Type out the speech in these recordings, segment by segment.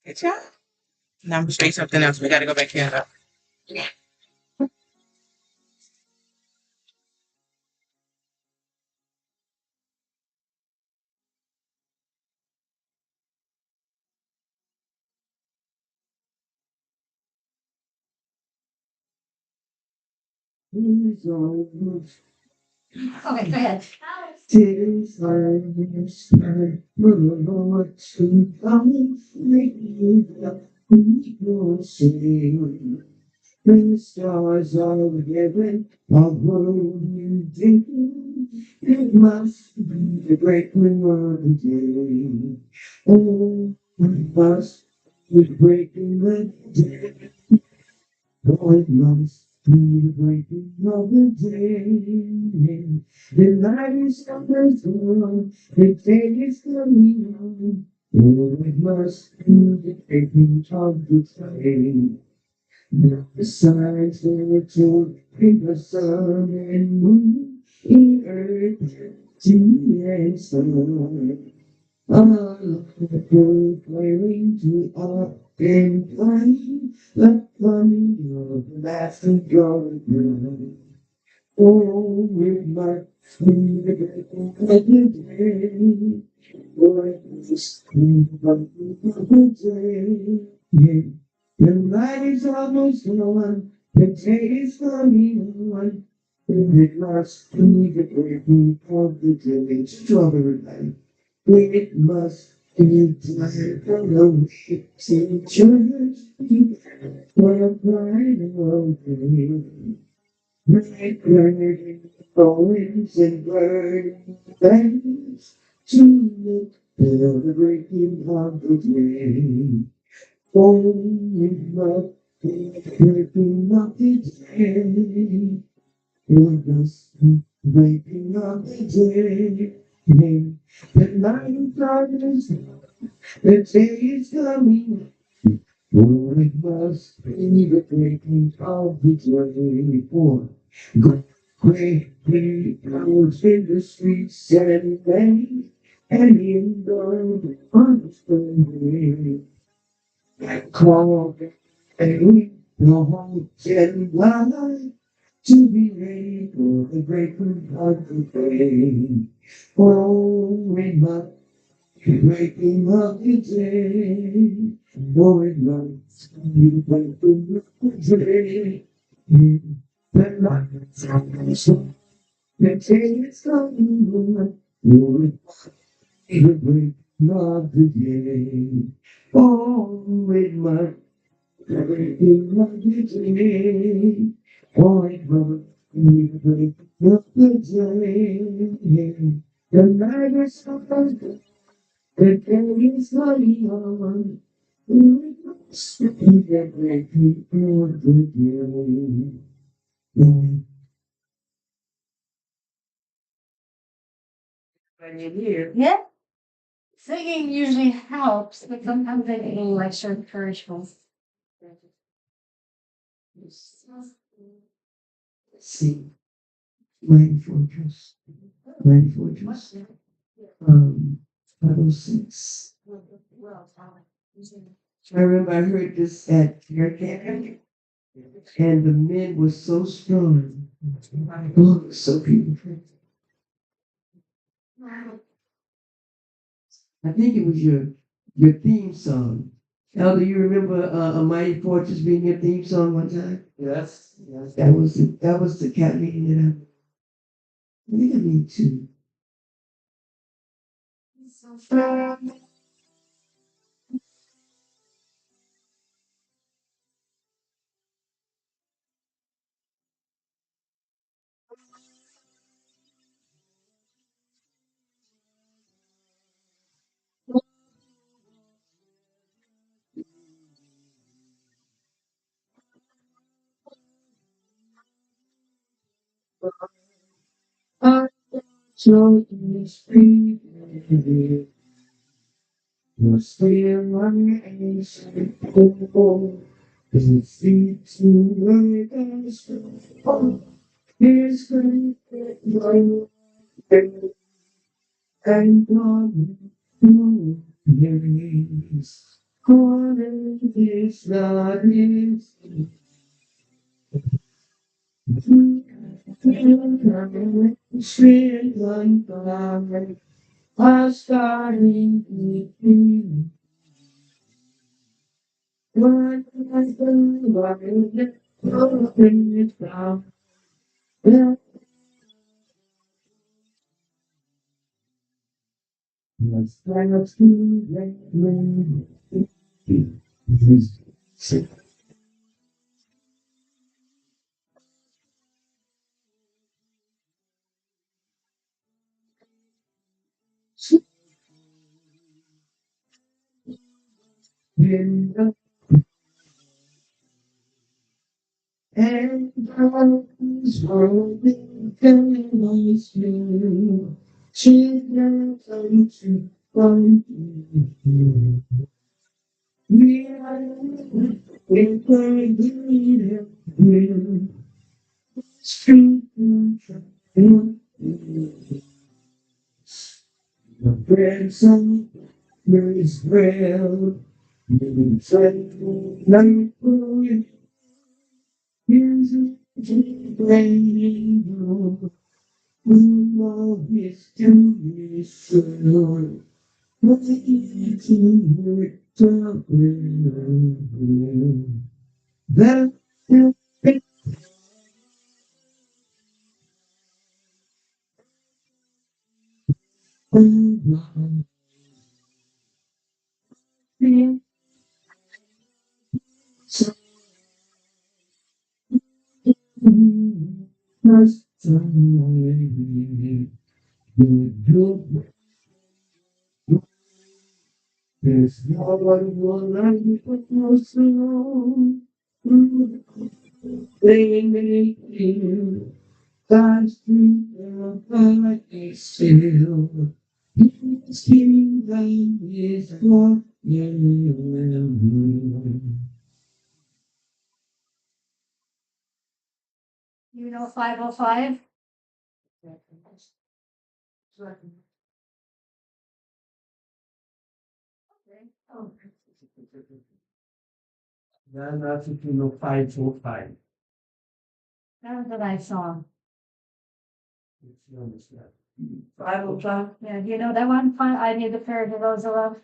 Good job. Now I'm gonna show you something else. We gotta go back here. Okay, go ahead. Tis harvest time, Lord, to come free, people sing. The stars of heaven are holding dim. It must be the breaking of the day. Oh, it must be the breaking of the day. Oh, it must be the breaking of the day. The night is coming on, the day is coming on. Oh, it must be the breaking of the day. The signs that told the sun and moon in earth, sea and sun. All declaring to up and flying, the coming of the Master God. Oh, it might be the breaking of the day. For it is the breaking of the day. Yeah. The night is almost gone, the day is coming on. And it must be the breaking of the day. Strawberry light. It must be time for worship to church. For a bridal day. Bright burning thorns and burning flames to look for the breaking of the day. Oh, it must be the breaking of the day. It must be the breaking of the day. The night is darkness, the day is coming. Oh, it must be the breaking of the day. For great crowds in the streets and lanes, and in the understanding. Call the whole gen life to be ready for the breaking of the day. Oh, it must be breaking of the day. Oh, it must be the breaking of the day. The night is coming, the day is coming. Oh, it must be the breaking of the day. Oh, it must breaking of the day. Oh, it must be the breaking of the day. The night is coming, the day is coming on. Oh, it must be the breaking of the day. When you hear, Yeah, singing usually helps, but sometimes I need like short encouragement. see, Mighty Fortress, Mighty Fortress, um, 506. I remember I heard this at your camp, and the men were so strong. Oh, so beautiful. I think it was your theme song. Elder, you remember a Mighty Fortress being your theme song one time? Yes. Yes. That was the cat meeting that I think I need two. I so free. You're still my ancient people. It's free to wake us up. It's great that you're and God knows. corner is not his. Straight line by, I starting with you. What I do, I get broken it down. Let's try not to let me. And those rolling candles new, children come to find you. We are in the green, street and the present is well. It's like here's a rainbow. Love is to be so. Waiting to that must there's no one more like you so they make you God's dream of a still. His kingdom is what you You know 505? Oh, That's what you know, 545. that was a nice song. If you understand. 505? Yeah, do you know that one? I need the pair of those love.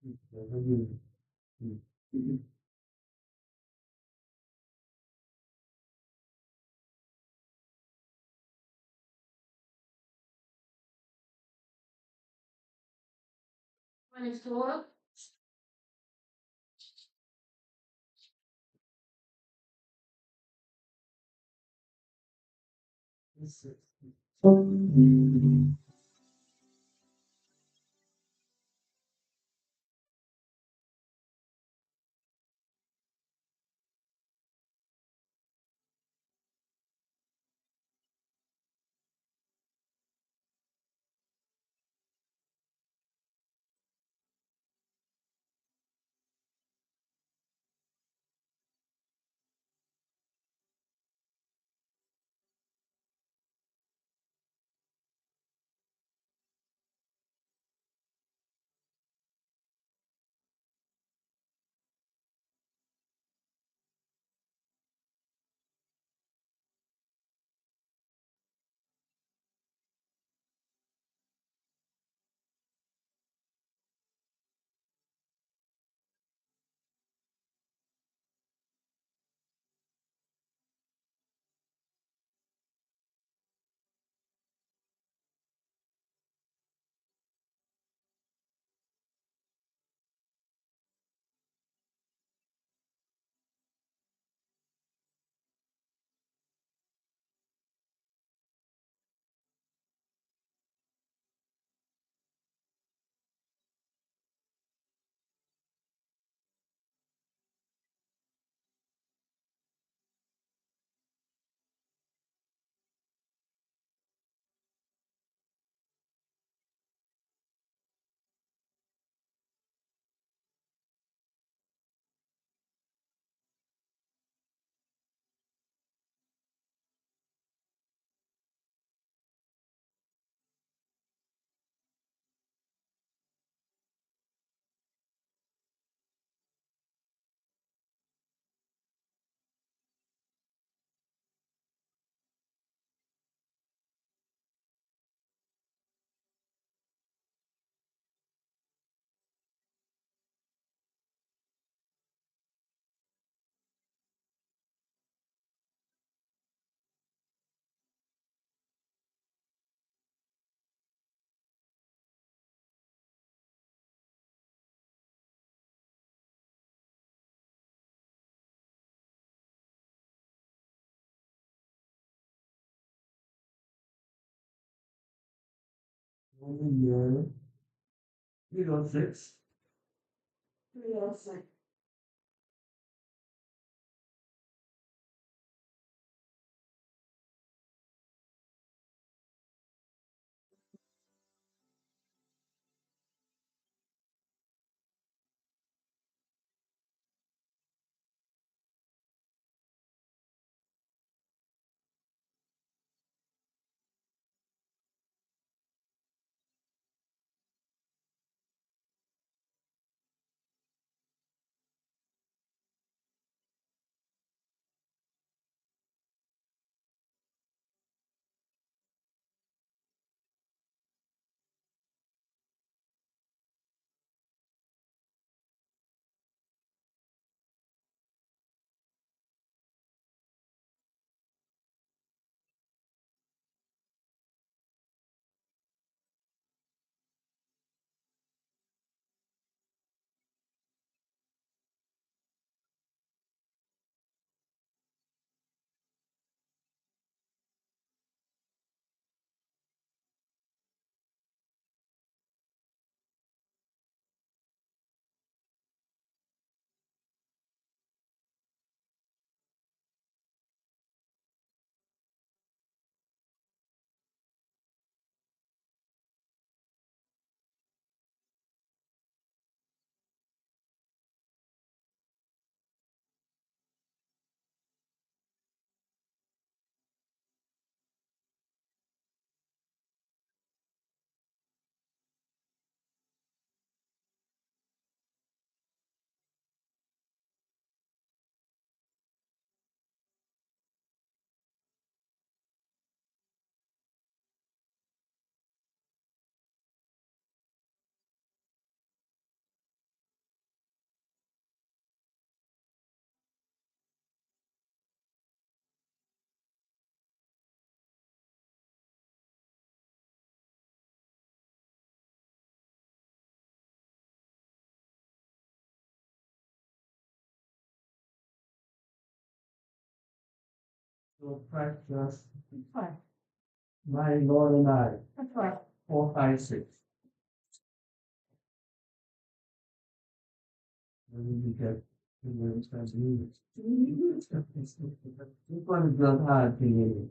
24. You know, 6. Yes. So practice That's right. my Lord and I, That's right. 4, 5, 6. And then you get the words as needed. This one is not hard to use.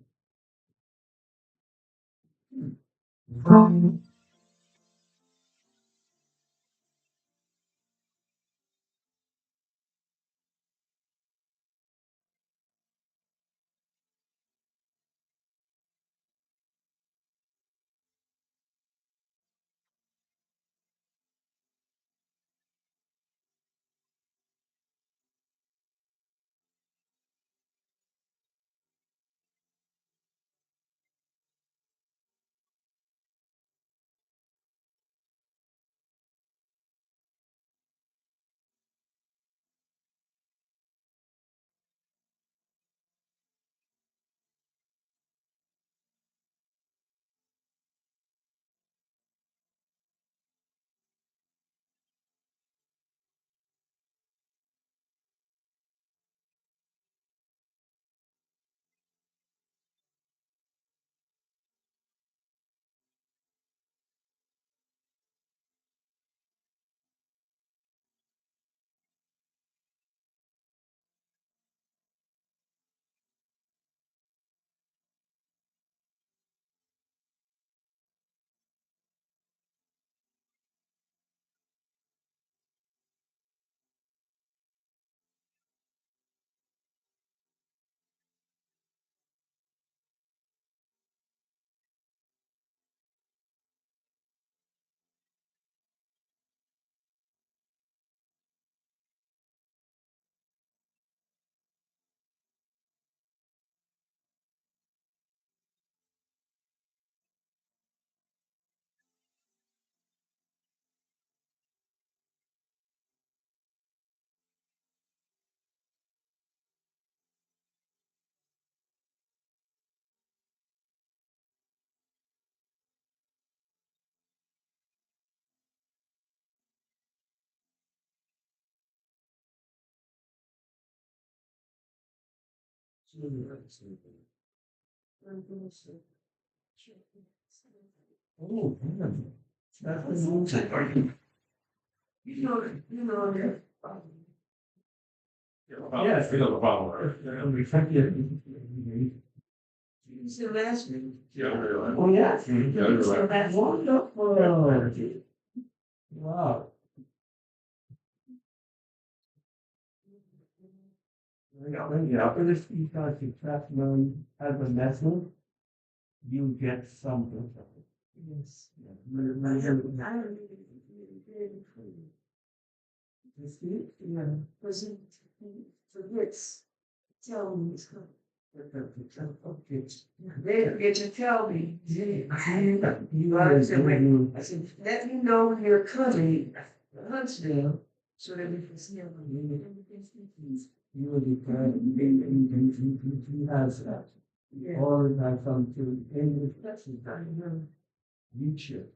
Oh, man. That's the music. Yes, we don't follow. We thank you. It's the last one. Yeah. Oh, yeah. So that's wonderful. Wow. Yeah, but if you got your testimony as a message, you get something from it. Yes. Yeah. Wasn't forgets. Tell me it's coming. They forget to tell me. I said, let me know when you're coming to Huntsville so that we can see how you will be glad he has that. Or I come to any question time. YouTube.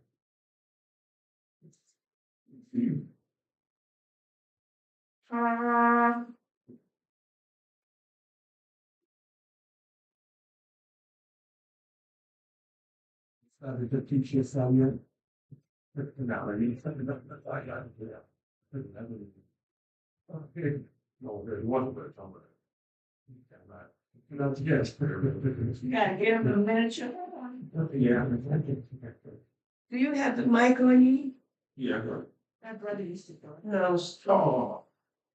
Started to teach you some personality. Okay. No, there's one word somewhere. Yes. You gotta give them a miniature. Yeah. Do you have the mic on you? Yeah. My brother used to go. No. Oh.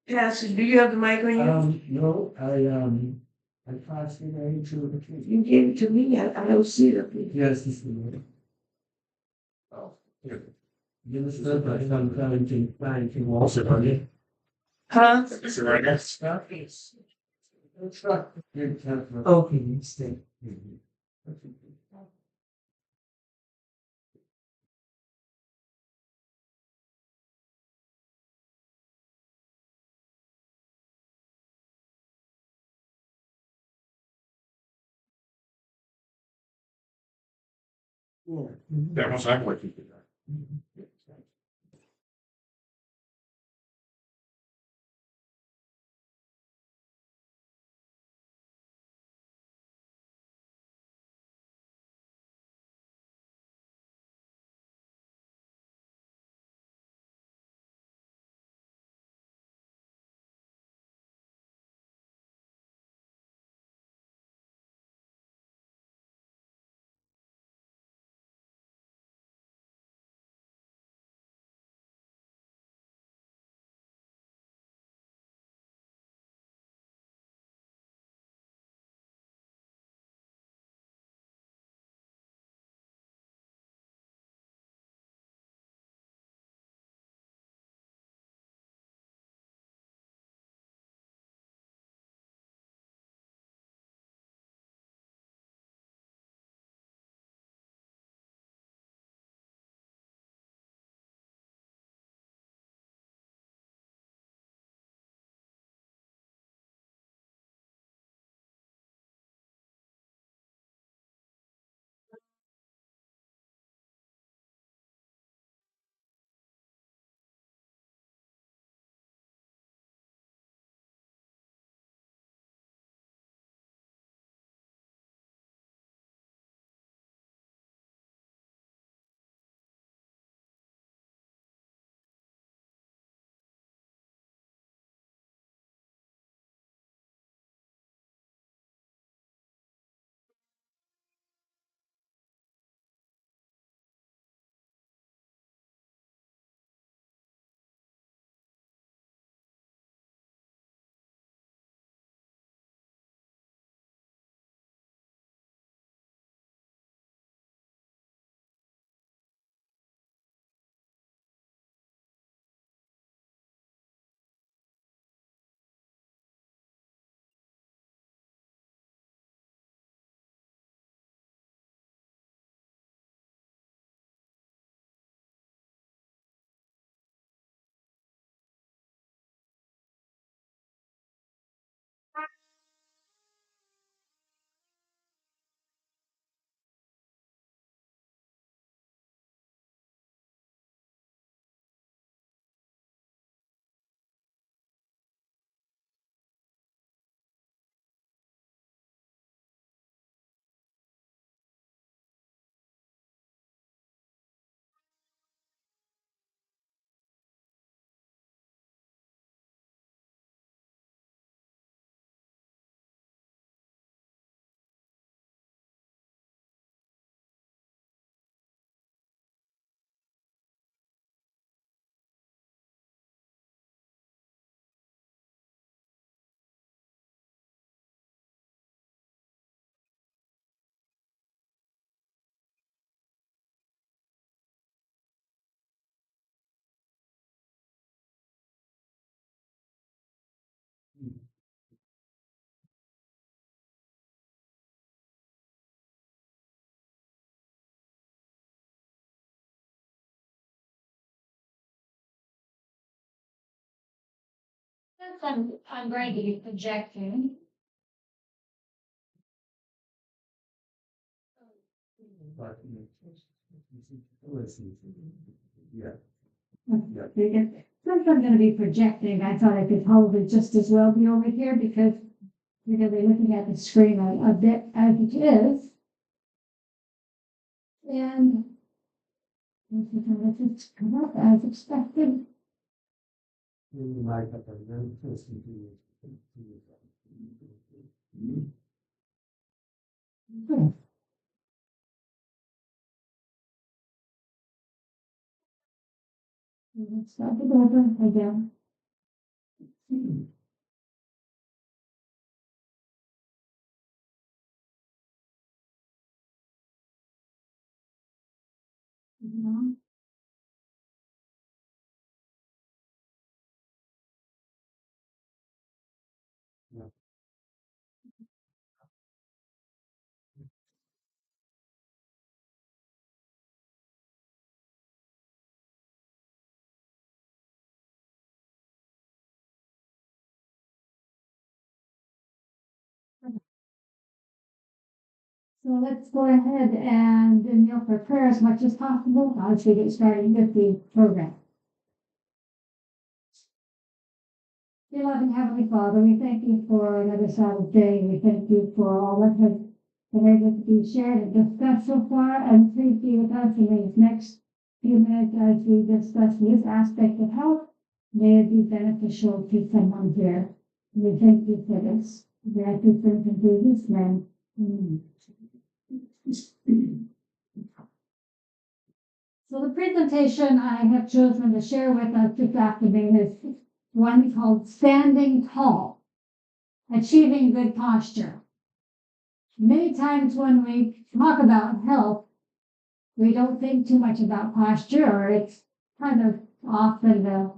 Pastor, do you have the mic on you? No, I passed it into. You gave it to me. I don't see it up here. Yes, this is it. Oh. You understand that I'm trying to watch it on it. Huh? Is it right next? It's not. Okay, stay. That was exactly what you did. Since I'm going to be projecting. Yeah. Since I'm gonna be projecting, I thought I could probably just as well be over here because you're gonna be looking at the screen a bit as it is. And this is come up as expected. Let's start it over again. So let's go ahead and kneel for prayer as much as possible as we get started with the program. Dear loving Heavenly Father, we thank you for another Sabbath day. We thank you for all that has been able to be shared and discussed so far. And please be with us in these next few minutes as we discuss this aspect of health. May it be beneficial to someone here. We thank you for this. We ask these things in Jesus' name. Amen. So the presentation I have chosen to share with us this afternoon is one called Standing Tall, Achieving Good Posture. Many times when we talk about health, we don't think too much about posture, or it's kind of off in the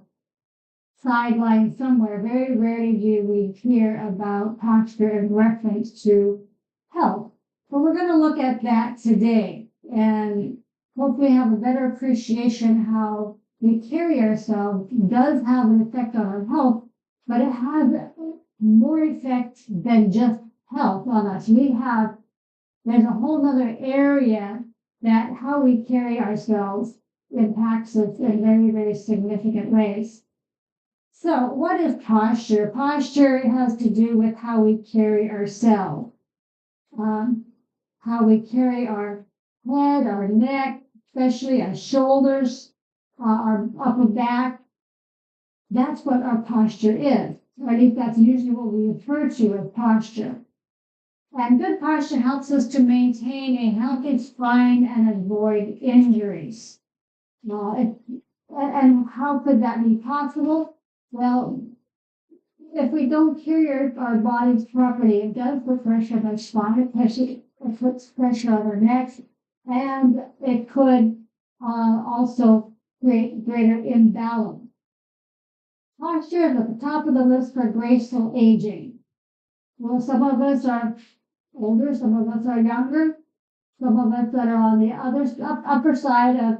sideline somewhere. Very rarely do we hear about posture in reference to health. But we're going to look at that today and hopefully have a better appreciation how we carry ourselves does have an effect on our health, but it has more effect than just health on us. There's a whole other area that how we carry ourselves impacts us in very, very significant ways. So what is posture? Posture has to do with how we carry ourselves, how we carry our head, our neck, especially our shoulders, our upper back. That's what our posture is. Or at least that's usually what we refer to as posture. And good posture helps us to maintain a healthy spine and avoid injuries. And how could that be possible? Well, if we don't carry our bodies properly, it does put pressure on our spine, it puts pressure on our necks, and it could also create greater imbalance. Posture is at the top of the list for graceful aging. Well, some of us are older, some of us are younger, some of us that are on the upper side of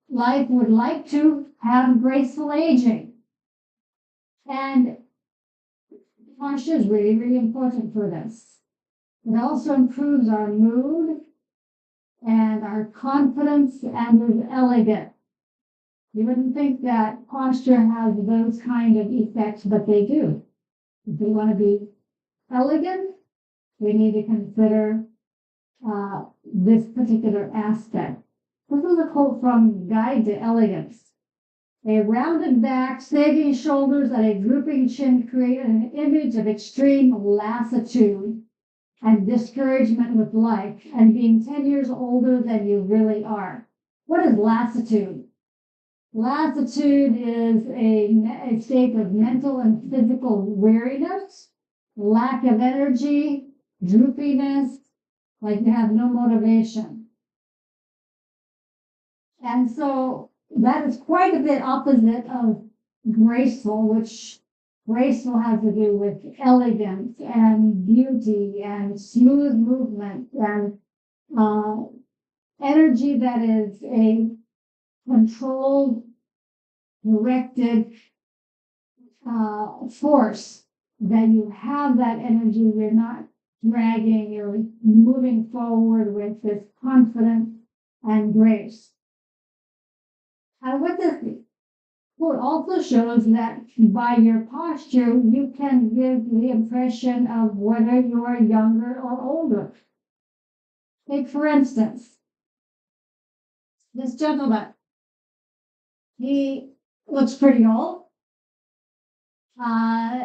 life would like to have graceful aging. And posture is really, really important for this. It also improves our mood and our confidence and is elegant. You wouldn't think that posture has those kind of effects, but they do. If we want to be elegant, we need to consider this particular aspect. This is a quote from Guide to Elegance. A rounded back, sagging shoulders, and a drooping chin create an image of extreme lassitude and discouragement with life and being 10 years older than you really are. What is lassitude? Lassitude is a state of mental and physical weariness, lack of energy, droopiness, like you have no motivation. And so that is quite a bit opposite of graceful, which graceful has to do with elegance and beauty and smooth movement and energy that is a controlled, directed force, that you have that energy. You're not dragging, you're moving forward with this confidence and grace. And what this quote also shows that by your posture, you can give the impression of whether you are younger or older. Take, for instance, this gentleman. He looks pretty old.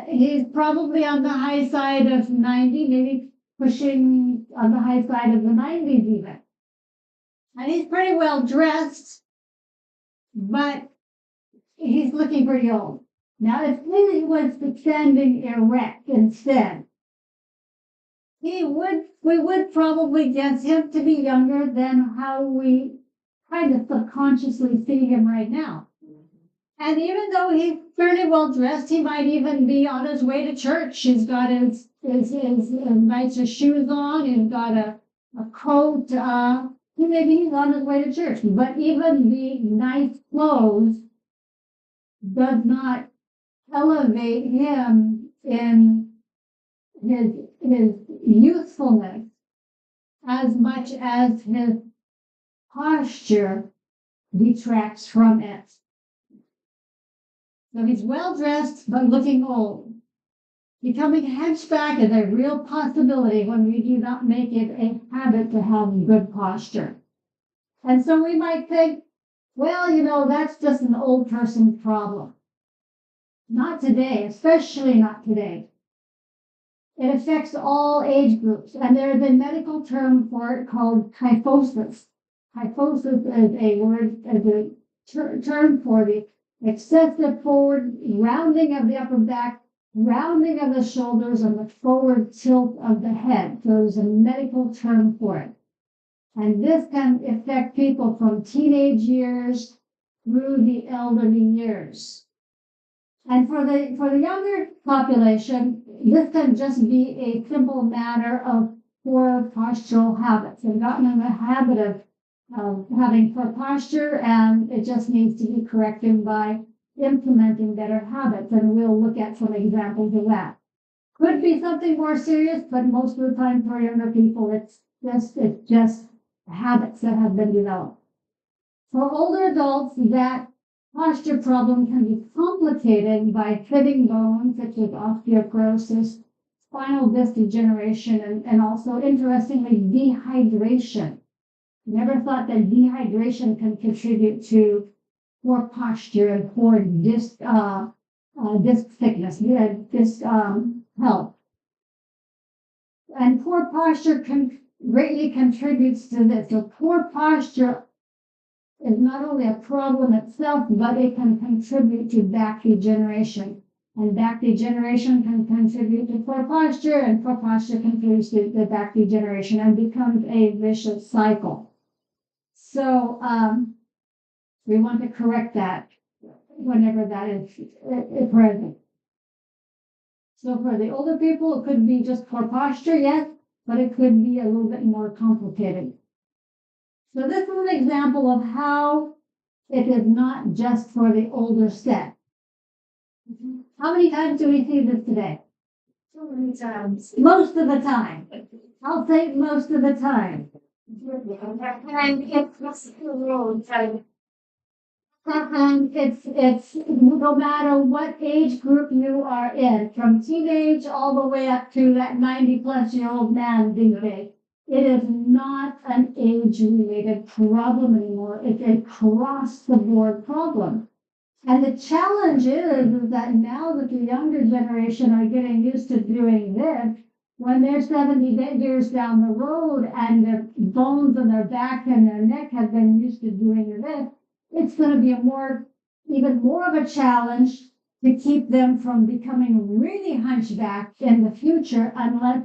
He's probably on the high side of 90, maybe pushing on the high side of the 90s even. And he's pretty well dressed, but he's looking pretty old. Now, if he was standing erect instead, we would probably guess him to be younger than how we kind of subconsciously see him right now. And even though he's fairly well dressed, he might even be on his way to church. He's got his nicer shoes on, he's got a coat, maybe he's on his way to church. But even the nice clothes does not elevate him in his youthfulness as much as his posture detracts from it. So he's well dressed, but looking old. Becoming hunchback is a real possibility when we do not make it a habit to have good posture. And so we might think, well, that's just an old person's problem. Not today, especially not today. It affects all age groups, and there is a medical term for it called kyphosis. Kyphosis is a term for the excessive forward rounding of the upper back, rounding of the shoulders, and the forward tilt of the head. So there's a medical term for it. And this can affect people from teenage years through the elderly years. And for the younger population, this can just be a simple matter of poor postural habits. They've gotten in the habit of having poor posture, and it just needs to be corrected by implementing better habits. And we'll look at some examples of that. Could be something more serious, but most of the time for younger people, it's just habits that have been developed. For older adults, that posture problem can be complicated by thinning bones, such as osteoporosis, spinal disc degeneration, and also, interestingly, dehydration. Never thought that dehydration can contribute to poor posture and poor disc thickness, disc health. And poor posture greatly contributes to this. So poor posture is not only a problem itself, but it can contribute to back degeneration. And back degeneration can contribute to poor posture, and poor posture contributes to the back degeneration and becomes a vicious cycle. So we want to correct that whenever that is present. So for the older people, it could be just poor posture, yes, but it could be a little bit more complicated. So this is an example of how it is not just for the older set. How many times do we see this today? So many times. Most of the time. I'll say most of the time. And it's no matter what age group you are in, from teenage all the way up to that 90-plus-year-old man these days. It is not an age-related problem anymore. It's a cross-the-board problem. And the challenge is that now that the younger generation are getting used to doing this, when they're 70 years down the road and their bones in their back and their neck have been used to doing this, it's going to be even more of a challenge to keep them from becoming really hunchbacked in the future unless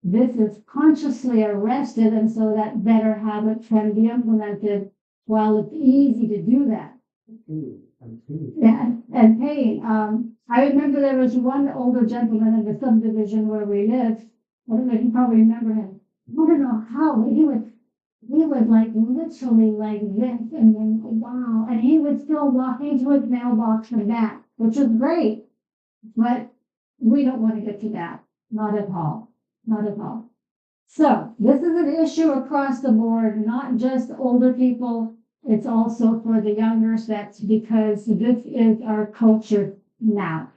this is consciously arrested, and so that better habit can be implemented while it's easy to do that. Yeah, and pain. I remember there was one older gentleman in the subdivision where we lived. I don't know if you probably remember him. I don't know how, but he was like literally like this, and then wow, and he would still walk into his mailbox and back, which was great. But we don't want to get to that. Not at all. Not at all. So this is an issue across the board, not just older people. It's also for the younger sets because this is our culture now.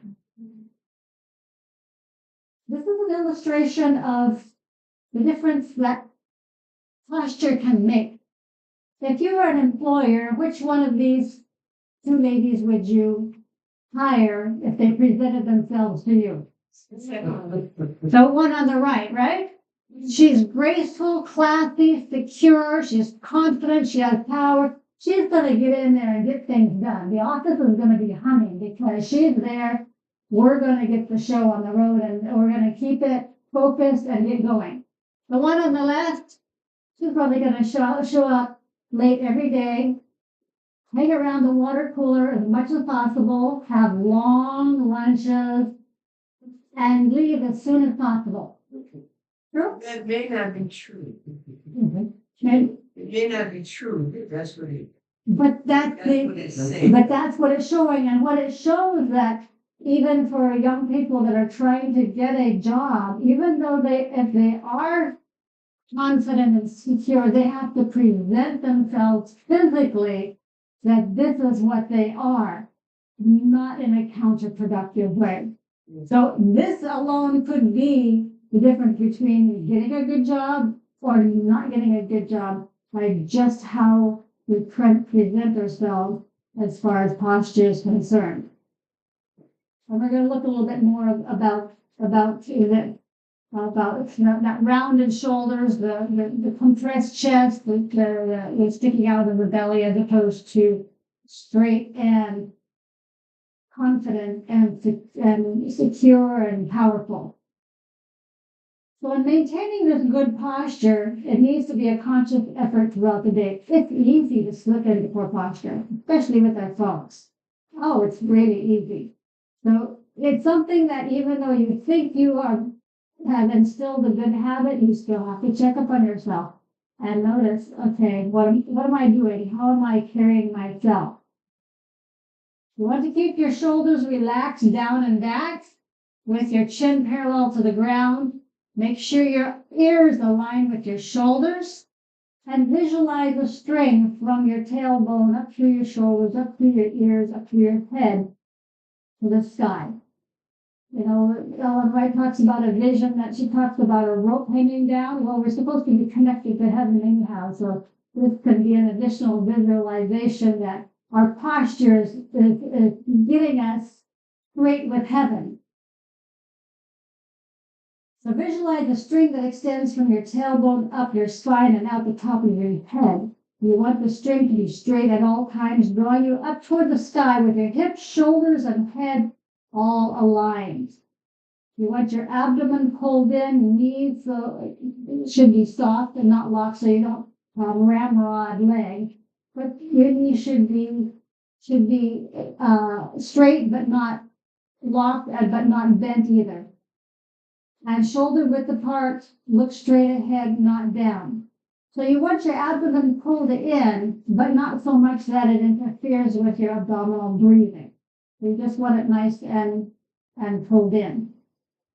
This is an illustration of the difference that posture can make. If you were an employer, which one of these two ladies would you hire if they presented themselves to you? The one on the right? She's graceful, classy, secure, she's confident, she has power. She's going to get in there and get things done. The office is going to be humming because she's there. We're going to get the show on the road and we're going to keep it focused and get going. The one on the left, she's probably going to show up late every day, hang around the water cooler as much as possible, have long lunches, and leave as soon as possible. True? That may not be true. Okay. It may not be true. That's what it. But That's what it's saying. but that's what it's showing, and what it shows that even for young people that are trying to get a job, even though if they are confident and secure, they have to present themselves physically that this is what they are, not in a counterproductive way. So this alone could be the difference between getting a good job or not getting a good job by just how we present ourselves as far as posture is concerned. And we're going to look a little bit more about that rounded shoulders, the compressed chest, the sticking out of the belly, as opposed to straight and confident and secure and powerful. So in maintaining this good posture, it needs to be a conscious effort throughout the day. It's easy to slip into poor posture, especially with our phones. Oh, it's really easy. So it's something that even though you think you have instilled a good habit, you still have to check up on yourself and notice, okay, what am I doing? How am I carrying myself? You want to keep your shoulders relaxed down and back with your chin parallel to the ground. Make sure your ears align with your shoulders and visualize a string from your tailbone up through your shoulders, up through your ears, up through your head to the sky. You know, Ellen White talks about a vision that she talks about a rope hanging down. Well, we're supposed to be connected to heaven anyhow, so this could be an additional visualization that our posture is getting us straight with heaven. So visualize a string that extends from your tailbone up your spine and out the top of your head. You want the string to be straight at all times, drawing you up toward the sky with your hips, shoulders, and head all aligned. You want your abdomen pulled in, knees should be soft and not locked so you don't ramrod leg. But your knees should be straight but not locked but not bent either. And shoulder width apart, look straight ahead, not down. So you want your abdomen pulled in, but not so much that it interferes with your abdominal breathing. You just want it nice and pulled in.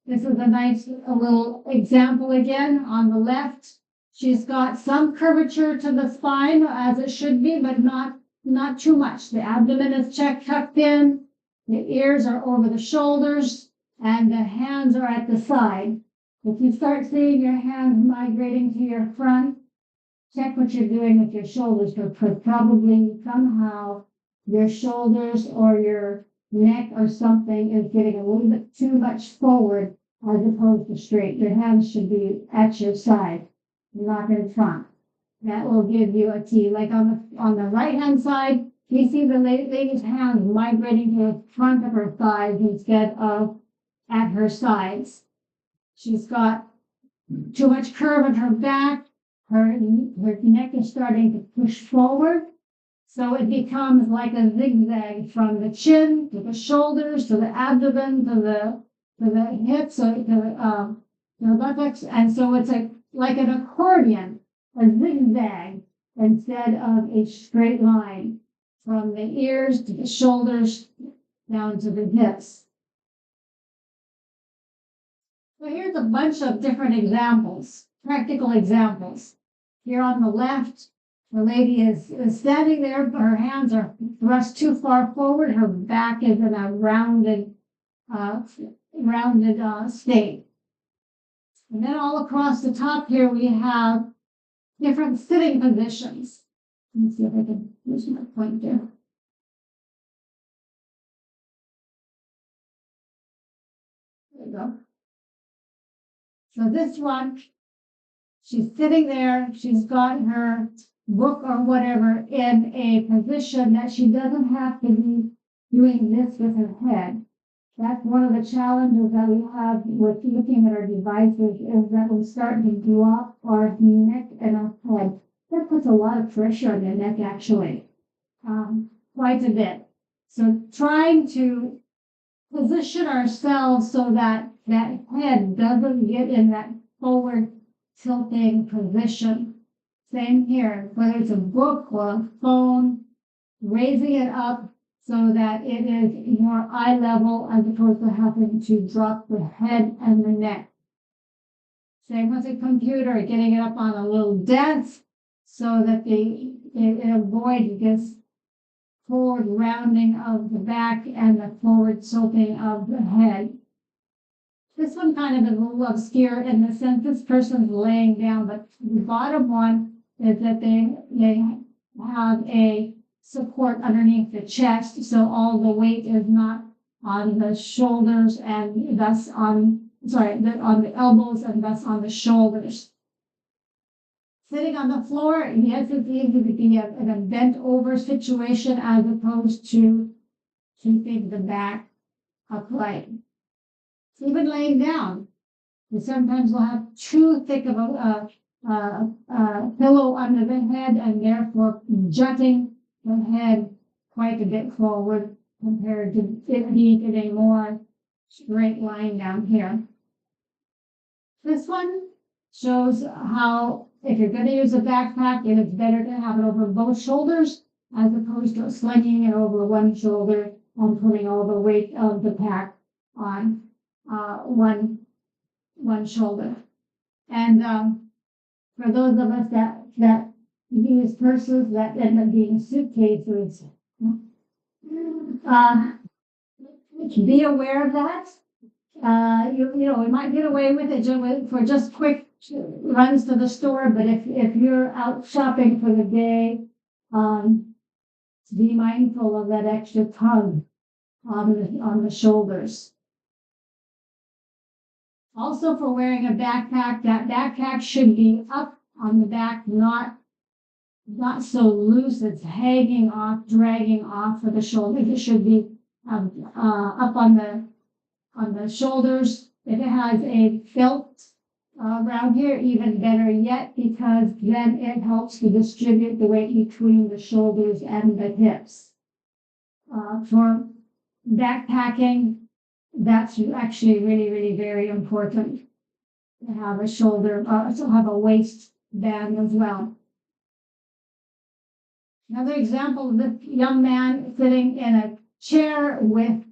This is a nice little example again. On the left, she's got some curvature to the spine as it should be, but not too much. The abdomen is tucked in, the ears are over the shoulders, and the hands are at the side. If you start seeing your hands migrating to your front, check what you're doing with your shoulders, because probably somehow your shoulders or your neck or something is getting a little bit too much forward as opposed to straight. Your hands should be at your side, not in front. That will give you a T. Like on the right hand side, you see the lady's hands migrating to the front of her thighs instead of at her sides. She's got too much curve in her back. Her neck is starting to push forward. So it becomes like a zigzag from the chin to the shoulders to the abdomen to the hips to the buttocks, and so it's like an accordion, a zigzag instead of a straight line from the ears to the shoulders down to the hips. So here's a bunch of different examples, practical examples. Here on the left, the lady is standing there, her hands are thrust too far forward, her back is in a rounded state. And then all across the top here, we have different sitting positions. Let me see if I can use my pointer. There we go. So this one, she's sitting there, she's got her book or whatever in a position that she doesn't have to be doing this with her head. That's one of the challenges that we have with looking at our devices is that we start to drop our neck and our head. That puts a lot of pressure on the neck actually, quite a bit. So trying to position ourselves so that that head doesn't get in that forward tilting position. Same here, whether it's a book or a phone, raising it up so that it is more eye level as opposed to having to drop the head and the neck. Same with a computer, getting it up on a little desk so that it avoids this forward rounding of the back and the forward tilting of the head. This one kind of is a little obscure in the sense this person's laying down, but the bottom one is that they have a support underneath the chest, so all the weight is not on the shoulders and thus on the elbows and thus on the shoulders. Sitting on the floor, yes, it's easy to be in a bent over situation as opposed to keeping the back upright. Even laying down, we sometimes will have too thick of a pillow under the head and therefore jutting the head quite a bit forward compared to it being in a more straight line down here. This one shows how if you're going to use a backpack, it is better to have it over both shoulders as opposed to slinging it over one shoulder and putting all the weight of the pack on one shoulder. And for those of us that use purses that end up being suitcases, be aware of that. We might get away with it for just quick runs to the store, but if you're out shopping for the day, be mindful of that extra tug on the shoulders. Also, for wearing a backpack, that backpack should be up on the back, not so loose it's hanging off, dragging off of the shoulders. It should be up on the shoulders. If it has a belt around here, even better yet, because then it helps to distribute the weight between the shoulders and the hips. For backpacking, that's actually really, really very important to have a shoulder, to have a waistband as well. Another example of this young man sitting in a chair with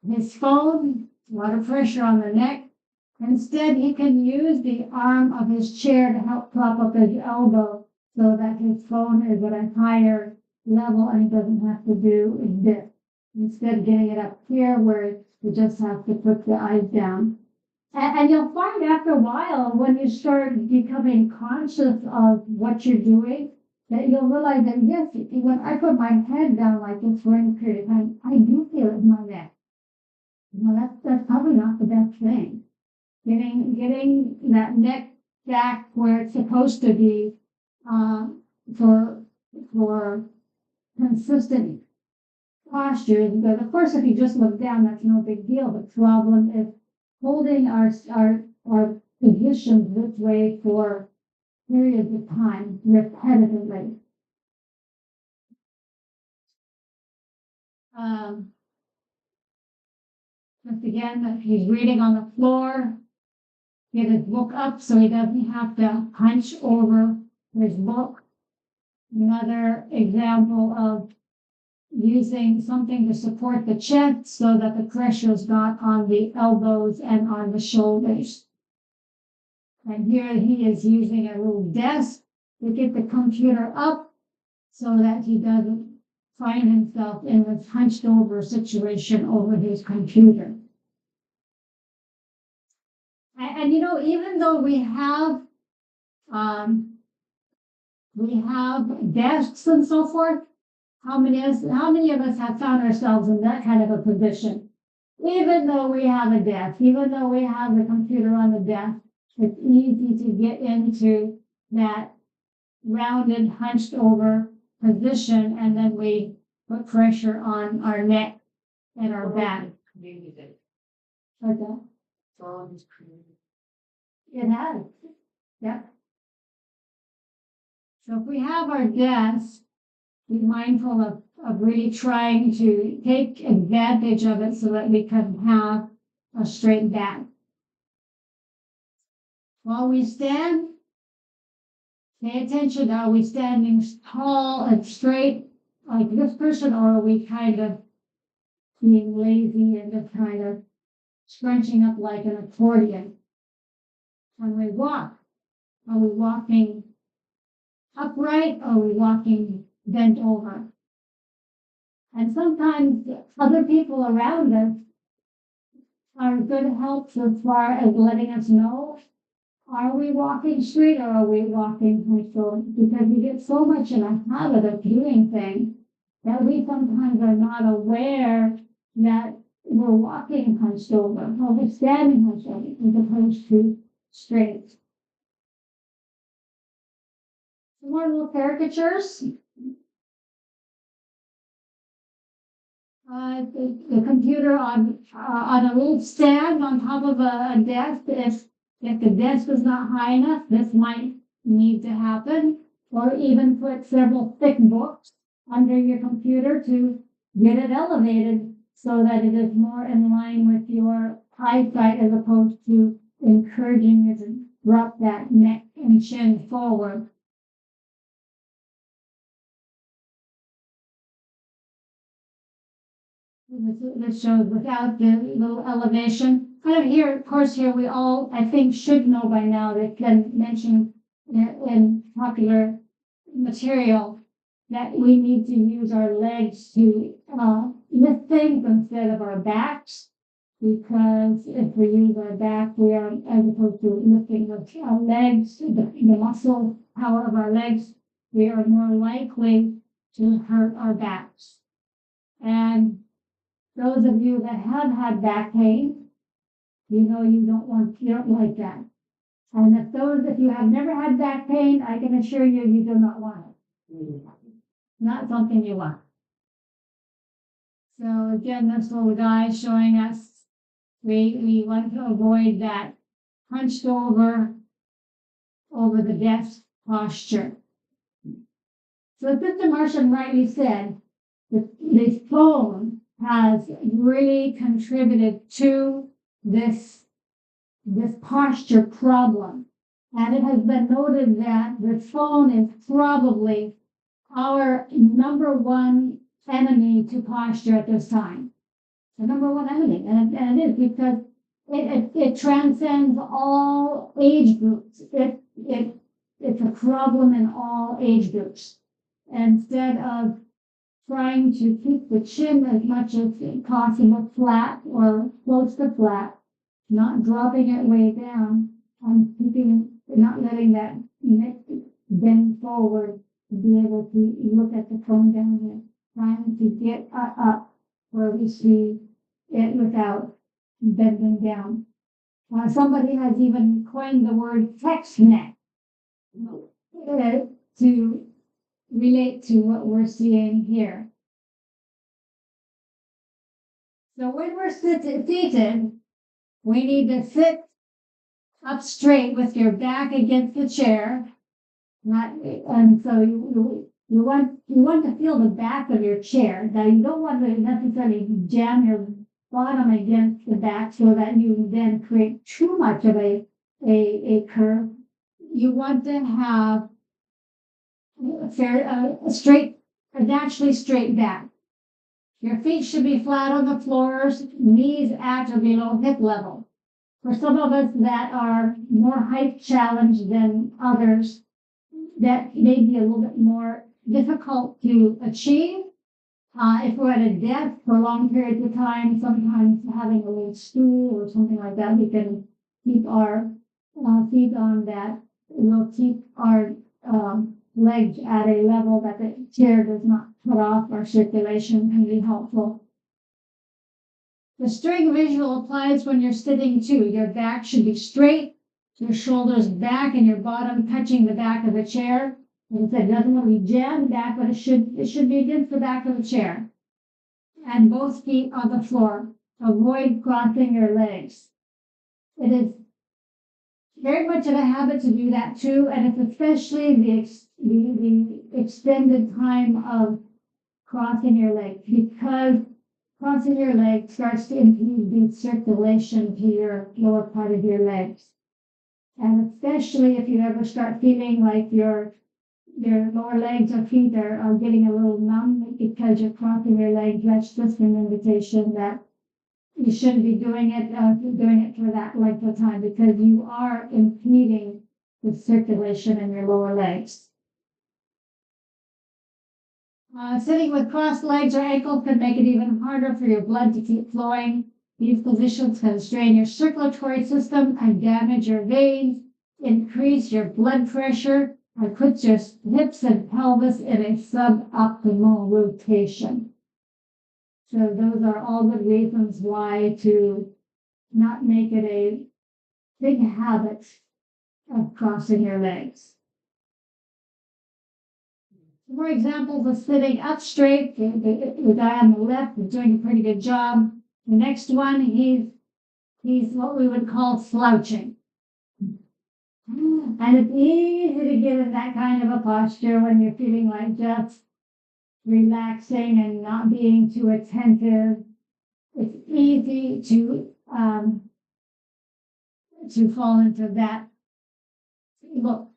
his phone, a lot of pressure on the neck. Instead, he can use the arm of his chair to help prop up his elbow so that his phone is at a higher level and he doesn't have to do this. Instead, getting it up here where you just have to put the eyes down. And you'll find after a while, when you start becoming conscious of what you're doing, that you'll realize that, yes, when I put my head down like this for any period of time, I do feel it in my neck. That's probably not the best thing. Getting that neck back where it's supposed to be for consistent posture. Because of course, if you just look down, that's no big deal. The problem is holding our positions this way for periods of time repetitively. Just again, if he's reading on the floor, get his book up so he doesn't have to hunch over his book. Another example of using something to support the chest so that the pressure is not on the elbows and on the shoulders. And here he is using a little desk to get the computer up so that he doesn't find himself in this hunched over situation over his computer. And you know, even though we have desks and so forth, how many of us have found ourselves in that kind of a position? Even though we have a desk, even though we have the computer on the desk, it's easy to get into that rounded, hunched over position, and then we put pressure on our neck and our back. What's that? It has. Yep. So if we have our desk, be mindful of really trying to take advantage of it so that we can have a straight back. While we stand, pay attention. Are we standing tall and straight like this person, or are we kind of being lazy and just kind of scrunching up like an accordion? When we walk, are we walking upright, or are we walking bent over? And sometimes other people around us are good helps as far as letting us know, are we walking straight or are we walking hunched over? Because we get so much in a habit of doing things that we sometimes are not aware that we're walking hunched over, or we're standing hunched over, as opposed to straight. Some more little caricatures. The computer on a little stand on top of a desk. If the desk is not high enough, this might need to happen. Or even put several thick books under your computer to get it elevated so that it is more in line with your eyesight, as opposed to encouraging you to drop that neck and chin forward. This shows without the little elevation. Kind of here, of course, here we all, I think, should know by now. They've been mentioned in popular material that we need to use our legs to lift things instead of our backs. Because if we use our back, we are, as opposed to lifting with our legs, the muscle power of our legs, we are more likely to hurt our backs. And those of you that have had back pain, you know you don't like that. And if you have never had back pain, I can assure you, you do not want it. Not something you want. So again, this little guy is showing us we want to avoid that hunched over the desk posture. So Sister Martian rightly said that the phone has really contributed to this posture problem. And it has been noted that the phone is probably our number one enemy to posture at this time. The number one enemy. And it is because it transcends all age groups. It's a problem in all age groups. Instead of trying to keep the chin as much as possible flat or close to flat, not dropping it way down, and not letting that neck bend forward to be able to look at the phone down there, trying to get up where we see it without bending down. Somebody has even coined the word text neck to relate to what we're seeing here. So when we're seated, we need to sit up straight with your back against the chair. And so you want to feel the back of your chair. Now you don't want to necessarily jam your bottom against the back so that you then create too much of a curve. You want to have a naturally straight back. Your feet should be flat on the floors, knees at or below hip level. For some of us that are more height challenged than others, that may be a little bit more difficult to achieve. If we're at a desk for long periods of time, sometimes having a little stool or something like that, we can keep our feet on that. We'll keep our legs at a level that the chair does not cut off. Our circulation can be helpful. The string visual applies when you're sitting too. Your back should be straight, your shoulders back, and your bottom touching the back of the chair. As I said, it doesn't want to be jammed back, but it should be against the back of the chair. And both feet on the floor. Avoid crossing your legs. It is very much of a habit to do that too, and it's especially the extended time of crossing your legs, because crossing your legs starts to impede the circulation to your lower part of your legs. And especially if you ever start feeling like your lower legs or feet are getting a little numb because you're crossing your legs, that's just an indication that you shouldn't be doing it for that length of time, because you are impeding the circulation in your lower legs. Sitting with crossed legs or ankles can make it even harder for your blood to keep flowing. These positions can strain your circulatory system and damage your veins, increase your blood pressure, and put your hips and pelvis in a suboptimal rotation. So those are all good reasons why to not make it a big habit of crossing your legs. Some more examples of sitting up straight. The guy on the left is doing a pretty good job. The next one, he's what we would call slouching. And it's easy to get in that kind of a posture when you're feeling like just relaxing and not being too attentive. It's easy to fall into that look.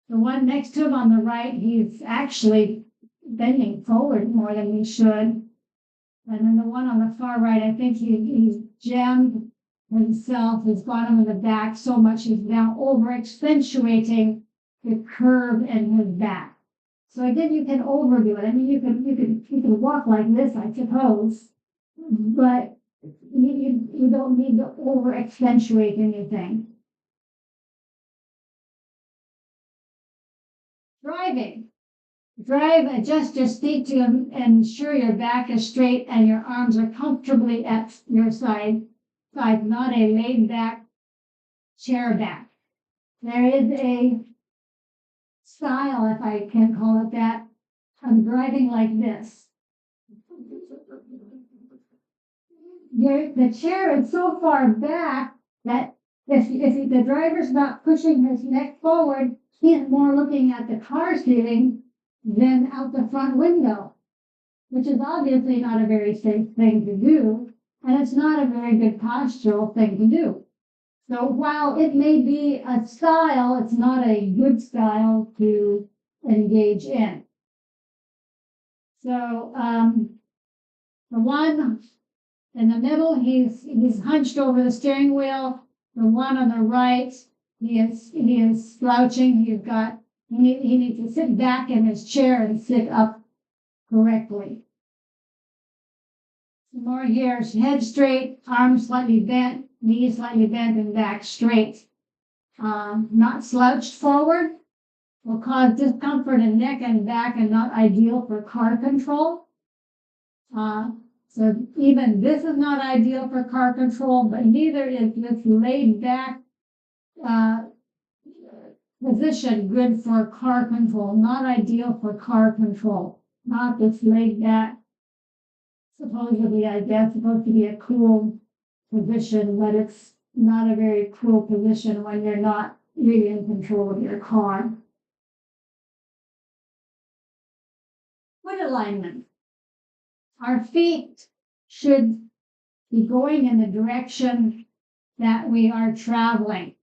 The one next to him on the right, he's actually bending forward more than he should. And then the one on the far right, I think he's jammed himself, his bottom of the back so much he's now over accentuating the curve in his back. So again, you can overdo it. I mean, you can walk like this, I suppose, but you don't need to over accentuate anything. Driving. Adjust your seat to ensure your back is straight and your arms are comfortably at your side, not a laid back chair back. There is a style, if I can call it that, of driving like this. The chair is so far back that if the driver's not pushing his neck forward, he's more looking at the car ceiling than out the front window, which is obviously not a very safe thing to do, and it's not a very good postural thing to do. So while it may be a style, it's not a good style to engage in. So the one in the middle, he's hunched over the steering wheel. The one on the right, he is slouching. He needs to sit back in his chair and sit up correctly. Some more here. Head straight, arms slightly bent, knees slightly bent, and back straight. Not slouched forward will cause discomfort in neck and back and not ideal for car control. So even this is not ideal for car control, but neither is this laid back position good for car control. Not ideal for car control. Not this laid back, supposedly, I guess, supposed to be a cool position, but it's not a very cool position when you're not really in control of your car. Foot alignment. Our feet should be going in the direction that we are traveling.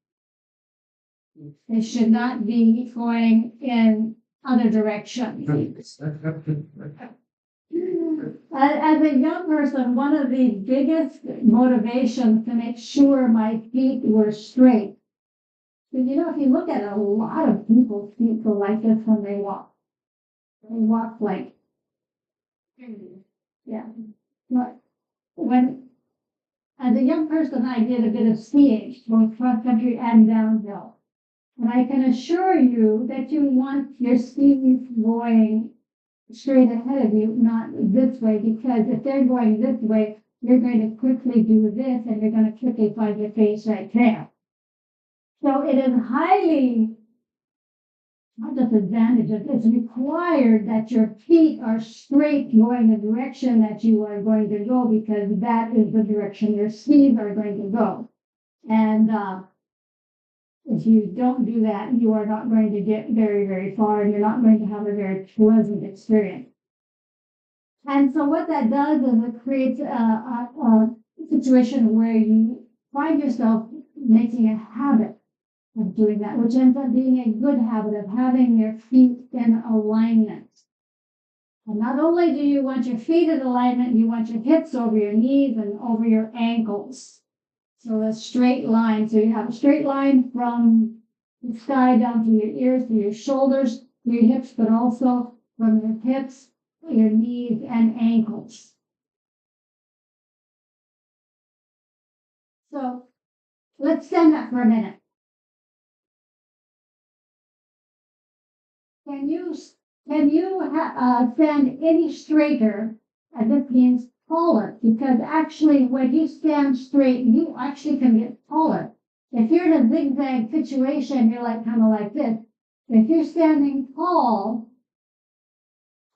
They should not be going in other directions. As a young person, one of the biggest motivations to make sure my feet were straight. So, you know, if you look at it, a lot of people's feet go like this when they walk. They walk like, yeah. But when, as a young person, I did a bit of skiing, both cross country and downhill. And I can assure you that you want your skis going straight ahead of you, not this way, because if they're going this way, you're going to quickly do this and you're going to quickly find your face right there. So it is highly, not just advantageous, it's required that your feet are straight going the direction that you are going to go, because that is the direction your skis are going to go. And if you don't do that, you are not going to get very, very far, and you're not going to have a very pleasant experience. And so what that does is it creates a situation where you find yourself making a habit of doing that, which ends up being a good habit of having your feet in alignment. And not only do you want your feet in alignment, you want your hips over your knees and over your ankles. So a straight line. So you have a straight line from the sky down to your ears, to your shoulders, to your hips, but also from your hips, your knees, and ankles. So let's stand up for a minute. Can you stand any straighter? And this means taller, because actually when you stand straight, you actually can get taller. If you're in a zigzag situation, you're like kind of like this. If you're standing tall,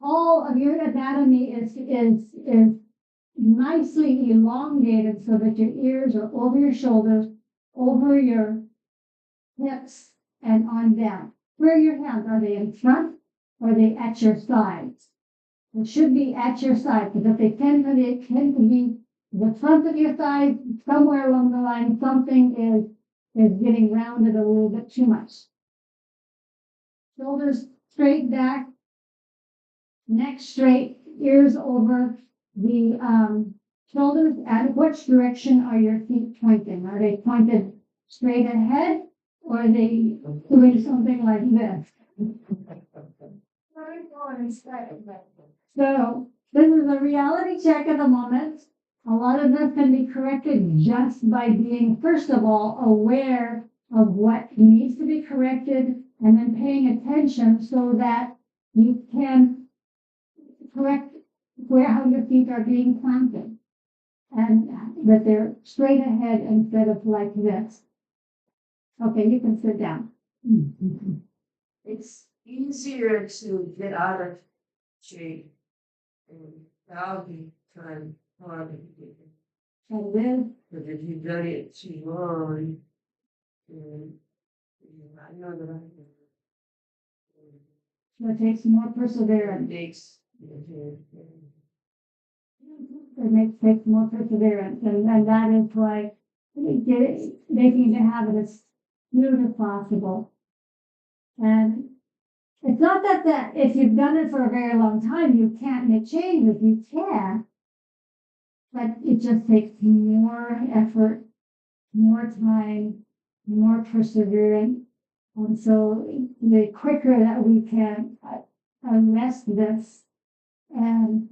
all of your anatomy is nicely elongated so that your ears are over your shoulders, over your hips, and on down. Where are your hands? Are they in front or are they at your sides? It should be at your sides, because if they tend to be the front of your thighs, somewhere along the line, something is getting rounded a little bit too much. Shoulders straight back, neck straight, ears over the shoulders. And which direction are your feet pointing? Are they pointed straight ahead, or are they doing something like this? So this is a reality check at the moment. A lot of this can be corrected just by being, first of all, aware of what needs to be corrected, and then paying attention so that you can correct how your feet are being planted, and that they're straight ahead instead of like this. Okay, you can sit down. It's easier to get out of shape and that'll be time harder. And then, But if you've done it too long, I know that it takes more perseverance. It takes more perseverance, and that is why making the habit as smooth as possible. And it's not that if you've done it for a very long time, you can't make changes. You can, but it just takes more effort, more time, more perseverance. And so the quicker that we can arrest this and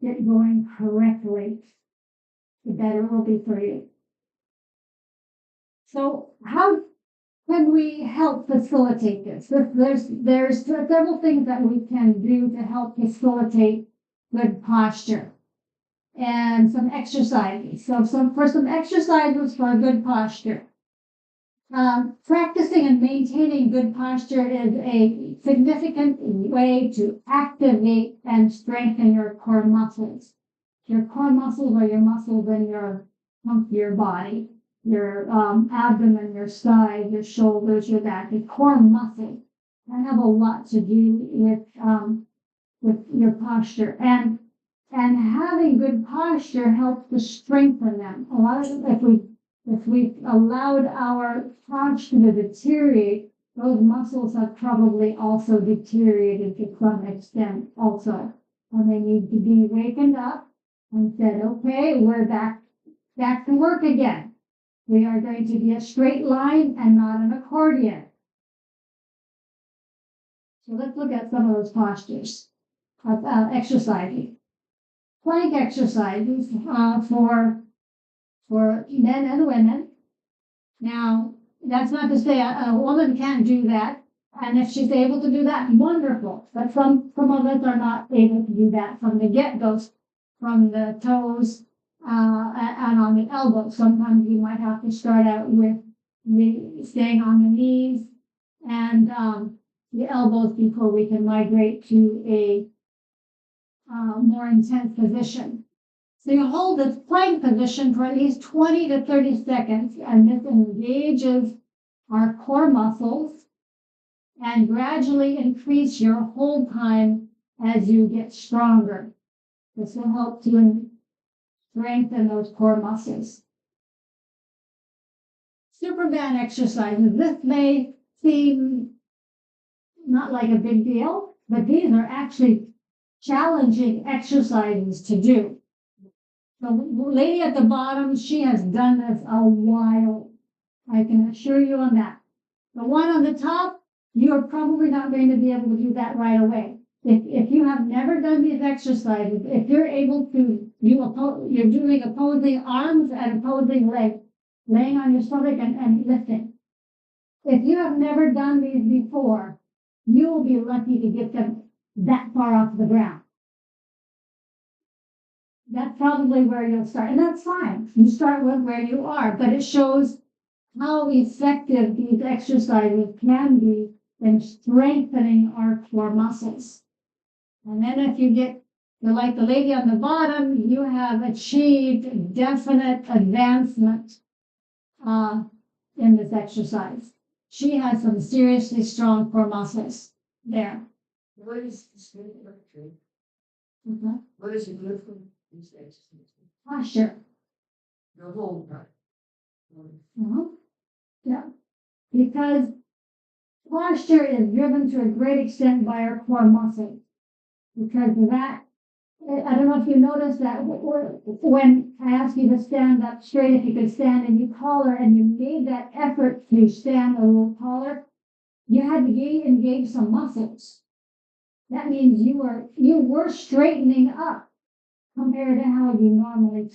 get going correctly, the better it will be for you. So how can we help facilitate this? There's several things that we can do to help facilitate good posture, and some exercises. So for some exercises for good posture. Practicing and maintaining good posture is a significant way to activate and strengthen your core muscles. Your core muscles are your muscles in your body, your abdomen, your side, your shoulders, your back. The core muscles that have a lot to do with your posture, and having good posture helps to strengthen them. A lot of if we allowed our posture to deteriorate, those muscles have probably also deteriorated to some extent also. and they need to be wakened up and said, okay, we're back to work again. We are going to be a straight line and not an accordion. So let's look at some of those postures of exercising. Plank exercises for men and women. Now, that's not to say a woman can't do that. And if she's able to do that, wonderful. But some of us are not able to do that from the get-go, from the toes and on the elbows. Sometimes you might have to start out with staying on the knees and the elbows before we can migrate to a more intense position. So you hold this plank position for at least 20 to 30 seconds, and this engages our core muscles and gradually increase your hold time as you get stronger. This will help to strengthen those core muscles. Superman exercises. This may seem not like a big deal, but these are actually challenging exercises to do. The lady at the bottom, she has done this a while. I can assure you on that. The one on the top, you're probably not going to be able to do that right away. If you have never done these exercises, if you're able to you're doing opposing arms and opposing legs, laying on your stomach and lifting. If you have never done these before, you will be lucky to get them that far off the ground. That's probably where you'll start, and that's fine. You start with where you are, but it shows how effective these exercises can be in strengthening our core muscles. And then if you get, like the lady on the bottom, you have achieved definite advancement in this exercise. She has some seriously strong core muscles there. What is the strength of the tree? Okay. What is it good for these exercises? Posture. The whole time. Uh-huh. Yeah. Because posture is driven to a great extent by our core muscles. Because of that, I don't know if you noticed that when I asked you to stand up straight, if you could stand any taller, and you made that effort to stand a little taller, you had to engage some muscles. That means you were straightening up compared to how you normally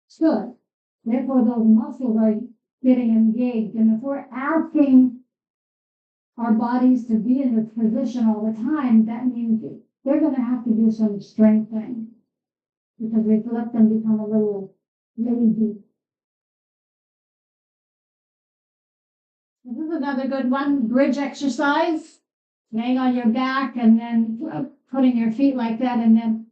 stood. Therefore, those muscles are getting engaged. And if we're asking our bodies to be in this position all the time, that means they're going to have to do some strengthening because we've let them become a little lazy. This is another good one, bridge exercise. Laying on your back and then putting your feet like that, and then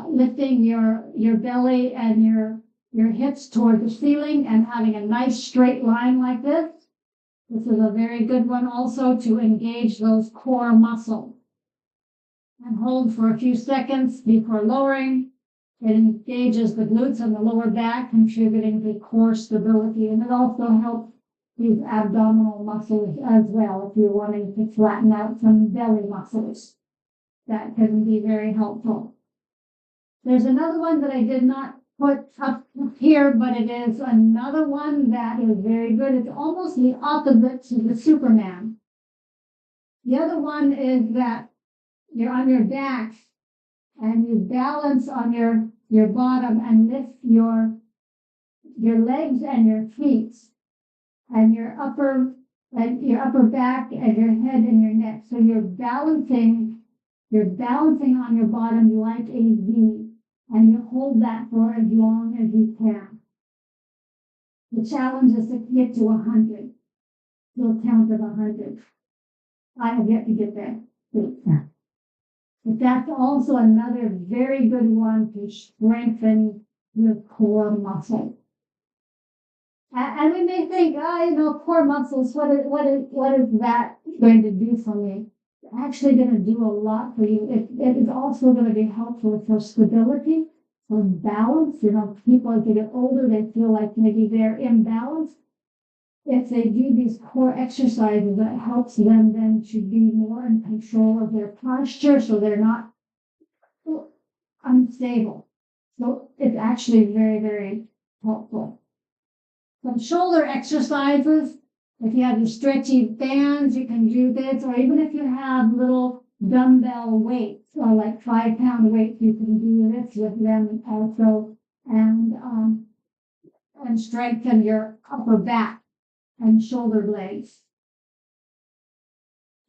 lifting your belly and your hips toward the ceiling and having a nice straight line like this. This is a very good one also to engage those core muscles. And hold for a few seconds before lowering. It engages the glutes and the lower back, contributing to core stability, and it also helps these abdominal muscles as well if you're wanting to flatten out some belly muscles. That can be very helpful. There's another one that I did not put up here, but it is another one that is very good. It's almost the opposite to the Superman. The other one is that you're on your back and you balance on your bottom and lift your legs and your feet and your upper back and your head and your neck. So you're balancing on your bottom like a V, and you hold that for as long as you can. The challenge is to get to 100. You'll count of 100. I have yet to get there. But that's also another very good one to strengthen your core muscle. And we may think, core muscles, what is that going to do for me? It's actually going to do a lot for you. It is also going to be helpful for stability, for balance. People as they get older, they feel like maybe they're imbalanced. If they do these core exercises, that helps them then to be more in control of their posture, so they're not unstable. So it's actually very, very helpful. Some shoulder exercises. If you have your stretchy bands, you can do this, or even if you have little dumbbell weights, or like 5-pound weights, you can do this with them also, and strengthen your upper back and shoulder blades.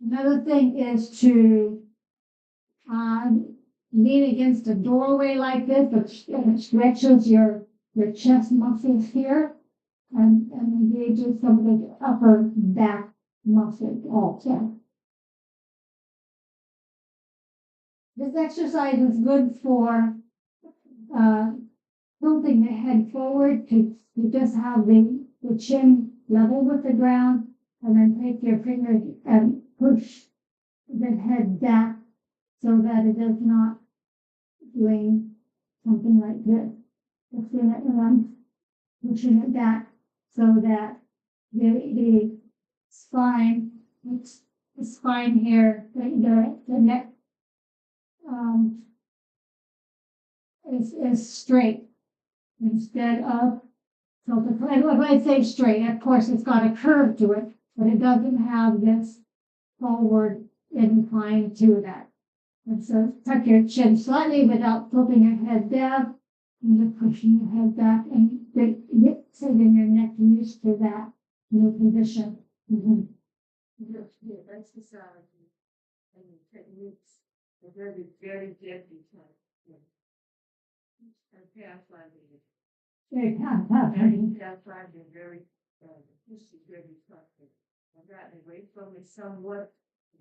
Another thing is to lean against a doorway like this, it stretches your chest muscles here and engages some of the upper back muscles also. This exercise is good for tilting the head forward to just have the chin level with the ground, and then take your fingers and push the head back so that it does not doing something like this. Pushing it back so that the spine, the spine here, the neck is straight instead of, so when I say straight, of course it's got a curve to it, but it doesn't have this forward incline to that. And so tuck your chin slightly without tilting your head down, and just pushing your head back and getting your neck used to that new position. Mm-hmm. Exercise and techniques are very, very deadly type. And pathfinding. Pathfinding very, history very tough. I've gotten away from it somewhat.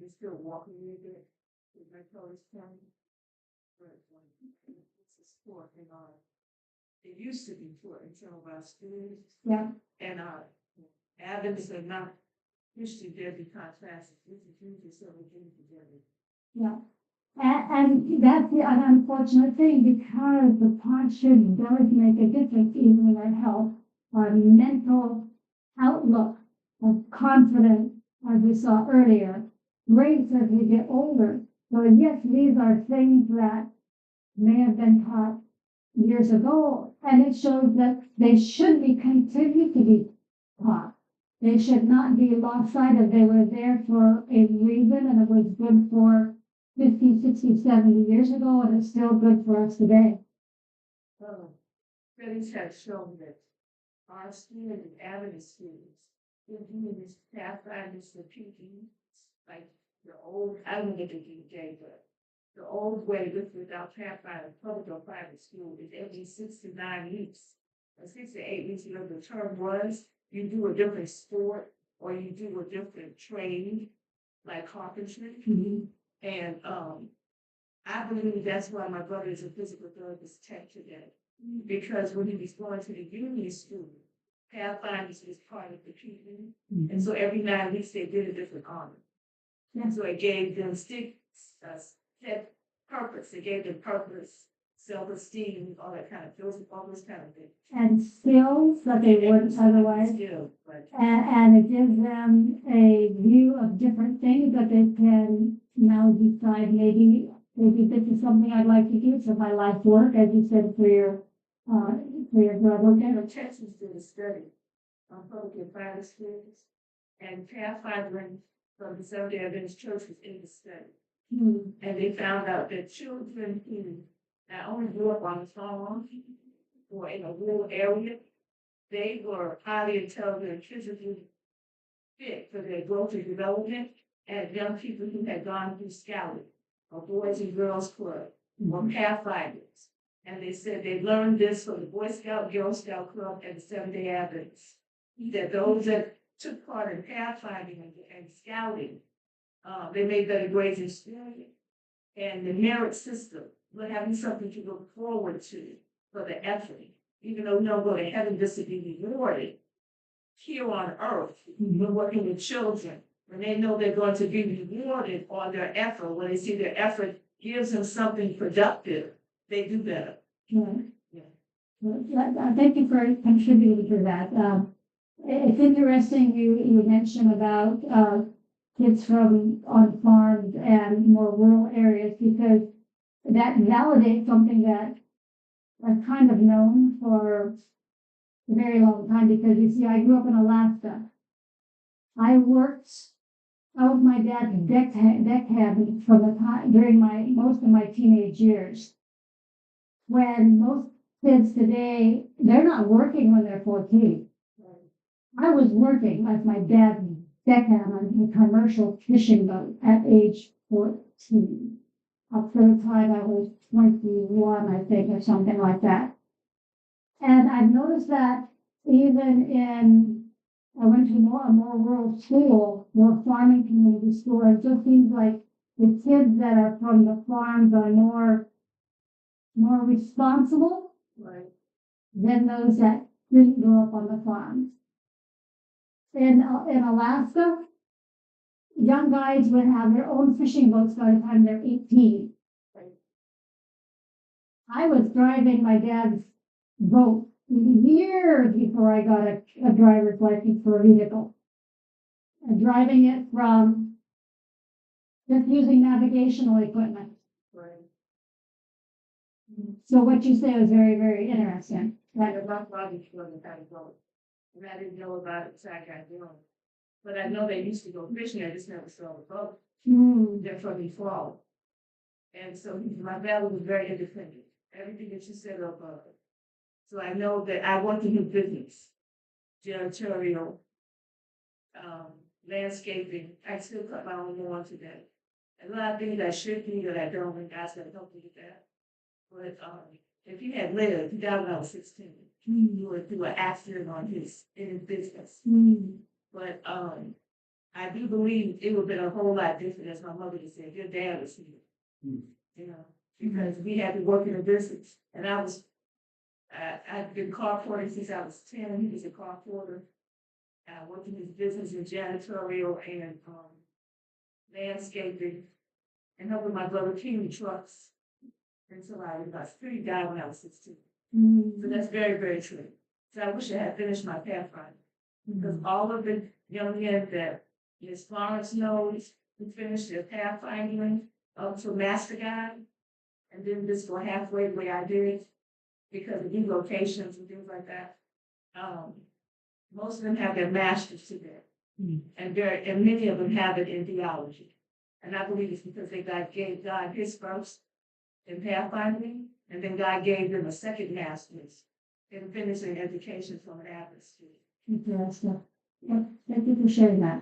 I'm still walking a little bit with my toes turning. But it's a sport and it used to be for in some of our schools. Yeah. And Adams are not history deadly classes. This is usually several things together. Yeah. And that's the unfortunate thing, because the posture does make a difference even in our health, our mental outlook of confidence, as we saw earlier, rates as we get older. So yes, these are things that may have been taught years ago, and it shows that they should be continued to be taught. They should not be lost sight of. They were there for a reason, and it was good for 50, 60, 70 years ago, and it's still good for us today. Studies have shown that our students and average students, they're doing this pathfinding for PE, like the old, I don't know if they do, but the old way without pathfinding, public or private school, is every 6 to 9 weeks, or 6 to 8 weeks, you know, the term was, you do a different sport, or you do a different trade, like carpentry. Mm-hmm. And I believe that's why my brother is a physical therapist tech today. Because when he was going to the union school, pathfinding was part of the PE. Mm-hmm. And so every 9 weeks they did a different honor. Yeah. And so it gave them set purpose. It gave them purpose, self-esteem, all that kind of all those kind of things. And skills that they wouldn't otherwise. Skills, but And it gives them a view of different things that they can now decide, maybe this is something I'd like to do for my life work, as you said, for your brother. and Texas did a study on public and private schools, and pathfinding from the Seventh-day Adventist Church was in the study. Hmm. And they found out that children who not only grew up on a farm or in a rural area, they were highly intelligent, physically fit for their growth and development, and young people who had gone through scouting or Boys and Girls Club or pathfinders. And they said they learned this from the Boy Scout, Girl Scout Club, and the Seventh-day Adventists. That those that took part in pathfinding and scouting, they made better grades in school. And the merit system, we're having something to look forward to for the effort. Even though we don't go to heaven just to be rewarded, here on earth, we're working with children. When they know they're going to be rewarded on their effort, when they see their effort gives them something productive, they do better. Yeah. Yeah. Well, thank you for contributing to that. It's interesting you mentioned about kids from on farms and more rural areas, because that validates something that I've kind of known for a very long time, because you see, I grew up in Alaska. I worked out with my dad's deckhand from the time during most of my teenage years. When most kids today, they're not working when they're 14. I was working as my dad's deckhand on a commercial fishing boat at age 14. Up to the time I was 21, I think, or something like that. And I've noticed that even I went to a more rural school, more farming community school. It just seems like the kids that are from the farms are more responsible than those that didn't grow up on the farms. In Alaska, young guys would have their own fishing boats by the time they're 18. I was driving my dad's boat years before I got a driver's license for a vehicle. And driving it from just using navigational equipment. So what you say was very, very interesting. My father wasn't kind of boat. And I didn't know about it until I got young. But I know they used to go fishing, I just never saw the boat. They're from the fall. And so my family was very independent. Everything that you said about it. So I know that I want to do business, janitorial, landscaping. I still cut my own lawn today. And a lot of things I should do that I don't, and God's gonna help me with that. But if he had lived, he died when I was 16. He would do an accident in his business. But I do believe it would have been a whole lot different, as my mother just said. Your dad was here, you know, because we had to work in a business, and I've been carporting since I was 10. He was a carporter. I worked in his business in janitorial and landscaping, and helping my brother clean trucks until I was about 3, died when I was 16. So that's very, very true. So I wish I had finished my pathfinder, because all of the young men that Ms. Florence knows who finished their pathfinding up to master guide, and then just go halfway the way I did, because of relocations and things like that. Most of them have their masters today, and many of them have it in theology. And I believe it's because gave God his first in pathfinding, and then God gave them a second master's in finishing education from an atmosphere. Interesting. Yeah, thank you for sharing that.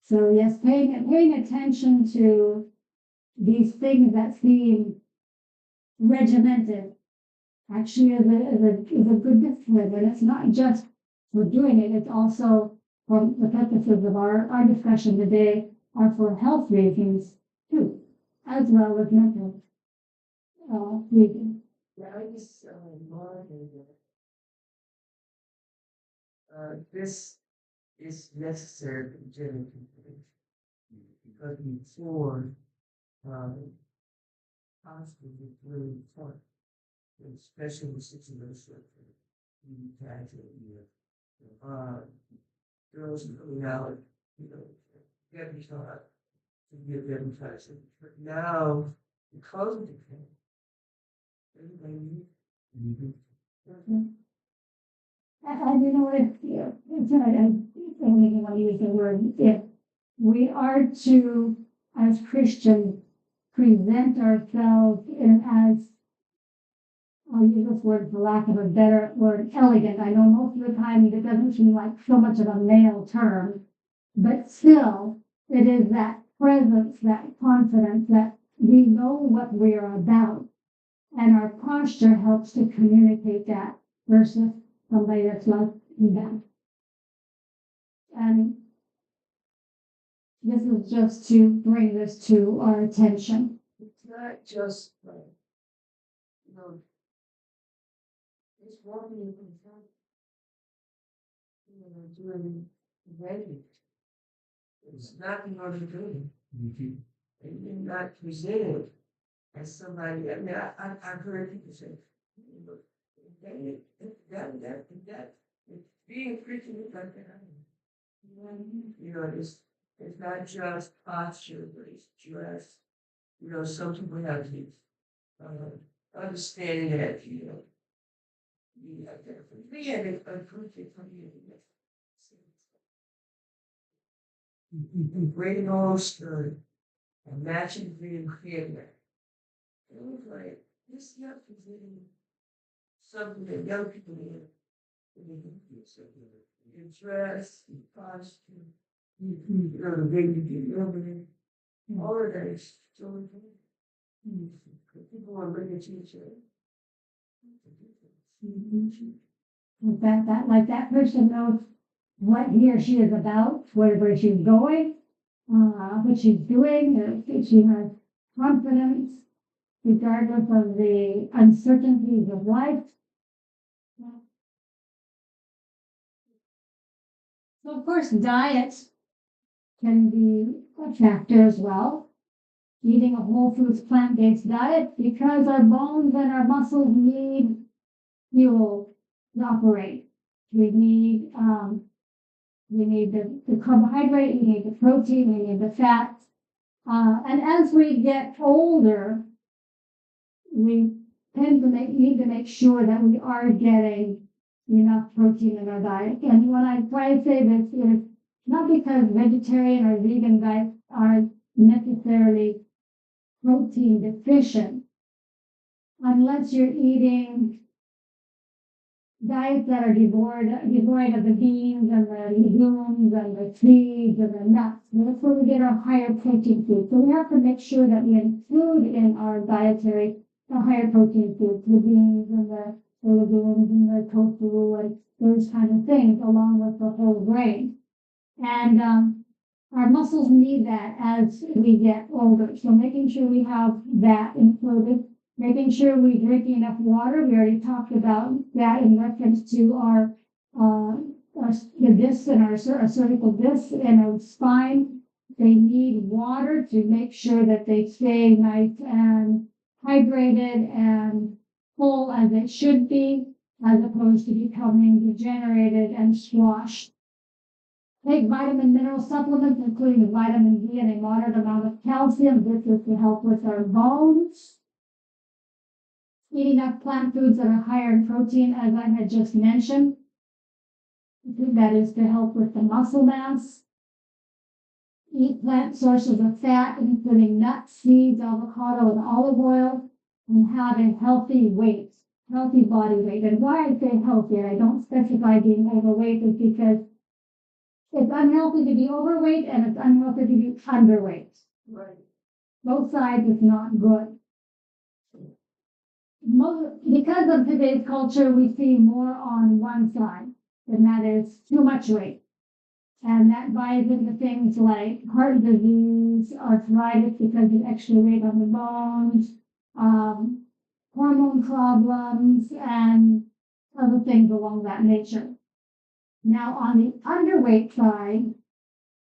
So yes, paying attention to these things that seem regimented actually is a good discipline, and it's not just for doing it, it's also for the purposes of our discussion today are for health reasons too, as well as mental reasons. Yeah, I just this is necessary for general people because before hospital is really important, especially in situations you had to girls coming out, getting taught to give them touch. But now because of the thing, everybody And you know, I don't even want to use the word, if we are to, as Christians, present ourselves as, I'll use this word for lack of a better word, elegant. I know most of the time it doesn't seem like so much of a male term, but still, it is that presence, that confidence that we know what we're about, and our posture helps to communicate that versus somebody that's like them. And this is just to bring this to our attention. it's not just it's walking in front, doing ready. It's not in order to do it. And you're not presented as somebody. I mean, I've heard people say, that being a Christian is like that. It's not just posture, but it's just, some people have these understanding that, we have that. We had a perfect community. Great all skirt, a matching green clear. It was like, this young people getting something that young people need. In dress, in costume, the baby get over all of that is so important. People want to bring a teacher. That person knows what he or she is about, wherever she's going, what she's doing, if she has confidence, regardless of the uncertainties of life. So of course, diet can be a factor as well. Eating a whole foods plant-based diet, because our bones and our muscles need fuel to operate. We need the carbohydrate, we need the protein, we need the fat. And as we get older, we need to make sure that we are getting enough protein in our diet. And when I try to say this, is not because vegetarian or vegan diets are necessarily protein deficient, unless you're eating diets that are devoid of the beans and the legumes and the seeds and the nuts. That's where we get our higher protein foods. So we have to make sure that we include in our dietary the higher protein foods, the beans and the legumes and the tofu and those kind of things, along with the whole grain. And our muscles need that as we get older. So making sure we have that included. Making sure we drink enough water. We already talked about that in reference to the discs in our cervical discs and our spine. They need water to make sure that they stay nice and hydrated and full as it should be, as opposed to becoming degenerated and squashed. Take vitamin mineral supplements, including vitamin D and a moderate amount of calcium. This is to help with our bones. Eat enough plant foods that are higher in protein, as I had just mentioned. That is to help with the muscle mass. Eat plant sources of fat, including nuts, seeds, avocado, and olive oil, and have a healthy weight, healthy body weight. And why I say healthy, and I don't specify being overweight, is because it's unhealthy to be overweight and it's unhealthy to be underweight. Right. Both sides is not good. Because of today's culture, we see more on one side, and that is too much weight. And that buys into things like heart disease, arthritis because of extra weight on the bones, hormone problems, and other things along that nature. Now, on the underweight side,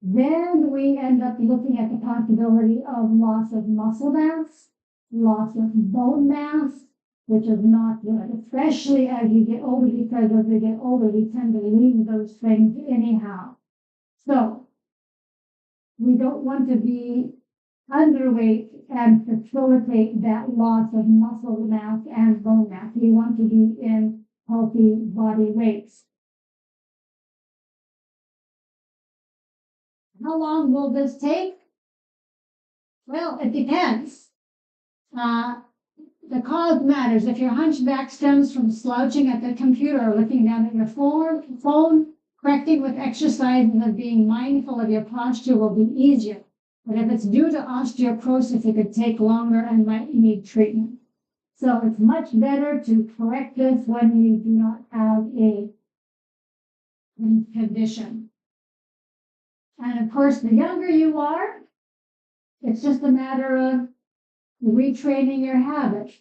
then we end up looking at the possibility of loss of muscle mass, loss of bone mass, which is not good, especially as you get older, because as we get older, we tend to lose those things anyhow. So we don't want to be underweight and facilitate that loss of muscle mass and bone mass. We want to be in healthy body weights. How long will this take? Well, it depends. The cause matters. If your hunchback stems from slouching at the computer or looking down at your phone, correcting with exercises and being mindful of your posture will be easier. But if it's due to osteoporosis, it could take longer and might need treatment. So it's much better to correct this when you do not have a condition. And of course, the younger you are, it's just a matter of retraining your habits.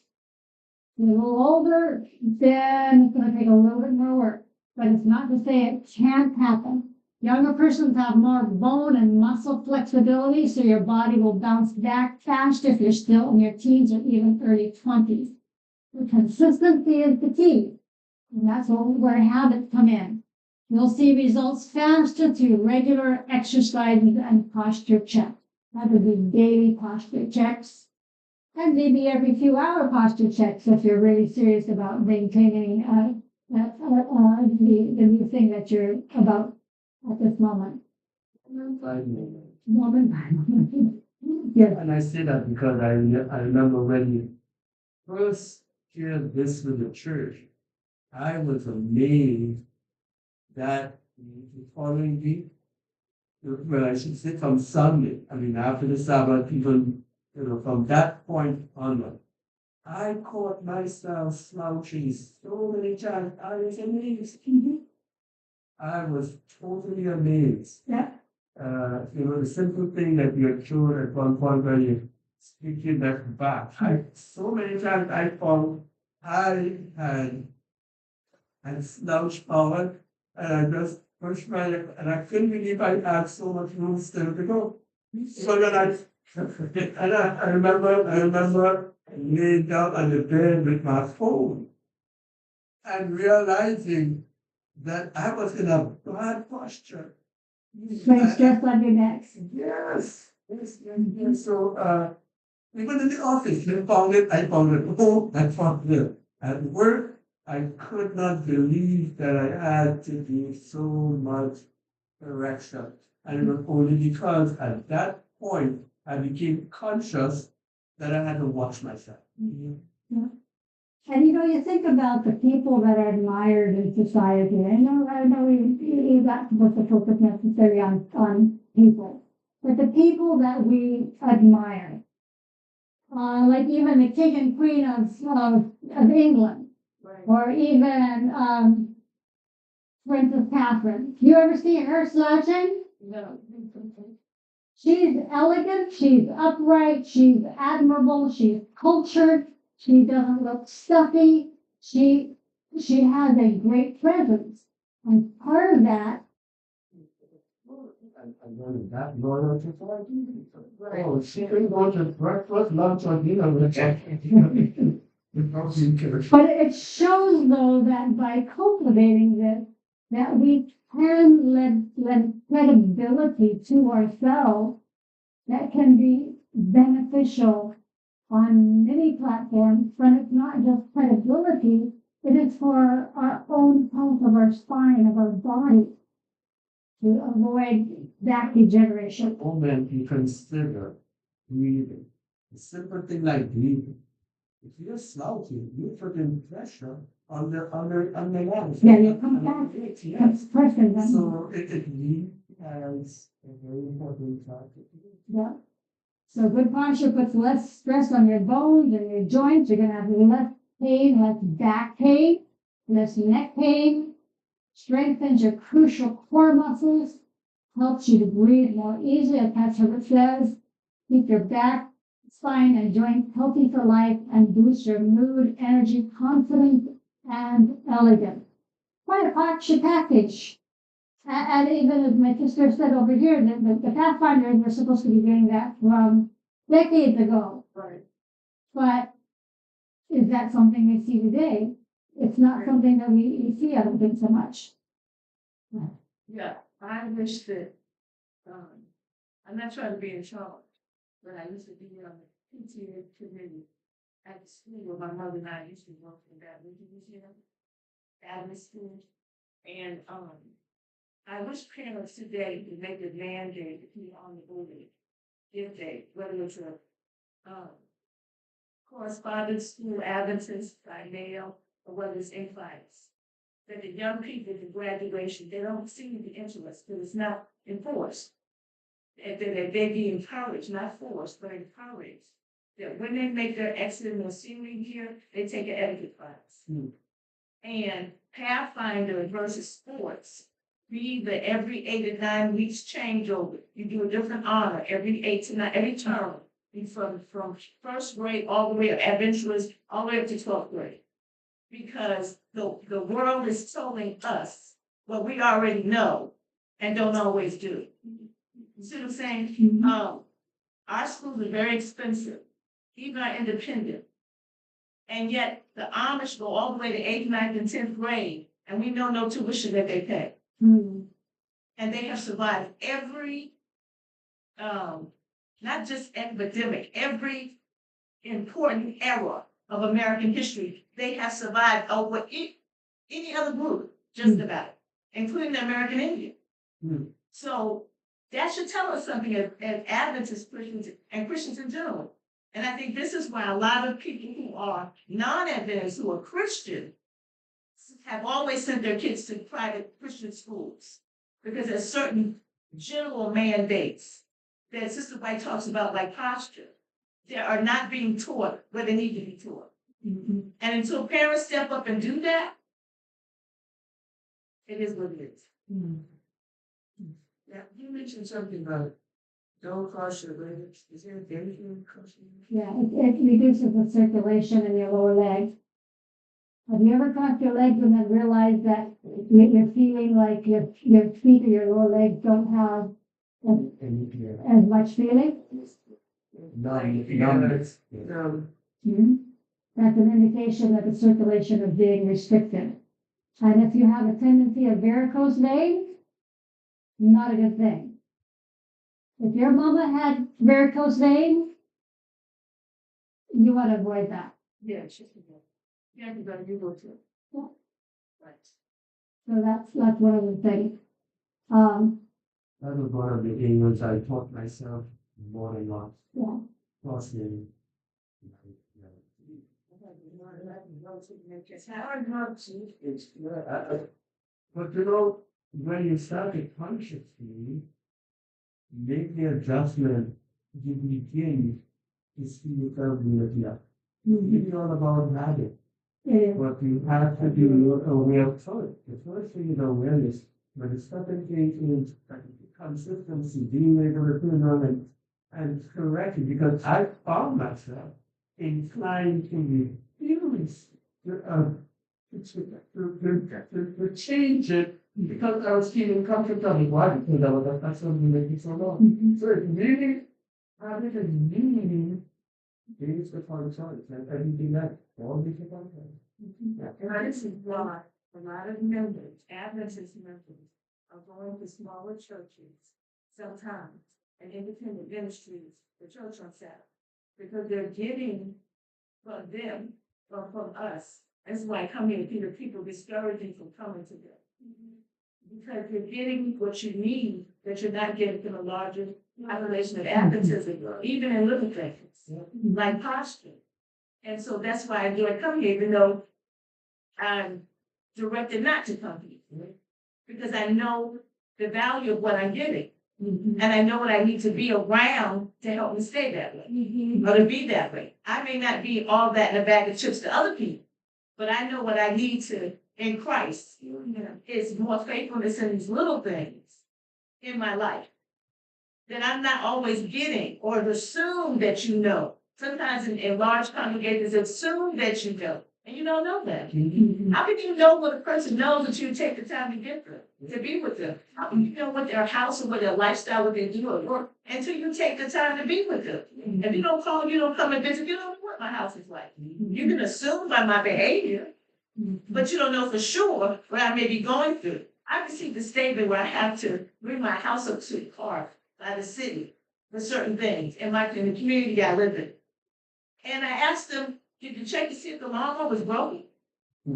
You're a little older, then it's going to take a little bit more work. But it's not to say it can't happen. Younger persons have more bone and muscle flexibility, so your body will bounce back faster if you're still in your teens or even early 20s. The consistency is the key, and that's where habits come in. You'll see results faster through regular exercises and posture checks. That would be daily posture checks. And maybe every few hour posture checks if you're really serious about maintaining the new thing that you're about at this moment. Moment by moment. Yes. And I say that because I remember when you first shared this with the church, I was amazed that the following week, well, I should say from Sunday, I mean, after the Sabbath, even, from that point onward, I caught myself slouching so many times. I was amazed. I was totally amazed. Yeah. The simple thing that you had shown at one point where you speaking that back. So many times I found I had slouched forward and I just pushed my leg and I couldn't believe I had so much room still to go. So then I remember laying down on the bed with my phone and realizing that I was in a bad posture. Putting stress on your neck. Yes. So even in the office, I found it home, I found it at work. I could not believe that I had to do so much correction. And it was only because at that point I became conscious that I had to watch myself. Yeah. And you think about the people that are admired in society. I know you're not supposed to focus necessarily on people, but the people that we admire, like even the king and queen of England, Right. or even Princess Catherine. You ever see her slouching? No. She's elegant, she's upright, she's admirable, she's cultured, she doesn't look stuffy, she has a great presence. And part of that, I wanted that loyal to society. Oh, she didn't go to breakfast, lunch, or dinner with but it shows though that by cultivating this, that we can lend credibility to ourselves that can be beneficial on many platforms, but it's not just credibility, it is for our own health of our spine, of our body, to avoid back degeneration. Moment you consider breathing. A simple thing like breathing. If you're slouching, you put in pressure on the lungs. Yeah, you come back, Yes. pressure them. So it really has a very important part to do. Yeah. So good posture puts less stress on your bones and your joints. You're gonna have less pain, less back pain, less neck pain, strengthens your crucial core muscles, helps you to breathe more easily, as Pastor Herbert says, keep your back, spine, and joints healthy for life, and boost your mood, energy, confidence, and elegance. Quite a posture package. And even as my sister said over here, the Pathfinders were supposed to be doing that from decades ago. Right. But is that something we see today? It's not something that we see, I don't think, so much. Yeah, I wish that, I'm not trying to be in charge, but I used to be on the PTA committee at the school where my mother and I used to work in that museum, atmosphere. And, I wish parents today could make a mandate to be on the board if they, whether it's a, correspondence school Adventist by mail, or whether it's in class. That the young people at graduation, they don't seem to be interested because it's not enforced. And that they be encouraged, not forced, but encouraged. That when they make their exit in their senior year, they take an etiquette class. And Pathfinder versus sports, be the every 8 to 9 weeks changeover. You do a different honor every 8 to 9, every term. From first grade all the way up, adventurers, all the way up to 12th grade. Because the world is telling us what we already know and don't always do. You see what I'm saying? Mm-hmm. Our schools are very expensive, even our independent. And yet the Amish go all the way to 8th, 9th, and 10th grade, and we know no tuition that they pay. Mm-hmm. And they have survived every, not just epidemic, every important era of American history. They have survived over any other group, just about, including the American Indian. Hmm. So that should tell us something as Adventist Christians and Christians in general. And I think this is why a lot of people who are non-Adventists, who are Christian, have always sent their kids to private Christian schools, because there's certain general mandates that Sister White talks about, like posture, that are not being taught where they need to be taught. And until parents step up and do that, it is what it is. Yeah, you mentioned something about don't cross your legs. Is there a danger in crossing Yeah, it reduces the circulation in your lower legs. Have you ever crossed your legs and then realized that you're feeling like your feet or your lower legs don't have as much feeling? Numbness. That's an indication that the circulation is being restricted. And if you have a tendency of varicose veins, not a good thing. If your mama had varicose veins, you want to avoid that. Yeah, it's just yeah, you gotta do it too. Yeah. Right. So that's one of the things. That was one of the English I taught myself more than once. Yeah. Crossing. But you know, when you start it consciously, make the adjustment, you begin to see yourself in the It's all about habit. Yeah. What you have to do aware of choice. The first thing is awareness. But the second thing is consistency, being able to put on and correct it. Because I found myself inclined to be feelings to change it because I was feeling comfortable. Why? Because I was accustomed to making so long. So it really, habit is really based upon choice, and everything that all based upon choice. And this is why a lot of members, Adventist members, are going to smaller churches sometimes, and independent ministries, the church on Sabbath, because they're getting from them or from us. That's why I come here to hear people discouraging from coming to them. Because you're getting what you need that you're not getting from a larger population of Adventism, even in little things, like posture. And so that's why I enjoy coming here, even though I'm directed not to come here. Because I know the value of what I'm getting. And I know what I need to be around to help me stay that way, or to be that way. I may not be all that in a bag of chips to other people, but I know what I need to in Christ is more faithfulness in these little things in my life that I'm not always getting, or assume that you know. Sometimes in large congregations, assume that you know, and you don't know that. How can you know what a person knows that you take the time to get them, to be with them? How can you know what their house or what their lifestyle, what they do at work, until you take the time to be with them? If you don't call, you don't come and visit, you don't know what my house is like. You can assume by my behavior, but you don't know for sure what I may be going through. I received a statement where I have to bring my house up to par by the city for certain things in the community I live in. And I asked them, did you check to see if the lawnmower was broken?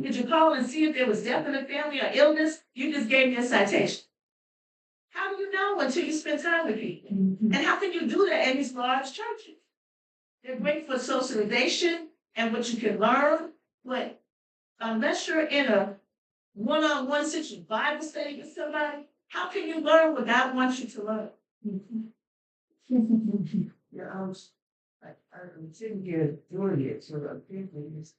Did you call and see if there was death in the family or illness? You just gave me a citation. How do you know until you spend time with people? And how can you do that in these large churches? They're great for socialization and what you can learn, but unless you're in a one-on-one situation, Bible study with somebody, how can you learn what God wants you to learn? Yeah, I'm sitting here doing it, so I'm thinking it's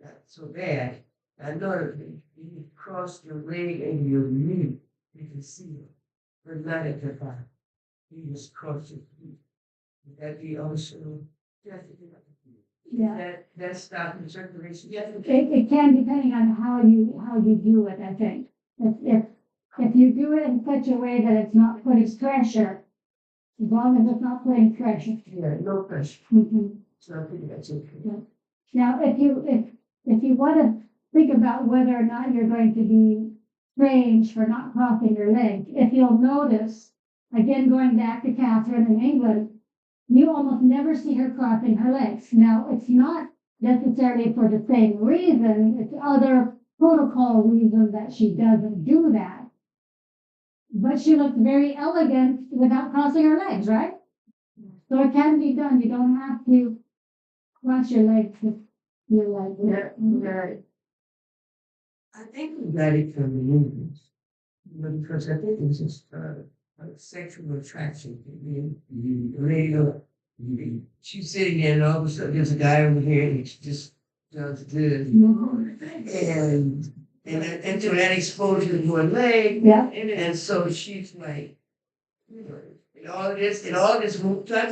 not so bad. I know if you cross your leg and your knee, you can see it, but not at the bottom. You just cross your feet. Would that be also? Yeah. That stopping circulation. Yes, It can, depending on how you do it, I think. If you do it in such a way that it's not putting pressure, as long as it's not putting pressure. Yeah, no pressure. Mhm. So I think that's okay. Yeah. Now, if you want to think about whether or not you're going to be strange for not crossing your legs, if you'll notice, again, going back to Catherine in England, you almost never see her crossing her legs. Now, it's not necessarily for the same reason, it's other protocol reasons that she doesn't do that. But she looks very elegant without crossing her legs, right? So it can be done. You don't have to cross your legs to feel like Right. I think we got it from the movies. Because I think it's just a sexual attraction. You lay up, she's sitting there, and all of a sudden there's a guy over here, and she just does this. And so that exposure to her leg. Yeah. And so she's like, you know, and all this, so I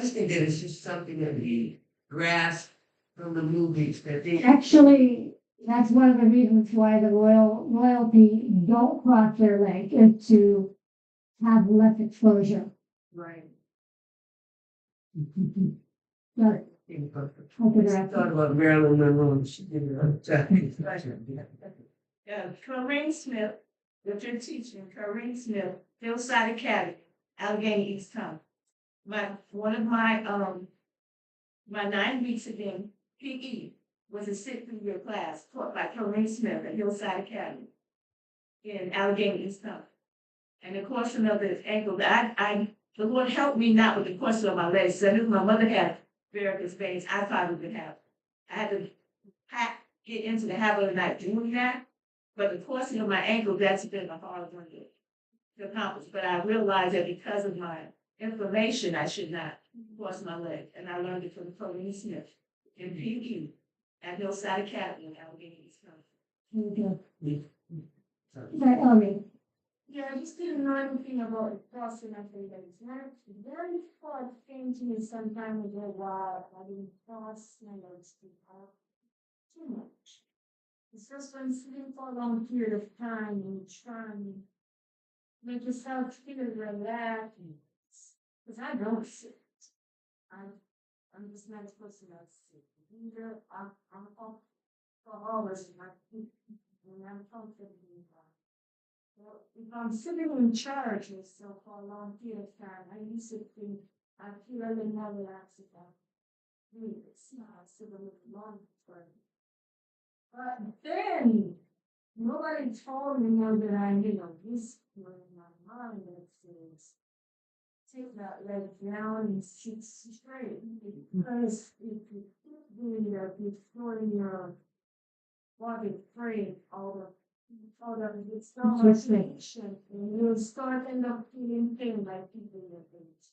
just think that it's just something that we grasp from the movies that they. Actually, that's one of the reasons why the royalty don't cross their leg is to have less exposure. Right. But I thought about Marilyn Monroe, and she did it. Yeah, Corinne Smith, that you're teaching, Corinne Smith, Hillside Academy, Allegheny East Town. One of my 9 weeks again, PE was a 6th-year class taught by Corinne Smith at Hillside Academy in Allegheny East Town. And the question of the ankle, the Lord helped me not with the question of my legs. So I knew my mother had varicose veins, I probably would have. I had to get into the habit of not doing that. But the crossing of my ankle, that's been a hard one to accomplish. But I realized that because of my inflammation, I should not cross my leg. And I learned it from Corinne Smith in PQ at Hillside Academy in Allegheny East County. Yeah, I just didn't know anything about crossing my fingers. Very hard thing to me some time ago while I didn't cross my legs too much. It's just when sitting for a long period of time and trying to make yourself feel relaxed. Because I don't sit. I'm just not supposed to not sit. Either I'm up for hours and I'm comfortable in that. Well, if I'm sitting in church or so for a long period of time, I used to think I feel really more relaxed about it. It's not sitting with the long term. But then, nobody told me that I need a whisper in my mind that says, take that leg down and sit straight. Because if you keep doing that, you're throwing your body free all the it's not much tension. And you'll start end up feeling pain like people in your face.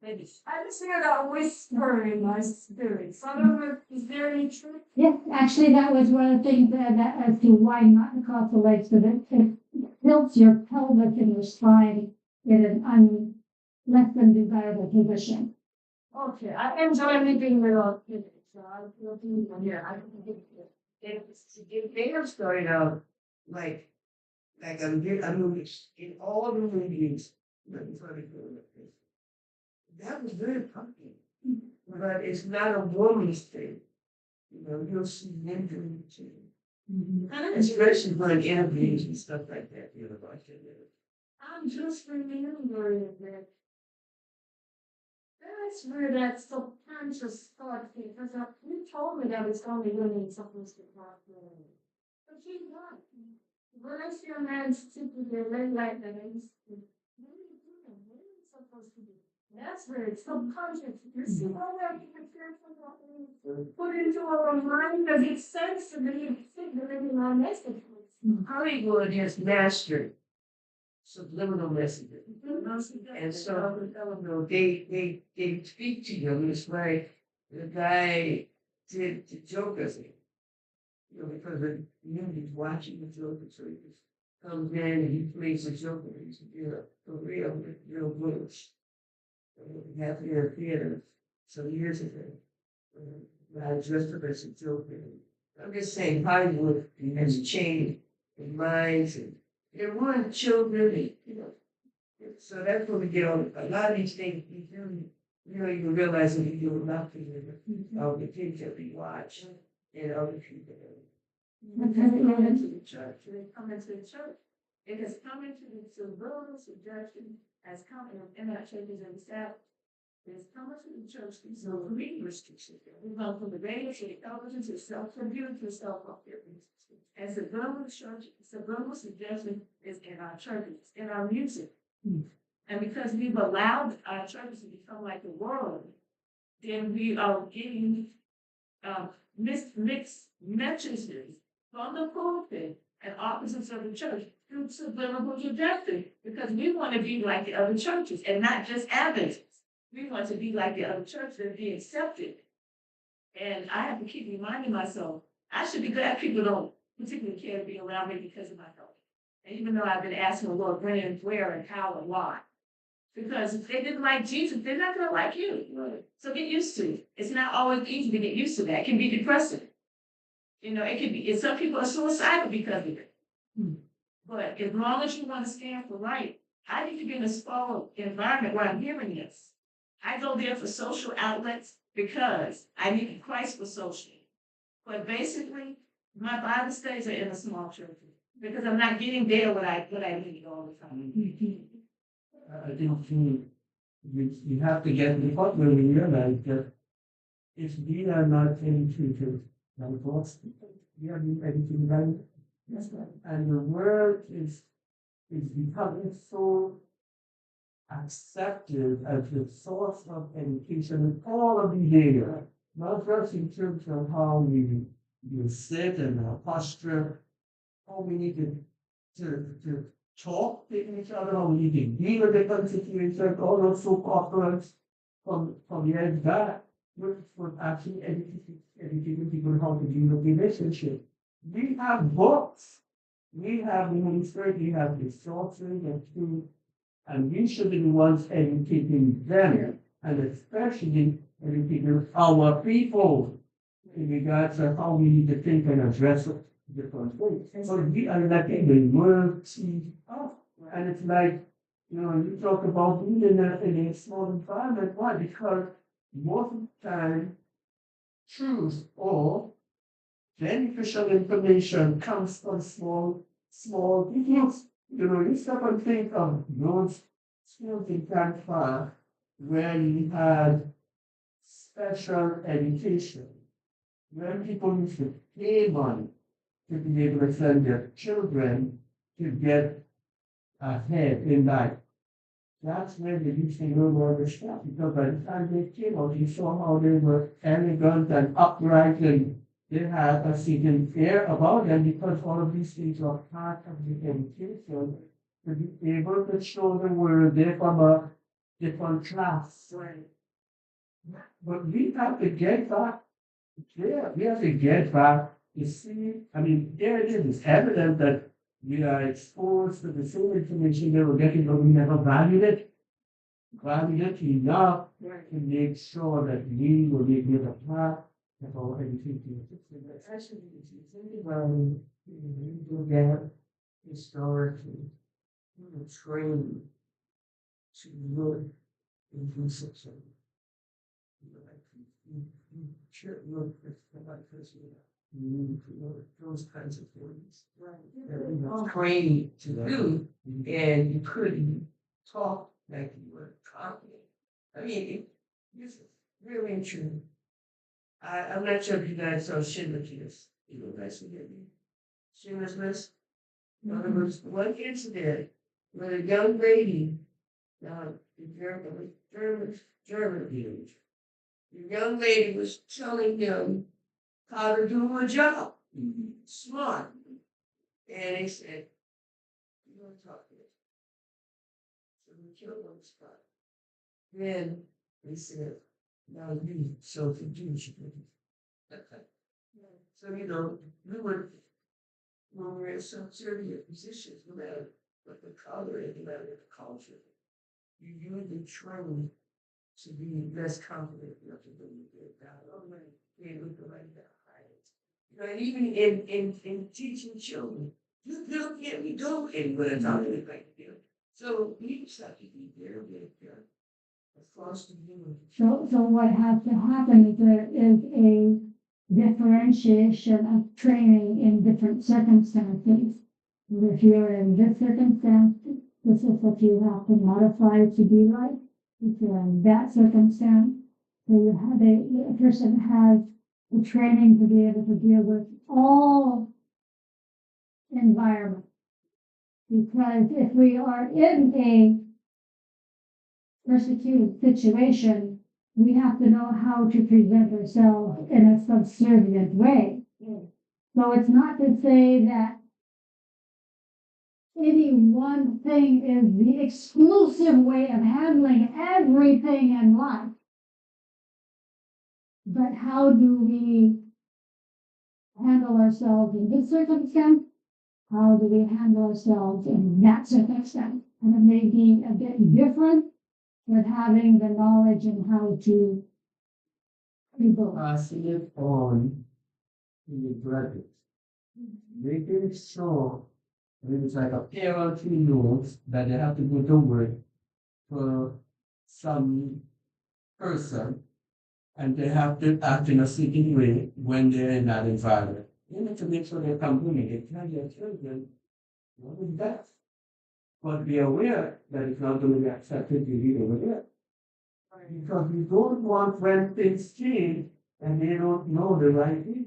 Maybe. I just hear that whisper in my spirit. So I don't know, is there any truth? Yeah, actually, that was one of the things that as to why not to cross the legs, because it tilts your pelvis and your spine in an less than desirable position. Okay, I enjoy living without feelings, so I feel people here. I can get it. They have started out like in all the movies. That was very popular, but it's not a woman's thing. You know, you'll see men doing it too, especially when interviews and stuff like that. You know, like that. I'm just remembering that that's where that subconscious thought came, because you told me that it's only women supposed to cross the line. But she's not. When I see a man stick with their leg like that, I used to, what are you doing? What are you supposed to do? That's where it's subconscious. You see how that you can put into our mind because it sense to be signaling our messages. Hollywood has mastered subliminal messages. And so they speak to you. It's like the guy did the Joker thing. You know, because the community's watching the Joker, so he just comes in and he plays the Joker. He's a real Bush. We have here at theater some years ago. I dressed up as a Joker. I'm just saying Hollywood has changed in minds and they're one children, and, you know. So that's what we get on a lot of these things. You don't even realize that you do nothing of the things that we watch and other people. They come into the church. They come into the church. It has come into the suburban suggestion has come in our churches and staff There's how much of the church is no reading restrictions. We go from the radio to the television to self-computer to self-fulfilling. And subliminal suggestion is in our churches, in our music. And because we've allowed our churches to become like the world, then we are getting mixed messages from the pulpit and opposites of the church through subliminal suggestion, because we want to be like the other churches and not just Adventists. We want to be like the other churches and be accepted. And I have to keep reminding myself, I should be glad people don't particularly care to be around me because of my health. And even though I've been asking the Lord when and where and how and why. Because if they didn't like Jesus, they're not going to like you. Right. So get used to it. It's not always easy to get used to that. It can be depressing. You know, it can be, some people are suicidal because of it. But as long as you want to stand for right, I need to be in a small environment where I'm hearing this. I go there for social outlets because I need Christ for social. But basically, my Bible studies are in a small church because I'm not getting there what I need all the time. I think you have to get to the point where we realize that if we are not educated like God's people, we are being educated by yes, and the world is becoming so accepted as the source of education in all of these areas, not just in terms of how we sit and our posture, how we need to talk to each other, how we need to deal with different situations, all those soap operas from the edge back, which would actually educating people how to deal with relationships. We have books, we have the Holy Spirit, we have resources and tools, and we should be the ones educating them, and especially educating our people in regards to how we need to think and address different things. So we are letting the world see us. And it's like, you talk about being in a small environment. Why? Because most of the time, truth or beneficial information comes from small details. You stop and think of those schools in Canada where you had special education, where people used to pay money to be able to send their children to get ahead in life. That's when they used to know all the stuff, because by the time they came out, you saw how they were elegant and upright, and they had a certain air about them, because all of these things are part of the education to be able to show the world they're from a different class. Right. But we have to get back there. We have to get back to see. I mean, there it is. It's evident that we are exposed to the same information they were getting, but we never valued it enough to make sure that we will be able to path of our education system. Actually, if you think about it, we do get historically trained to look into such those kinds of things. That we were trained to do, and you couldn't talk like you were talking. I mean, this is really true. I'm not sure if you guys saw Schindler's List. You guys forget me. Schindler's List. In other words, one incident where a young lady, German village, the young lady was telling him how to do a job. Smart. And he said, "You don't talk to me." So we killed on the spot. Then they said, "Now you show to do what you do." So, when we're in some serious positions, no matter what the color is, no matter what the culture, you usually train to be less confident enough to do that. They look like that. And even in teaching children, you can't be doing what I'm talking about. So we just have to be very, very good. Across the board. So what has to happen is there is a differentiation of training in different circumstances. If you're in this circumstance, this is what you have to modify to be like. If you're in that circumstance, so you have a person has the training to be able to deal with all environments. Because if we are in a persecuted situation, we have to know how to present ourselves in a subservient way. So it's not to say that any one thing is the exclusive way of handling everything in life. But how do we handle ourselves in this circumstance? How do we handle ourselves in that circumstance? And it may be a bit different, but having the knowledge and how to do both. Passing it on to your brothers. Making sure that it's like a parent who knows that they have to go to work for some person and they have to act in a certain way when they're in that environment. You need to make sure they communicate. Tell your children, what is that? But be aware that it's not going to be accepted to be over there. Because we don't want when things change and they don't know the right thing.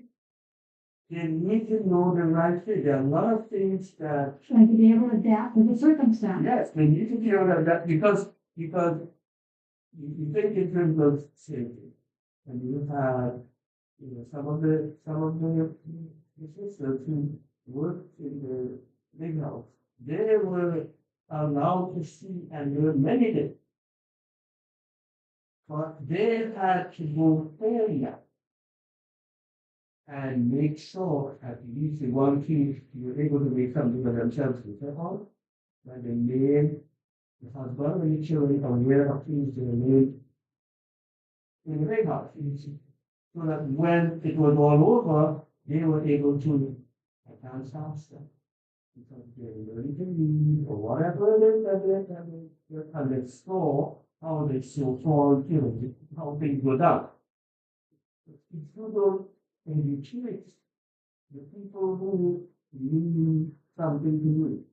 They need to know the right thing. There are a lot of things that, Trying to be able to adapt to the circumstance. yes, they need to be able to adapt because you think in terms of safety. And you have, some of the sisters who work in the big house, they were allowed to see and learn many things. But they had to go area and make sure at least in one case you were able to make something of themselves with their home. That they made the husband and the children aware of things they made in the big house. So that when it was all over, they were able to advance faster. Because they were learning to read or whatever it is that they saw how they so fall, how things go down. If you don't educate the people who need something to do,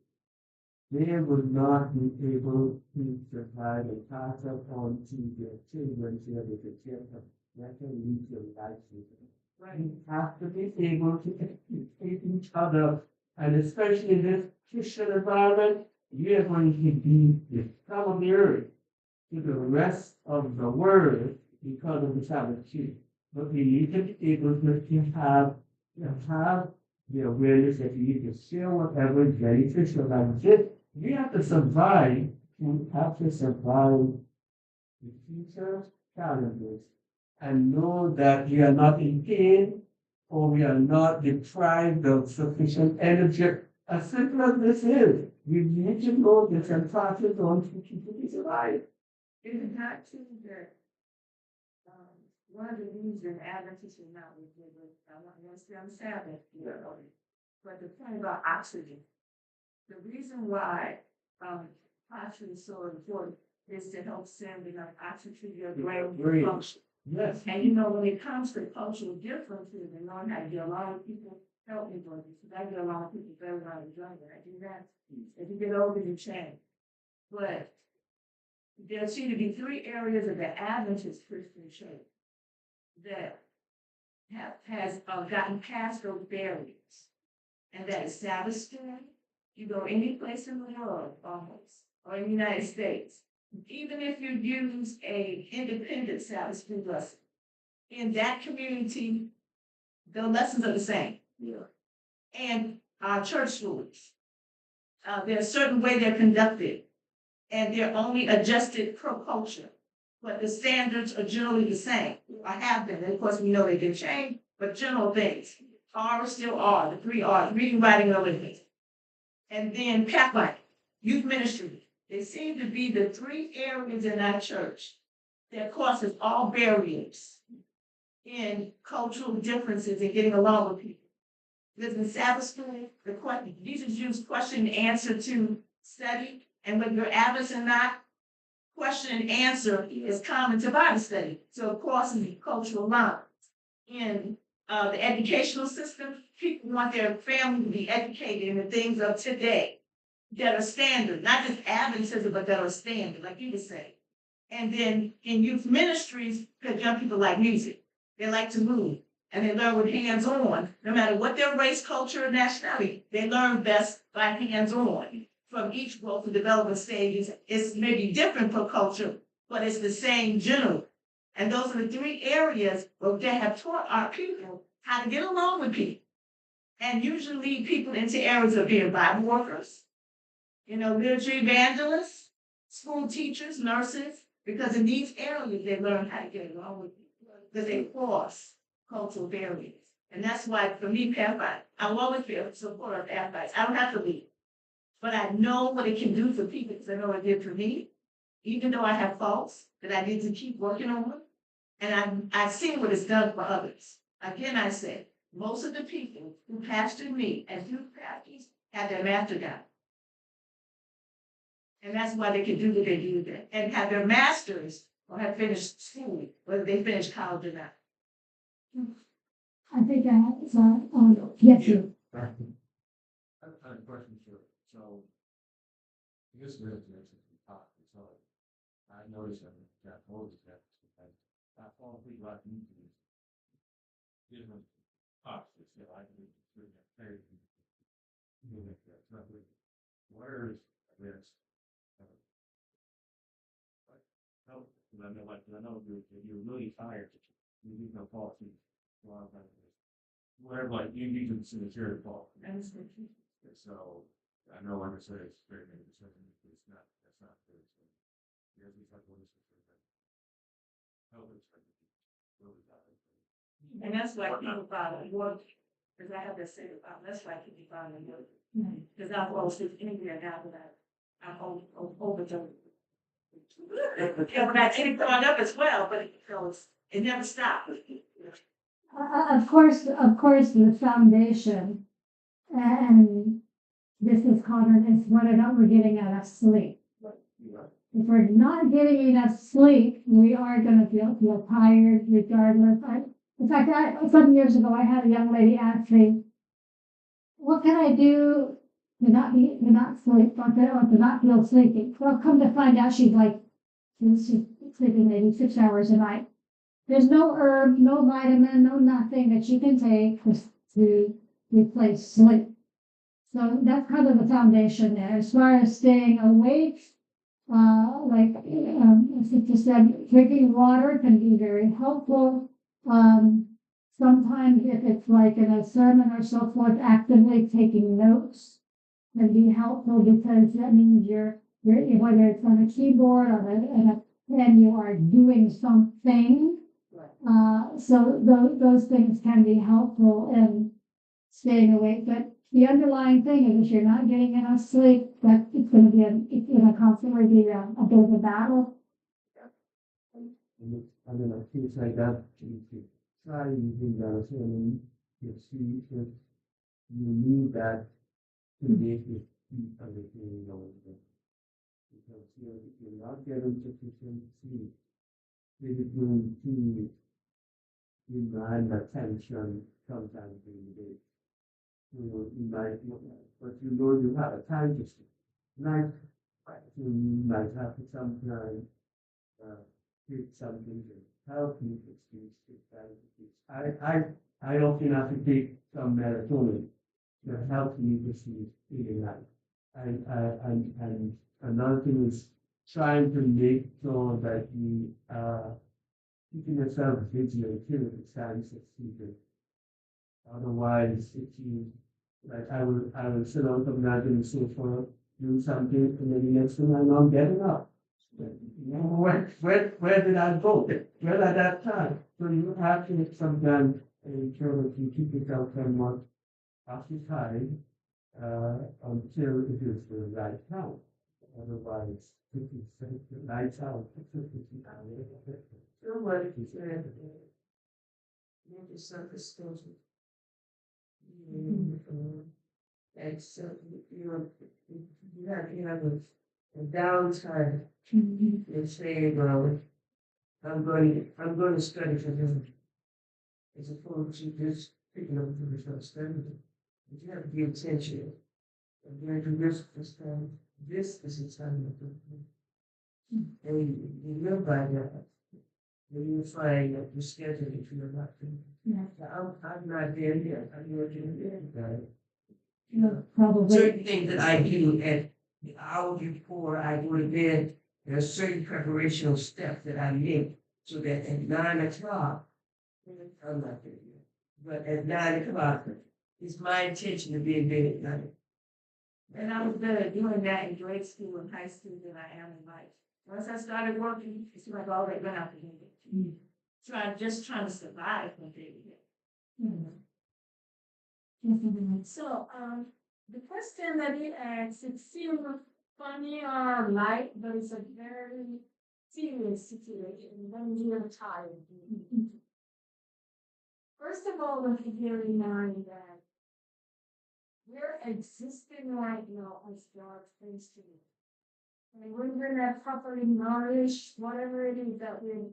they would not be able to survive and pass it on to their children so that they could care for them. That can lead to life. Right. We have to be able to educate each other, and especially in this Christian environment, you are going to be the scum of the earth to the rest of the world because of the Sabbath keeping. But we need to be able to have the awareness that we need to share whatever is beneficial. Like this, we have to survive. We have to survive the future challenges and know that we are not in pain or we are not deprived of sufficient energy. As simple as this is, we need to know this and pass it on to people to survive. It is not true that, one of the reasons Adventists are not with I'm not going to say I'm Sabbath, but the point about oxygen, the reason why, oxygen is so important is to help send enough oxygen to your brain to function. Yes. And when it comes to cultural differences, and knowing how to get along with people, help me with this, because I get along with people better when I was younger. I do that. As you get older, you change. But there seem to be three areas of the Adventist Christian church that has gotten past those barriers. And that is Sabbath school. You go any place in the world, almost, or in the United States. Even if you use a independent Sabbath school lesson, in that community, the lessons are the same. Yeah. And church schools, there's a certain way they're conducted, and they're only adjusted per culture. But the standards are generally the same, or have been. And of course, we know they can change, but general things are still are, the three R's, reading, writing, and literacy. And then Pathfinder, youth ministry. They seem to be the three areas in our church that causes all barriers in cultural differences and getting along with people. Because in Sabbath school, Jesus used question and answer to study, and whether you're Adventist or not, question and answer is common to Bible study. So it crosses the cultural lines. In the educational system, people want their family to be educated in the things of today that are standard, not just Adventism, but that are standard, like you would say. And then in youth ministries, because young people like music, they like to move, and they learn with hands-on. No matter what their race, culture, or nationality, they learn best by hands-on. From each growth and development stages, it's maybe different per culture, but it's the same general. And those are the three areas where they have taught our people how to get along with people, and usually lead people into areas of being Bible workers, literature evangelists, school teachers, nurses, because in these areas they learn how to get along with people, because they cross cultural barriers. And that's why, for me, Pathfinder, I will always be a supporter of Pathfinder. I don't have to lead, but I know what it can do for people, because I know what it did for me, even though I have faults that I need to keep working on. And I've seen what it's done for others. Again, I said, most of the people who pastored me and through pastors had their master down. And that's why they can do what they do there, and have their masters or have finished school, whether they finished college or not. I think I have, yes, you. I have a question, sir. So, I guess we're going to talk, so I noticed that that always that I all think about these different parts, so I can very where is this? Help, I know you're really tired. You need no policy. Where like you need to consider the fault. So I know I'm gonna say it's very maybe it's not that's not good. So you guys need to what is help us really bad. And that's why people follow work, because I have to say about that's why people follow work. Because I've always anywhere now that I'm overdone. Yeah, but I get it growing up as well, but it never stopped. Of course, the foundation, and this is common, is whether or not we're getting enough sleep. If we're not getting enough sleep, we are going to feel tired regardless. In fact, some years ago, I had a young lady ask me, "What can I do to not sleep, or to not feel sleepy?" Well, come to find out, she's sleeping maybe 6 hours a night. There's no herb, no vitamin, no nothing that you can take to replace sleep. So that's kind of the foundation there. As far as staying awake, as you said, drinking water can be very helpful. Sometimes if it's like in a sermon or so forth, actively taking notes can be helpful, because that means you're whether it's on a keyboard or in a pen, you are doing something. So those things can be helpful in staying awake. But the underlying thing is, if you're not getting enough sleep, that it's going to constantly be a bit of a battle. And then things like that, you try using that, and you see if you need that to make it keep everything going. Because you're not getting sufficient sleep, it is going to demand attention sometimes in the day. You might, but you have a time to sleep. Night, you might have to sometimes take something to help you to sleep. I often have to take some melatonin to help me to sleep in the night. And another thing is trying to make sure that you are keeping yourself vigilant till the times of sleeping. Otherwise, if you like, I will sit on the night and so for do something, and then the next thing I'm not getting up. Where did I go? Where at that time? So you have to sometimes ensure that you keep yourself somewhat occupied until it is the right time. Otherwise, if you set the lights out, you're ready to say it. Make yourself exposure. And so you have a downtime. You're saying, I'm going to study for them. As opposed to just picking up the first study. But you have to be intentional. I'm going to do this time. This is the time of the And you live by that. Then you find that you schedule it to your life. Yeah. I'm not there yet. I'm working there, right? Probably. Certain things that I do at the hour before I go to bed, there are certain preparational steps that I make so that at 9 o'clock, I'm not there yet, but at 9 o'clock, it's my intention to be in bed at 9. And I was better at doing that in grade school and high school than I am in life. Once I started working, it's like all that went out the window. Just trying to survive one day. So, the question that he asked, it seemed funny or light, but it's a very serious situation when you're tired. First of all, we have to bear in mind that we're existing right now as God's instrument. And when we're not properly nourished, whatever it is that we're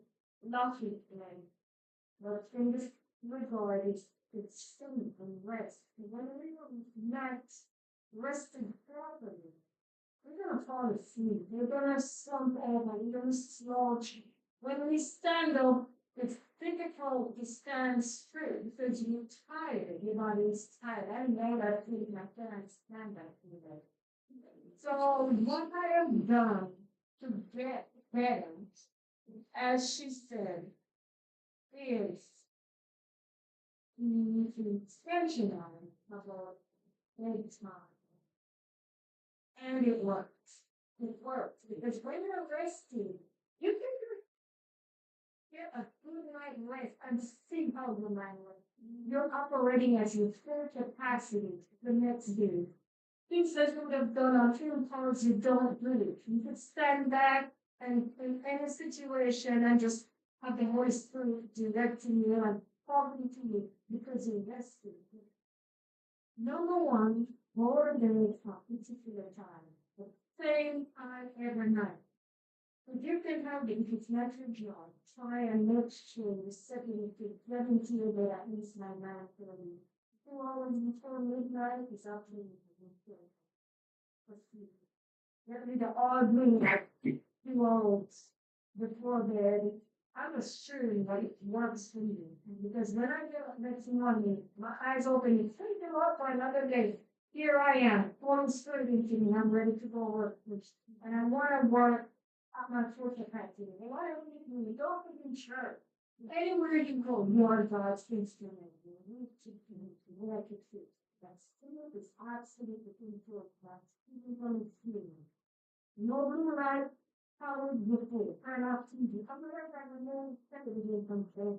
lucky in, but in this regard, it's sleep and rest. And when we're not rested properly, we're going to fall asleep. We're going to slump over. We're going to slouch. When we stand up, it's difficult to stand straight because you're tired. Your body is tired. I know that feeling. I can't stand that feeling. So what I have done to get better, as she said, is you need to be intentional about bedtime. And it works. It works. Because when you're resting, you can get a good night rest and see how the night works. You're operating as your full capacity the next day. Things that you would have done on few times you don't do it. You could stand back and in any situation and just have the Holy Spirit directing you and talking to you because you're resting. Number one, more than a particular time, the same time every night. If you can have it, if it's not your job, try and make sure you're setting it to get into your bed at least by 9:30. 2 hours before midnight is up to you. Get me the odd midnight 2 hours before bed. I'm assured that it works for you. Because when I get up next morning, my eyes open, you think you up for another day. Here I am, Holy Spirit into me. I'm ready to go work. And I want to work at my full capacity. And whatever you do, don't be in church. Anywhere you go, you are God's instrument. You need to work it through. That still is absolutely important. That's even no blue light, powered before. Turn off TV. I'm going to remove television from there.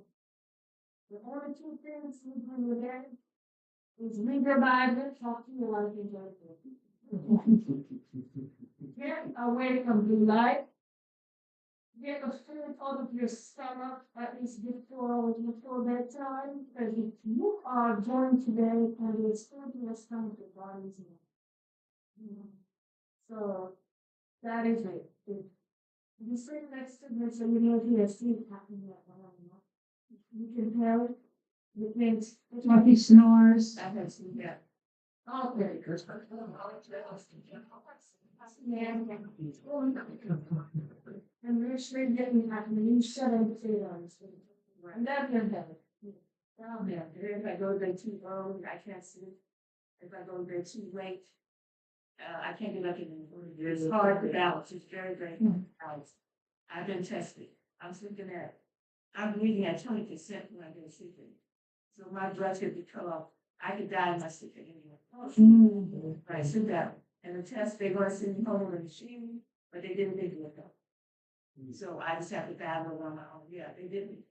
The only two things you do with that is read your Bible, talk to your wife, and get away from blue light. Get the food out of your stomach at least before bedtime, because if you are going to bed and there's food in your stomach, your body's in. So that is it. If you sit next to me, so you know if you have sleep happening at one. You can tell it makes Like he snores. that has sleep. Yeah. Okay. And you're straight getting happening, you shut up and say and that's your bed. Down there. If I go to bed too early, I can't sleep. If I go to bed too late, I can't get up in the morning. It's hard to balance. It's very, very hard to balance. I've been tested. I'm reading at 20% when I go sleeping. So my blood could be cut off. I could die in my sleep anyway. Right, sit down. And the test, they want to send me home with a machine, but they didn't make it up. So I just have to battle on my own. Yeah, they didn't.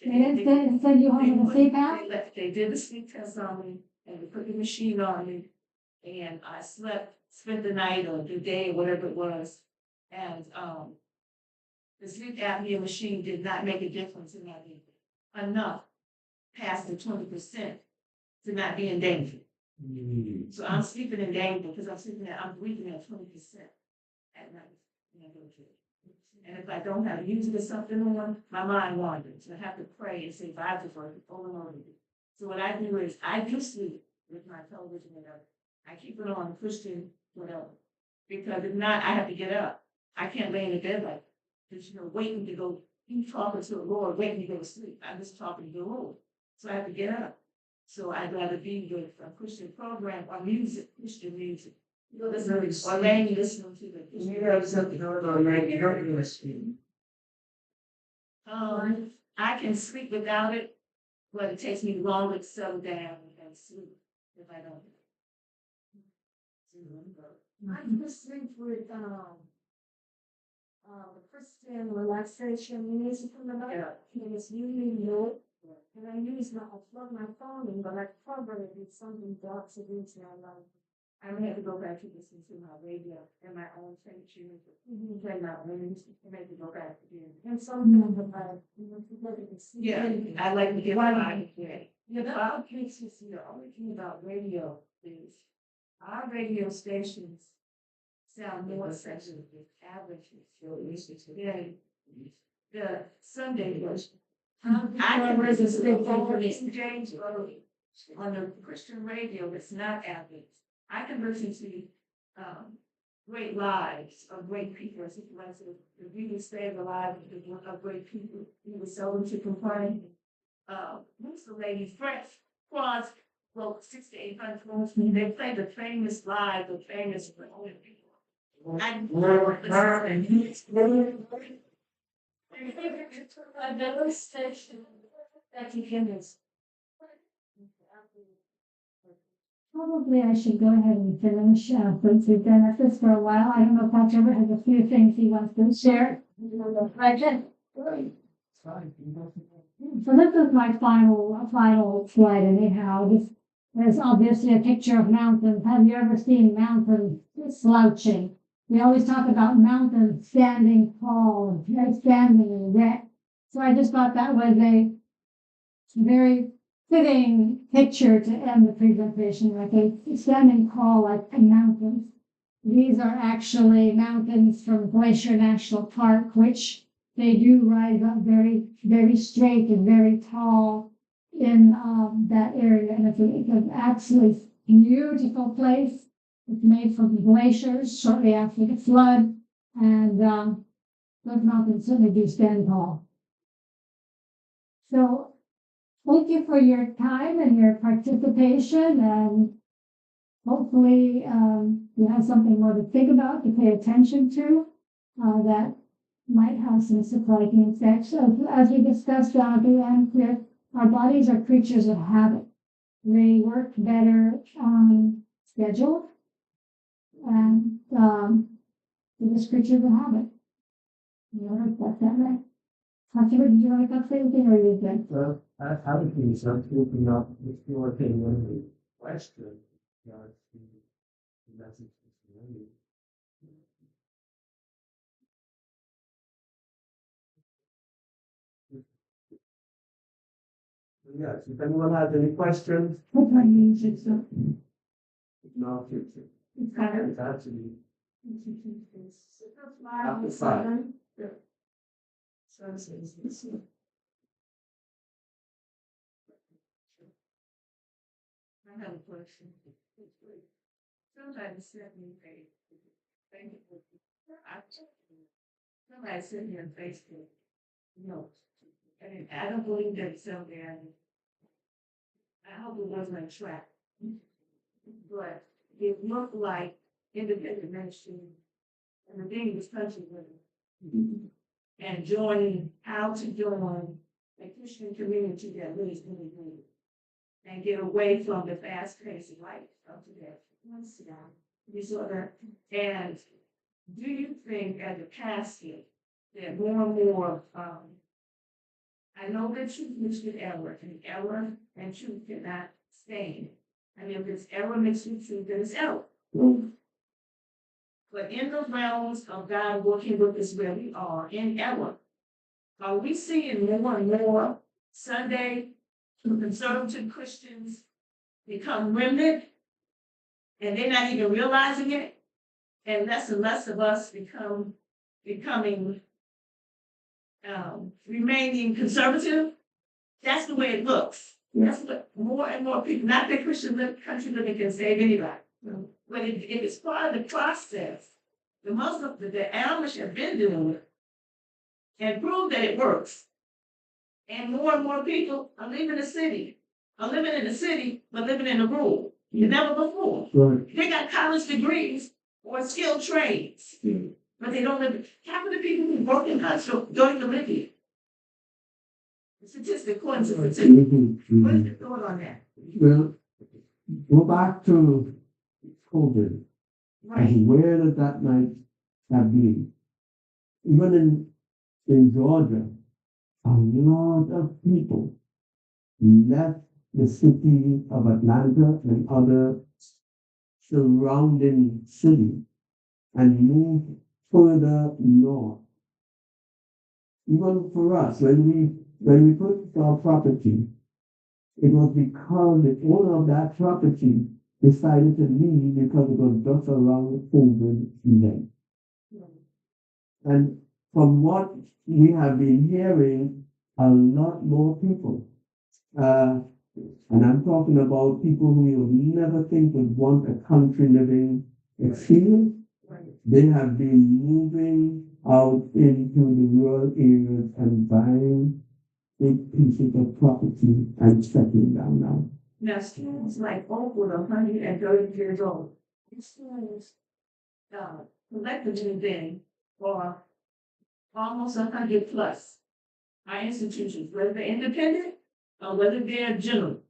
They send you home with a sleep out? They did the sleep test on me, and they put the machine on me, and I spent the night or the day, whatever it was, and the sleep apnea machine did not make a difference in my breathing enough past the 20% to not be in danger. So I'm sleeping in danger because I'm breathing at 20% at night when I go to it. And if I don't have music or something on, my mind wanders. So I have to pray and say Bible verse over and over again. So what I do is I do sleep with my television whatever. I keep it on Christian whatever. Because if not, I have to get up. I can't lay in the bed like, because, waiting to go, you talking to the Lord, waiting to go to sleep. I'm just talking to the Lord. So I have to get up. So I'd rather be with a Christian program or music, Christian music. Or laying listening to the Christian You have something going on, man, you don't listen. I can sleep without it, but it takes me longer to settle down and sleep if I don't. I just think with, the Christian relaxation music from the night, and it's usually low. And I use I plug my phone in, but I cover it with something dark to do to my life. I may have to go back to listen to my radio and my own favorite music. Play my own music and maybe go back again. And something of the night, Yeah, I like to get my our cases, the only thing about radio is our radio stations sound more sensitive than averages. Than the Sunday version. I can listen to James Early on the Christian radio. It's not average. I can listen to great lives of great people. As like the really stay alive of great people. He was seldom to complain. Who's the lady? French Cross wrote 6 to 800 poems. They played the famous live, the famous people. Another station that you can miss. Probably I should go ahead and finish, since we've been at this for a while. I don't know if Dr. Herbert has a few things he wants to share. Right then. So this is my final slide anyhow. There's obviously a picture of mountains. Have you ever seen mountains slouching? We always talk about mountains standing tall and standing erect. So I just thought that was a very fitting picture to end the presentation with, a standing tall like mountains. These are actually mountains from Glacier National Park, which they do rise up very, very straight and very tall in that area. And it's an absolutely beautiful place. It's made from glaciers shortly after the flood, and those mountains certainly do stand tall. So thank you for your time and your participation, and hopefully you have something more to think about, to pay attention to, that might have some surprising effects. So as we discussed at the end here, our bodies are creatures of habit. They work better on schedule, and they're just creatures of habit. That's that right. Dr. Did you want to say anything, or are you good? Well, I would be something up with your opinion, the question, the message is really. Yes, if anyone has any questions, no, it's actually after 5. I have a question. Somebody sent me a thank you for somebody sent me on Facebook note. And I don't believe that it's out there. I hope it wasn't a trap. But it looked like independent ministry and the being was touching women. And joining how to join a Christian community that really good. And get away from the fast-paced life of today. Disorder. And do you think, as a pastor, that more and more, I know that truth mixed with error, and error and truth cannot stand. I mean, if it's error mixed with truth, then it's error. But in the realms of God working with us where we are in error, are we seeing more and more Sunday conservative Christians become remnant, and they're not even realizing it, and less of us becoming remaining conservative? That's the way it looks. That's what more and more people, not that Christian country living can save anybody, but if it's part of the process, The Amish have been doing it and proved that it works. And more people are leaving the city, are living in the city, but living in the rural. Never before. Right. They got college degrees or skilled trades, but they don't live. Half of the people who work in Huntsville don't even live here. The statistic, according to the statistic. What is your thought on that? Well, go back to COVID. Right. And where does that might have been? Even in Georgia, a lot of people left the city of Atlanta and other surrounding cities and moved further north. Even for us, when we purchased our property, it was because the owner of that property decided to leave because it was just around the COVID event. And from what we have been hearing, a lot more people, and I'm talking about people who you would never think would want a country living experience. They have been moving out into the rural areas and buying big pieces of property and settling down now. Now, students like Oakwood are 130 years old. These students collectively then are almost 100 plus. Our institutions, whether they're independent or whether they're general.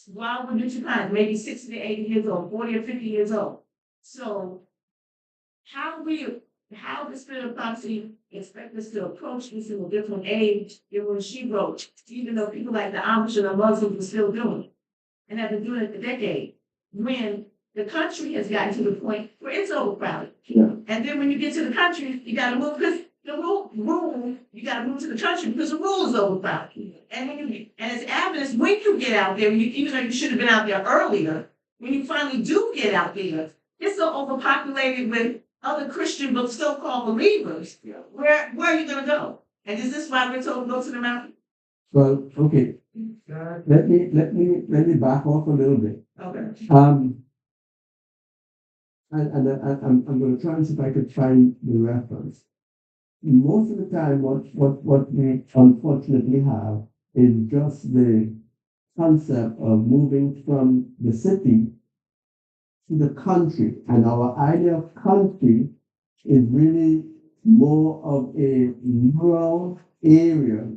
While we're digitized, maybe 60 to 80 years old, 40 or 50 years old. So how the Spirit of Prophecy expect us to approach this in a different age than when she wrote, even though people like the Amish and the Muslims were still doing it and have been doing it for decades, when the country has gotten to the point where it's overcrowded. Yeah. And then when you get to the country, you gotta move because the rule, you gotta move to the country because the rule is overcrowded. And as evidence, when you get out there, even though you should have been out there earlier, when you finally do get out there, it's so overpopulated with other Christian but so-called believers. Yeah. Where are you gonna go? And is this why we're told to go to the mountain? Well, okay. Let me back off a little bit. Okay. And I'm going to try and see if I could find the reference. Most of the time, what we unfortunately have is just the concept of moving from the city to the country. And our idea of country is really more of a rural area,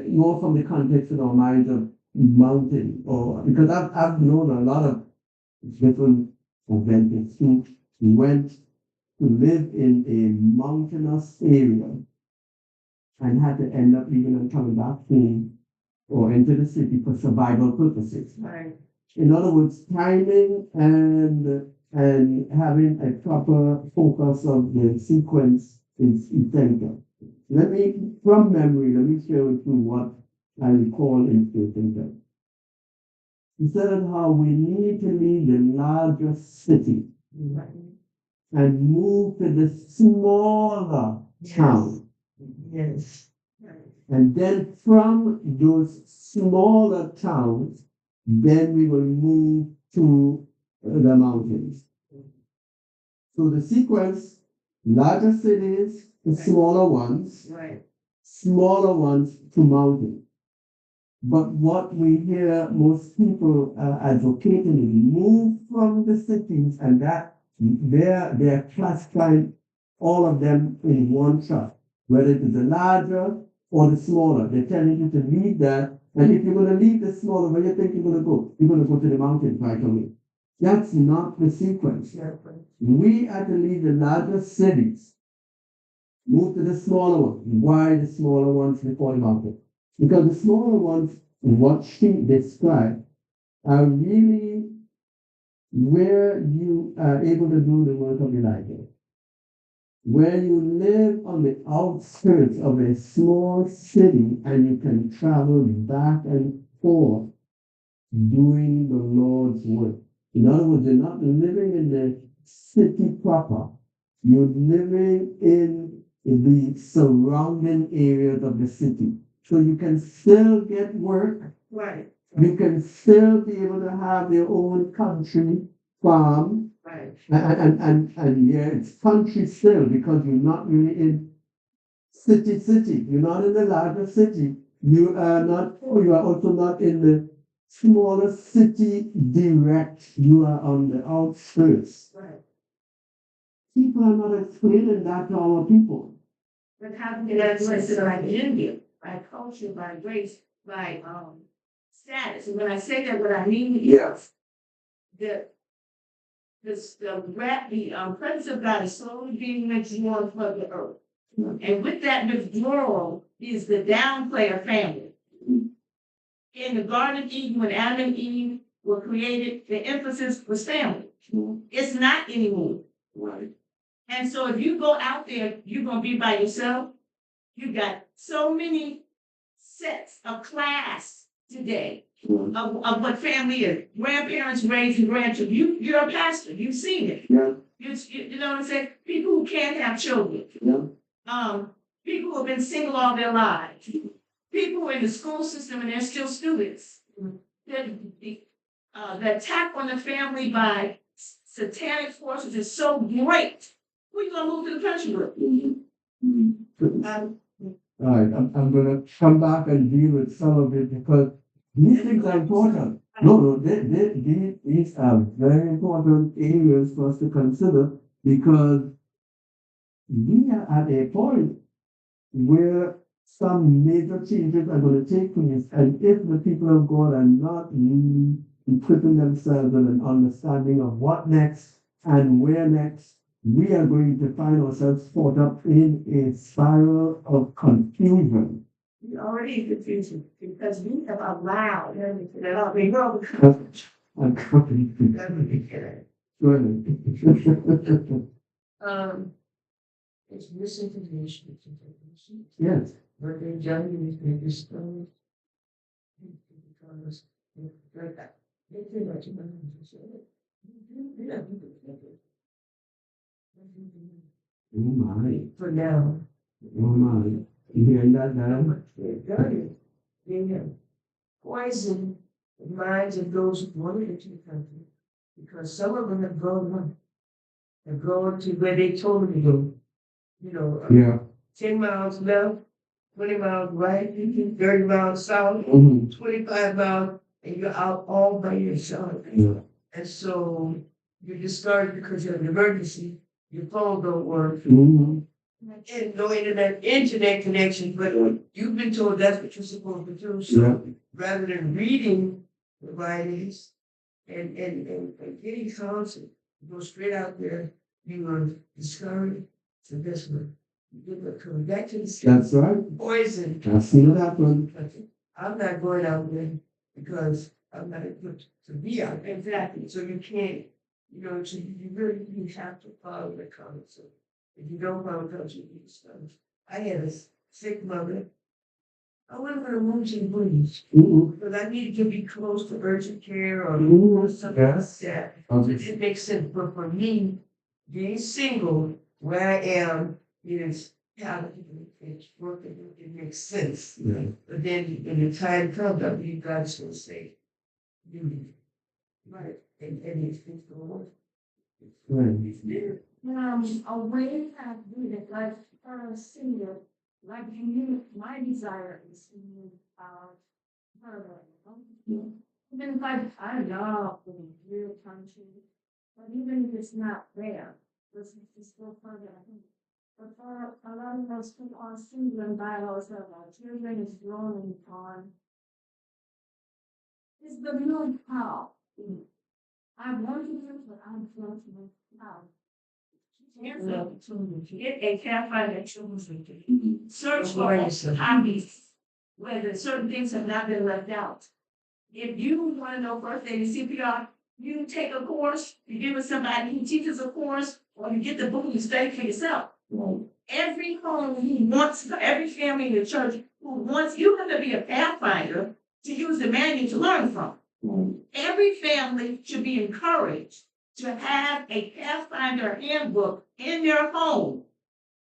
more from the context in our minds of mountain, or because I've known a lot of different Adventists who went to live in a mountainous area and had to end up leaving and coming back home or into the city for survival purposes. Right. In other words, timing and having a proper focus of the sequence is essential. From memory, let me share with you what I recall in Spirit. He said how we need to leave the larger city and move to the smaller town. Yes. And then from those smaller towns, then we will move to the mountains. So the sequence, larger cities to smaller ones, Right. smaller ones to mountains. But what we hear most people advocating is move from the cities, and that they're classifying all of them in one shot, whether it is the larger or the smaller. They're telling you to leave that, and if you're going to leave the smaller, where you think you're going to go? You're going to go to the mountains right away. That's not the sequence. We are to leave the larger cities, move to the smaller ones. Why the smaller ones before the mountain? Because the smaller ones, what she described, are really where you are able to do the work of Elijah. Where you live on the outskirts of a small city and you can travel back and forth doing the Lord's work. In other words, you're not living in the city proper. You're living in the surrounding areas of the city. So you can still get work. Right. You can still be able to have your own country farm, Right. and yeah, it's country still because you're not really in city. You're not in the larger city. You are not, you are also not in the smaller city direct. You are on the outskirts. Right. People are not explaining that to our people. But how can that address it by gender, by culture, by race, by status? And when I say that, what I mean is that the presence of God is slowly being withdrawn from the earth. And with that withdrawal is the downplay of family. In the Garden of Eden, when Adam and Eve were created, the emphasis was family. It's not anymore. Right. And so if you go out there, you're going to be by yourself. You got so many sets of class today of what family is. Grandparents raising grandchildren. You're a pastor. You've seen it. Yeah. You know what I'm saying? People who can't have children. Yeah. People who have been single all their lives. People who are in the school system and they're still students. The attack on the family by satanic forces is so great. Who are you going to move to the country with? All right, I'm going to come back and deal with some of it because these things are important. No, these are very important areas for us to consider because we are at a point where some major changes are going to take place. And if the people of God are not really equipping themselves with an understanding of what next and where next, we are going to find ourselves caught up in a spiral of confusion. We already confusing because we have allowed everything that all we know. I'm coming. Go ahead. It's misinformation. Yes. What they've done is they discourage because they feel like you don't say it. Oh my. For now. Oh my. You hearing that now? They've done it. They have poisoned the minds of those who want to enter the country because some of them have grown up. Have grown to where they told them to go. You know, Yeah. 10 miles left, 20 miles right, 30 miles south, 25 miles, and you're out all by yourself. Yeah. And so you're discouraged because you have an emergency, your phone don't work, Mm-hmm. and no internet connection, but you've been told that's what you're supposed to do. So rather than reading the writings and getting counsel, you go straight out there, you are discouraged. So guess what? You're coming back to the street. That's right. Poison. I've seen it happen. I'm not going out there because I'm not equipped to be out there. Exactly. So you can't, so you really have to follow the counsel. If you don't follow counsel, you get stuff. I had a sick mother. I went for a routine breeze because I needed to be close to urgent care or something like that. It makes sense. But for me, being single, where I am is palatable. It's working. It makes sense. Yeah. But then when the time comes, I believe God's going to say, "You right," and it's going on. It's there. A way I do that, like for a singer, like you, my desire is to move out further. Even if I love the real country, but even if it's not there, it's still further. But for a lot of us who are single and by ourselves, our children is growing upon. It's the real how. I want to do, but I'm going to move how. Here's the opportunity. Get a campfire children. Search for hobbies where the certain things have not been left out. If you want to know first aid and CPR, you take a course, you give it somebody who teaches a course, or you get the book and you study for yourself. Every home who wants, every family in the church who wants, you have to be a pathfinder to use the manual to learn from. Every family should be encouraged to have a pathfinder handbook in their home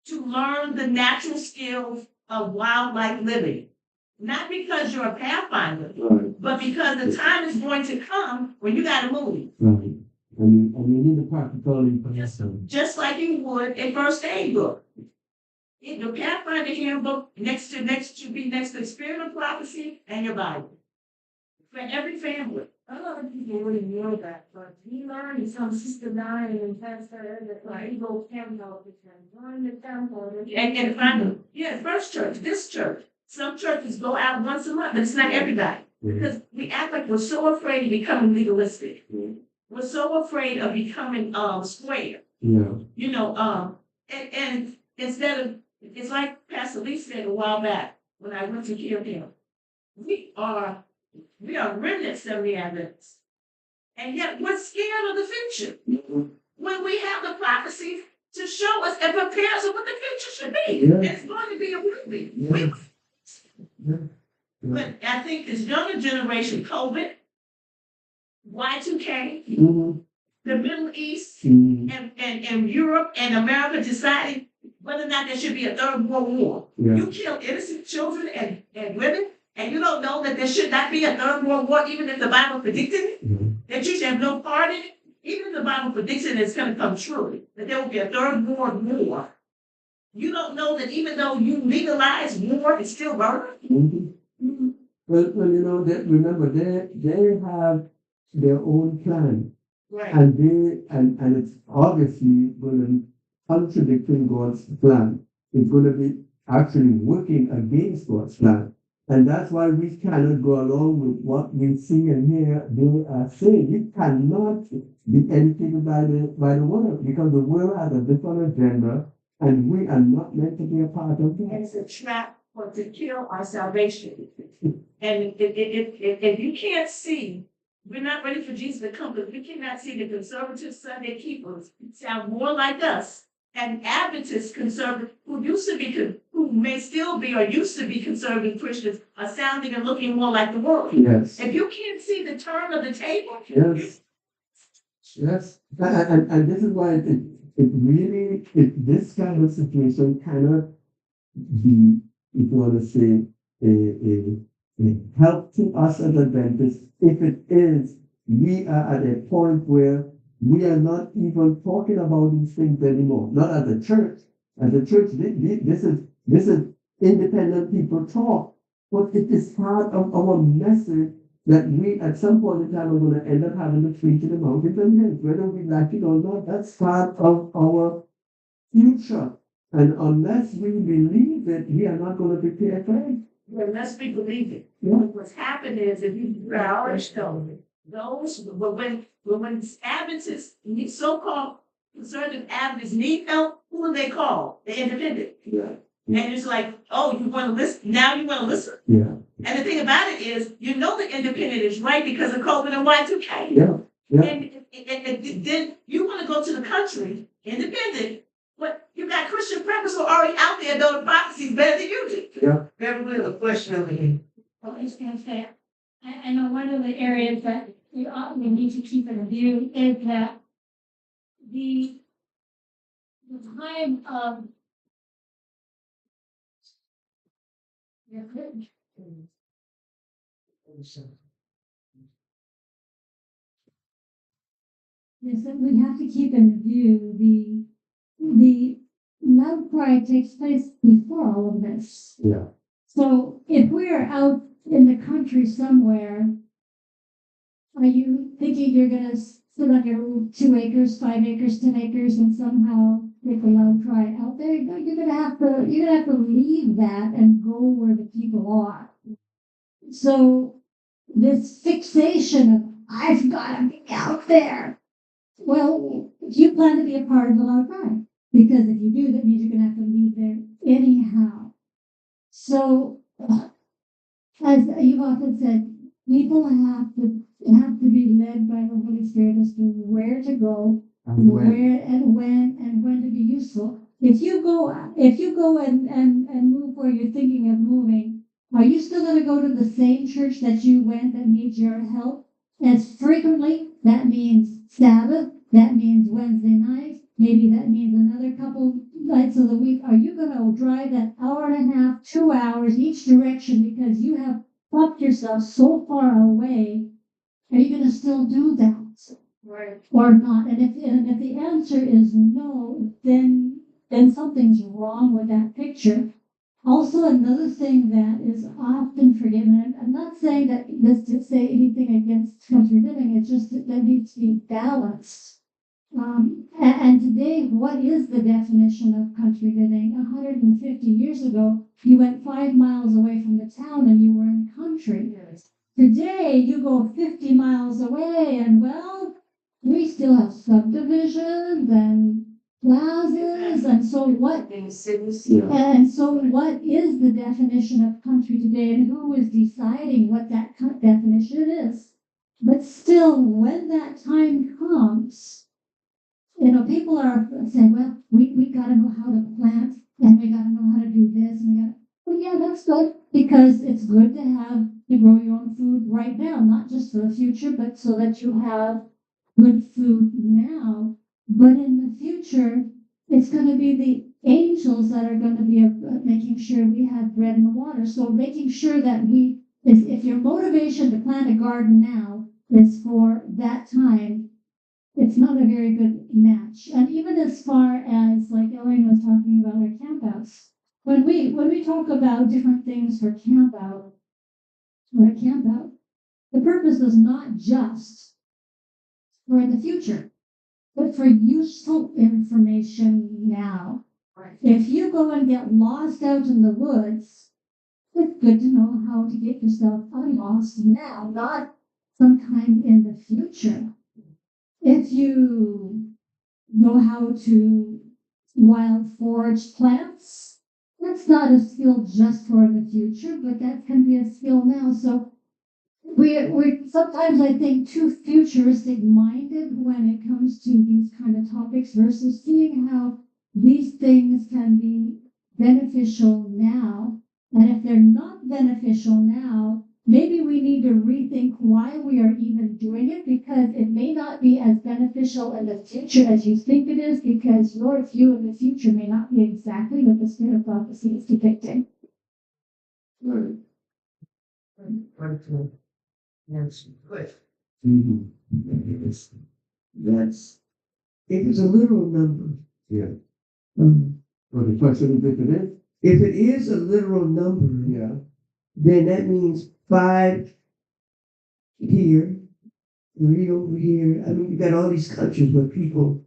to learn the natural skills of wildlife living. Not because you're a pathfinder, but because the time is going to come when you got to move. And you need the practical information. Just like you would a first aid book. In the Pathfinder handbook, next to the Spirit of Prophecy and your Bible. For every family. A lot of people wouldn't know that, but we learned some Sister Diane and Pastor that like you go temple, join the temple. And find, yeah, First Church, this church. Some churches go out once a month, but it's not everybody. Because we act like we're so afraid of becoming legalistic. We're so afraid of becoming square. Yeah. You know, and instead of, it's like Pastor Lee said a while back when I went to hear him. We are remnants of the Adventists. And yet we're scared of the future. When we have the prophecies to show us and prepare us of what the future should be. Yeah. It's going to be a movie. Yeah. Yeah. But I think this younger generation, COVID, Y2K, the Middle East, and Europe and America deciding whether or not there should be a third world war. Yeah. You kill innocent children and women, and you don't know that there should not be a third world war, even if the Bible predicted it, that you should have no part in it. Even if the Bible predicts it, it's going to come true, that there will be a third world war. You don't know that even though you legalize war, it's still murder. Well, you know, remember, they have their own plan. Right. And it's obviously going to be contradicting God's plan. It's going to be actually working against God's plan. And that's why we cannot go along with what we see and hear they are saying. You cannot be educated by the world, because the world has a different agenda, and we are not meant to be a part of And that. it's a trap to kill our salvation. And if you can't see, we're not ready for Jesus to come, because we cannot see the conservative Sunday keepers sound more like us, and Adventist conservative who may still be or used to be conservative Christians are sounding and looking more like the world. Yes. If you can't see the turn of the table, Yes. Yes. And this is why this kind of situation cannot be, if you want to say, a help to us as Adventists. If it is, we are at a point where we are not even talking about these things anymore. Not as a church. As a church, this is independent people talk. But it is part of our message that we at some point in time are going to end up having to preach in the mountains and hills, whether we like it or not. That's part of our future. And unless we believe it, we are not going to prepare for it. unless we believe it. Yeah. What's happened is, if you realize those, when Adventists, so-called conservative Adventists need help, who do they call? The independent. Yeah. And it's like, oh, you want to listen? Now you want to listen? Yeah. And the thing about it is, you know the independent is right because of COVID and Y2K. Yeah. Yeah. And then you want to go to the country, independent, but you got Christian preppers who are already out there knowing prophecies better than you do. Yeah. Beverly, a question over here. I was just gonna say, I know one of the areas that we need to keep in view is that the time of yes, that we have to keep in view the love cry takes place before all of this. Yeah. So if we're out in the country somewhere, are you thinking you're gonna sit on your 2 acres, 5 acres, 10 acres, and somehow make a loud cry out there? No, you're gonna have to leave that and go where the people are. So this fixation of I've gotta be out there. Well, you plan to be a part of the loud cry, because if you do, that means you're gonna have to leave there anyhow. So, as you've often said, people have to be led by the Holy Spirit as to where to go, And when. where and when to be useful. If you go and move where you're thinking of moving, are you still going to go to the same church that you went that needs your help as frequently? That means Sabbath. That means Wednesday nights. Maybe that means another couple nights of the week. Are you going to drive that hour and a half, 2 hours each direction because you have popped yourself so far away? Are you going to still do that? Right. or not. And if the answer is no, then something's wrong with that picture. Also, another thing that is often forgiven, and I'm not saying that this to say anything against country living, it's just that there needs to be balance. And today, what is the definition of country living? 150 years ago, you went 5 miles away from the town and you were in country. Yes. Today, you go 50 miles away, and well, we still have subdivisions and plazas, and so what? In cities. And so, what is the definition of country today, and who is deciding what that definition is? But still, when that time comes, people are saying, well, we got to know how to plant, and we got to know how to do this, and we got to. Well, yeah, that's good, because it's good to grow your own food right now, not just for the future, but so that you have good food now. But in the future, it's going to be the angels that are going to be making sure we have bread and water. So making sure that if your motivation to plant a garden now is for that time, it's not a very good match. And even as far as, like Elaine was talking about our campouts, when we talk about different things for campout, the purpose is not just for the future, but for useful information now. Right. If you go and get lost out in the woods, it's good to know how to get yourself unlost now, not sometime in the future. If you know how to wild forage plants, that's not a skill just for the future, but that can be a skill now. So we're sometimes, I think, too futuristic minded when it comes to these kind of topics versus seeing how these things can be beneficial now. And if they're not beneficial now, maybe we need to rethink why we are even doing it, because it may not be as beneficial in the future as you think it is, because your view of the future may not be exactly what the spirit of prophecy is depicting. Right. Yes. Good. That's, if it's a literal number. Yeah. Um, Well, the question is if it is. if it is a literal number, Yeah. then that means 5 here, 3 over here. I mean, you got all these countries where people,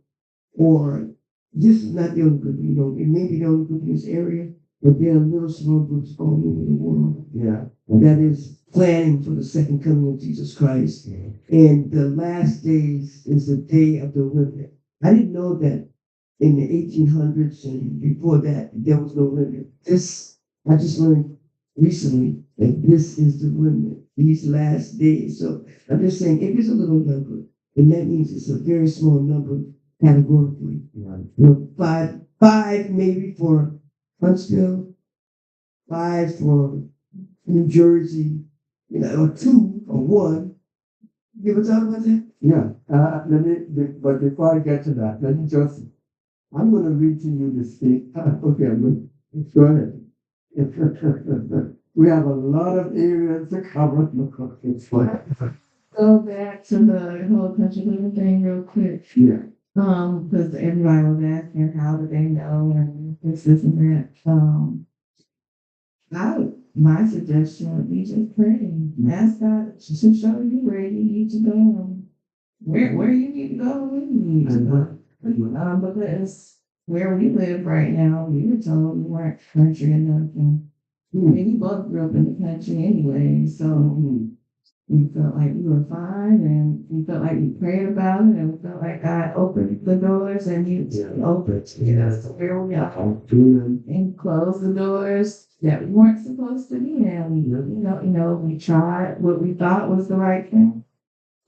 or this is not the only group, it may be the only group in this area, but there are little small groups all over the world Yeah. that is planning for the second coming of Jesus Christ. And the last days is the day of the remnant. I didn't know that in the 1800s and before that, there was no remnant. I just learned recently that this is the remnant, these last days. So I'm just saying, if it's a little number, then that means it's a very small number categorically. Yeah. Five maybe for Huntsville, 5 for New Jersey, or 2 or 1. You ever thought about that? Yeah. But before I get to that, I'm going to read to you this thing. Okay, go ahead. We have a lot of areas to cover. It's fine. Go back to the whole country living thing real quick. Yeah. Because everybody was asking how do they know and this and that. My suggestion would be just pray. Ask God to show you where you need to go. Where you need to go, where you need to go. Because where we live right now, we were told we weren't country enough, and we both grew up in the country anyway, so we felt like we were fine, and we felt like we prayed about it, and we felt like God opened the doors, and He opened to get us to where we are, and closed the doors that we weren't supposed to be in. We tried what we thought was the right thing.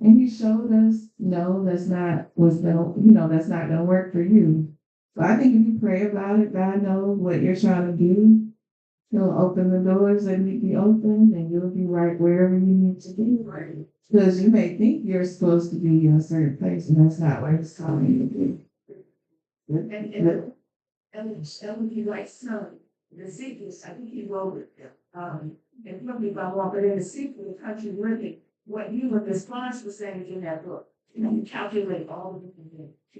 And He showed us, no, that's not gonna work for you. So I think if you pray about it, God knows what you're trying to do. He'll open the doors that need to be opened, and you'll be right wherever you need to be. Right. Because you may think you're supposed to be in a certain place, and that's not where He's calling you to be. And would be like son, the secrets, I think he wrote it. And probably by walking in the secret of country living, what you were, the response was saying in that book. You calculate all of it.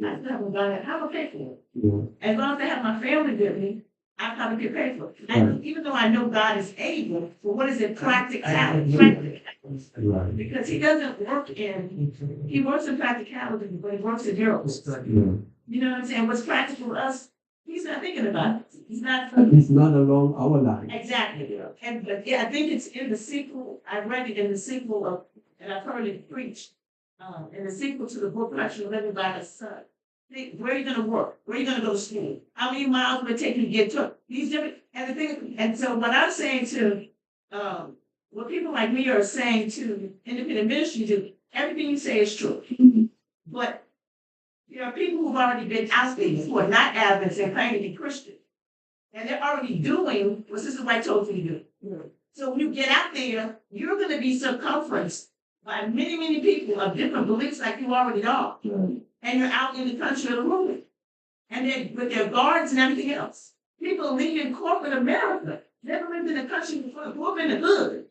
I still haven't done it. How do I pay for it? Yeah. As long as I have my family with me, I probably can pay for it. Right. Even though I know God is able, but what is it practicality? Right. Because he doesn't work he works in practicality, but he works in miracles. Yeah. You know what I'm saying? What's practical to us, he's not thinking about it. He's not. It's not along our line. Exactly. And but yeah, I think it's in the sequel. I read it in the sequel of, and I've heard it preached, in the sequel to the book Passion Living by His Son. Think, where are you gonna work? Where are you gonna go to school? How many miles would it take you to get to these different? And the thing, and so what I'm saying to, what people like me are saying to independent ministries is everything you say is true, but there are people who've already been out there who are not Adventists and claim to be Christian. And they're already doing what Sister White told you to do. So when you get out there, you're going to be circumferenced by many, many people of different beliefs like you already are. And you're out in the country of the world. And then with their guards and everything else. People leaving corporate America never lived in the country before, grew up in the hood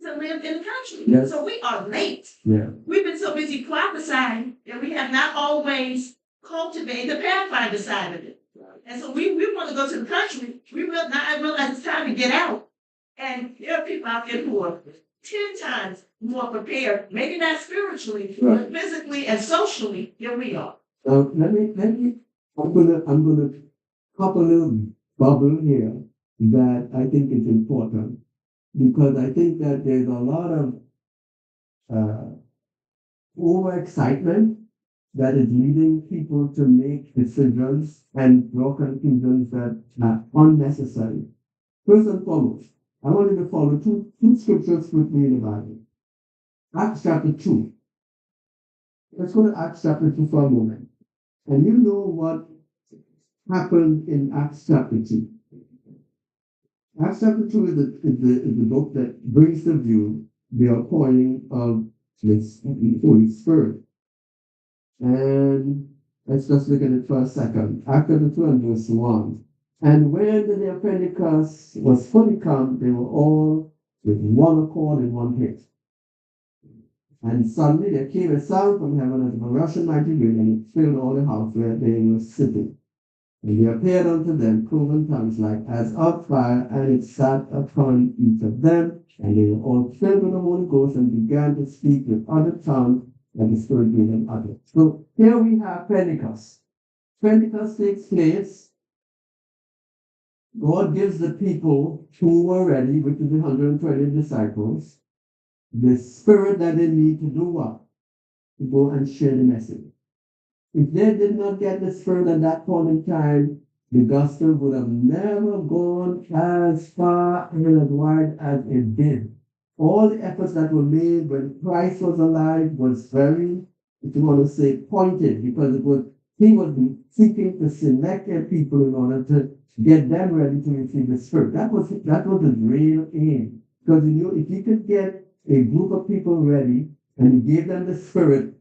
to live in the country. Yes. So we are late. Yeah. We've been so busy prophesying that we have not always cultivated the pathfinder side of it. And so we want to go to the country. I realize it's time to get out. And there are people out there who are 10 times more prepared, maybe not spiritually, but physically and socially than we are. Now I'm gonna pop a little bubble here that I think is important because I think that there's a lot of overexcitement that is leading people to make decisions and draw conclusions that are unnecessary. First and foremost, I want you to follow two scriptures with me in the Bible. Acts chapter 2. Let's go to Acts chapter 2 for a moment. And you know what happened in Acts chapter 2. Acts chapter 2 is the book that brings to view the outpouring of the Holy Spirit. And let's just look at it for a second. Acts chapter 2 and verse 1. And when the day of Pentecost was fully come, they were all with one accord in one place. And suddenly there came a sound from heaven as of a rushing mighty wind, and it filled all the house where they were sitting. And there appeared unto them cloven tongues like as of fire, and it sat upon each of them. And they were all filled with the Holy Ghost and began to speak with other tongues that the Spirit gave them utterance. So here we have Pentecost. Pentecost takes place. God gives the people who were ready, which is the 120 disciples, the Spirit that they need to do what? To go and share the message. If they did not get the Spirit at that point in time, the gospel would have never gone as far and as wide as it did. All the efforts that were made when Christ was alive was very, if you want to say, pointed, because he was seeking to select their people in order to get them ready to receive the Spirit. That was his real aim. Because if you could get a group of people ready and you gave them the Spirit,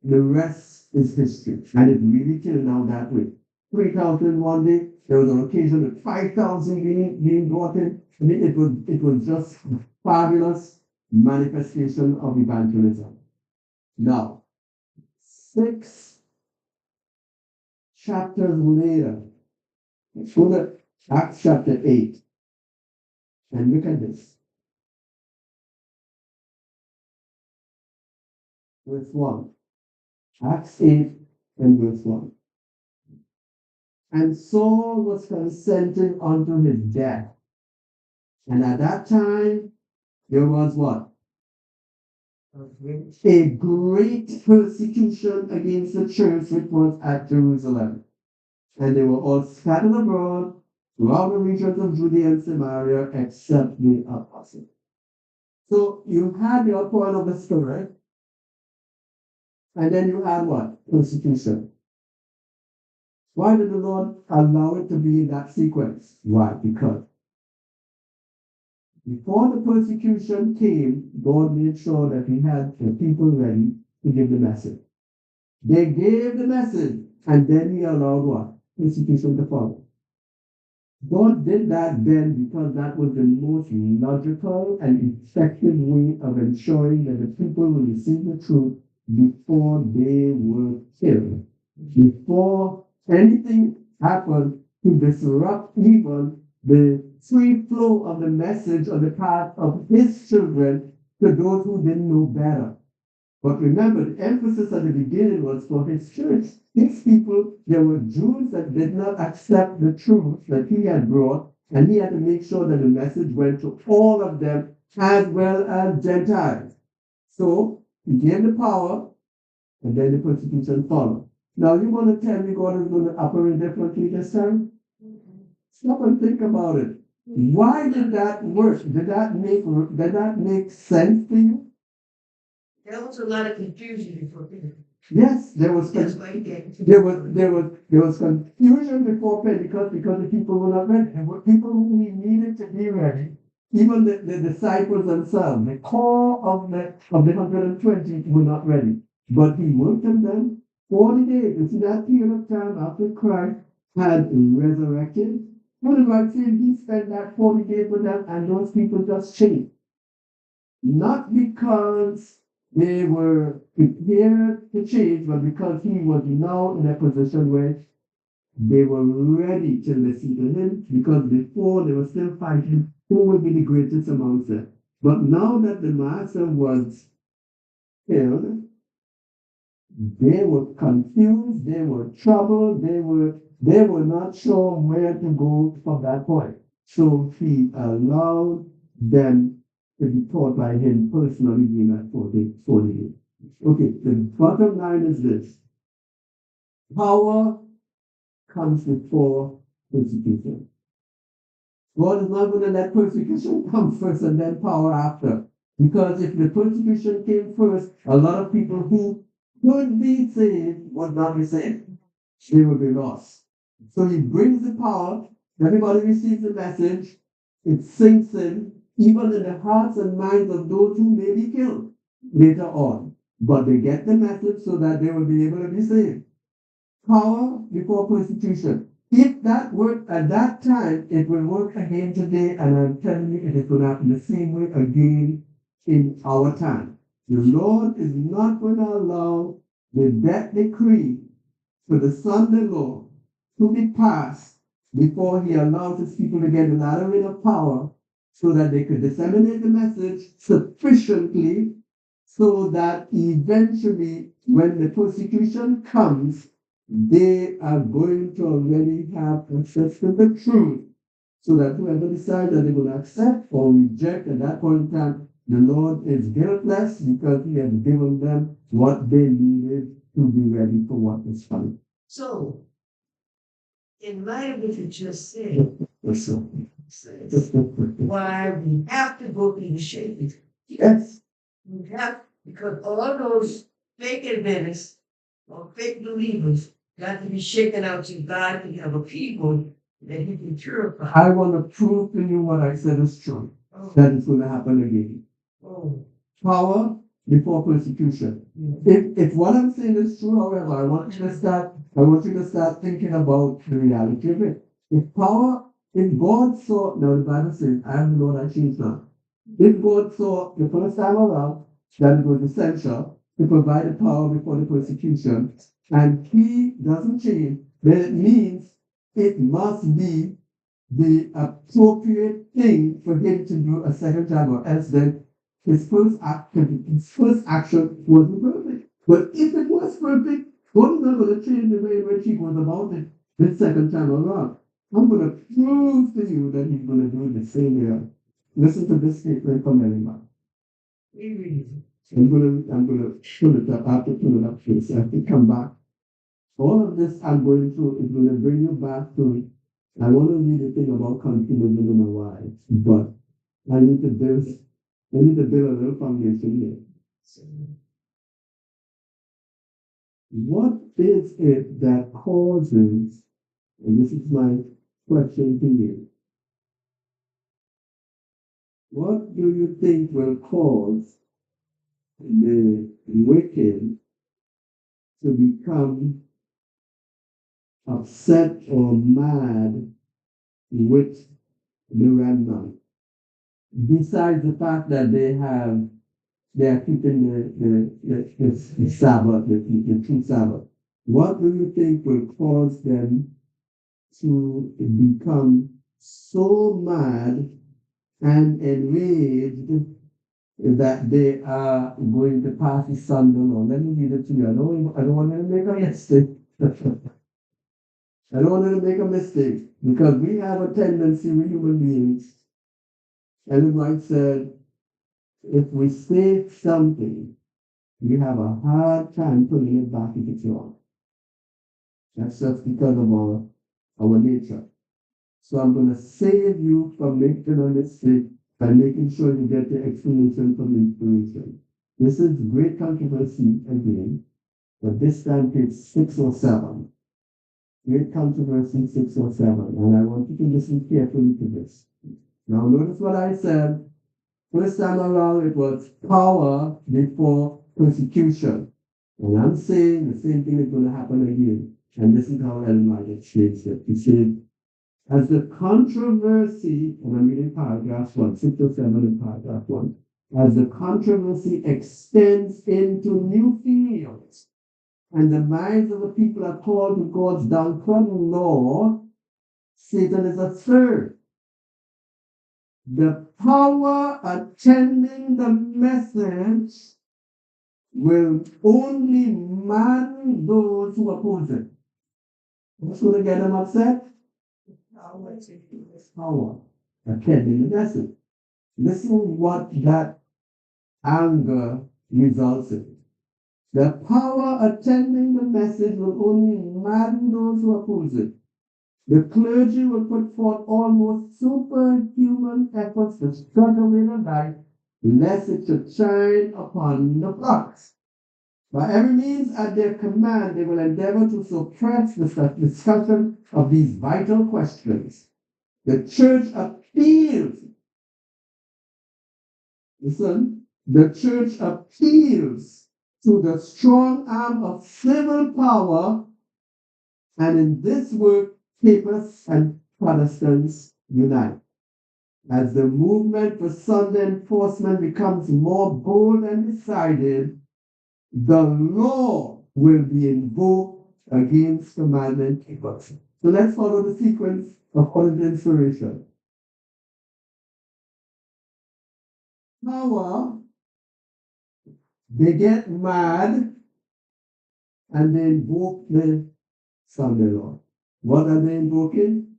the rest is history. And it really turned out that way. 3,000 one day, there was an occasion with 5,000 being brought in. And it was just fabulous manifestation of evangelism. Now, 6 chapters later, let's go to Acts chapter 8 and look at this. Verse 1. Acts 8 and verse 1. And Saul was consenting unto his death. And at that time, there was what? A great persecution against the church which was at Jerusalem. And they were all scattered abroad throughout the regions of Judea and Samaria, except the apostles. So you had the outpouring of the Spirit, and then you had what? Persecution. Why did the Lord allow it to be in that sequence? Why? Because before the persecution came, God made sure that he had the people ready to give the message. They gave the message, and then he allowed what? Persecution to follow. God did that then because that was the most logical and effective way of ensuring that the people will receive the truth before they were killed. Before anything happened to disrupt even the free flow of the message on the part of his children to those who didn't know better. But remember, the emphasis at the beginning was for his church. His people, there were Jews that did not accept the truth that he had brought, and he had to make sure that the message went to all of them as well as Gentiles. So he gave the power, and then the persecution followed. Now you want to tell me God is going to operate differently this time? Stop and think about it. Why did that work? Did that make sense to you? There was a lot of confusion before Pentecost. Yes, there was That's why he gave it. there was confusion before Pentecost because the people were not ready. There were people who needed to be ready. Even the disciples themselves, the core of the 120 were not ready. But he worked on them 40 days. You see that period of time after Christ had resurrected. What is like saying he spent that 40 days with them and those people just changed. Not because they were prepared to change, but because he was now in a position where they were ready to listen to him, because before they were still fighting who will be the greatest amongst them. But now that the master was killed, they were confused, they were troubled, they were not sure where to go from that point. So he allowed them to be taught by him personally in that 40 days. Okay, the bottom line is this. Power comes before persecution. God is not going to let persecution come first and then power after. Because if the persecution came first, a lot of people who could be saved would not be saved. They will be lost. So he brings the power, everybody receives the message, it sinks in, even in the hearts and minds of those who may be killed later on. But they get the message so that they will be able to be saved. Power before persecution. If that worked at that time, it will work again today, and I'm telling you, it is going to happen the same way again in our time. The Lord is not going to allow the death decree for the son-in-law to be passed before he allows his people to get another rid of power so that they could disseminate the message sufficiently so that eventually when the persecution comes, they are going to already have access to the truth so that whoever decides that they're going to accept or reject at that point in time, the Lord is guiltless because he has given them what they needed to be ready for what is coming. So, in light of what you just said, why we have to go through the shaping. Yes. We have, because all those fake adventists or fake believers got to be shaken out to God to have a people that he can purify. I want to prove to you what I said is true. That is going to happen again. Oh. Power before persecution. If what I'm saying is true, however, I want you to start thinking about the reality of it. If God saw, now the Bible says, I am the Lord, I change not. If God saw the first time around that it was essential to provide the power before the persecution, and he doesn't change, then it means it must be the appropriate thing for him to do a second time, or else then his first action wasn't perfect. But if it was perfect, God is not going to change the way in which he goes about it this second time around. I'm going to prove to you that he's going to do it the same way. Listen to this statement from anyone. I'm going to pull it up. I have to pull it up first. I have to come back. All of this I'm going through is going to bring you back to, I want to read the thing about confidence in my wives, but I need to build a little foundation here. What is it that causes, and this is my question to you, what do you think will cause the wicked to become upset or mad with the remnant? Besides the fact that they have they are keeping the Sabbath, the true Sabbath. What do you think will cause them to become so mad and enraged that they are going to pass the Sunday law? Let me read it to you. I don't want to make a mistake. I don't want to make a mistake because we have a tendency, we human beings. Ellen White said, if we say something, we have a hard time putting it back if it's wrong. That's just because of our nature. So I'm going to save you from making a mistake by making sure you get the explanation from inspiration. This is great controversy again, but this time page 607. Great controversy 607. And I want you to listen carefully to this. Now notice what I said. First time around it was power before persecution. And I'm saying the same thing is going to happen again. And this is how Ellen White explains it. He said, as the controversy, and I'm reading paragraph 1, 607 in paragraph 1, as the controversy extends into new fields, and the minds of the people are called to God's downtrodden law, Satan is asserted. The power attending the message will only madden those who oppose it. What's going to get them upset? Power attending the message. Listen what that anger results in. The power attending the message will only madden those who oppose it. The clergy will put forth almost superhuman efforts to shut away the light, lest it should shine upon the flocks. By every means at their command, they will endeavor to suppress the discussion of these vital questions. The church appeals. Listen, the church appeals to the strong arm of civil power, and in this work, Papists and Protestants unite. As the movement for Sunday enforcement becomes more bold and decided, the law will be invoked against commandment keepers. So let's follow the sequence according to inspiration. Power, they get mad and they invoke the Sunday law. What are they invoking?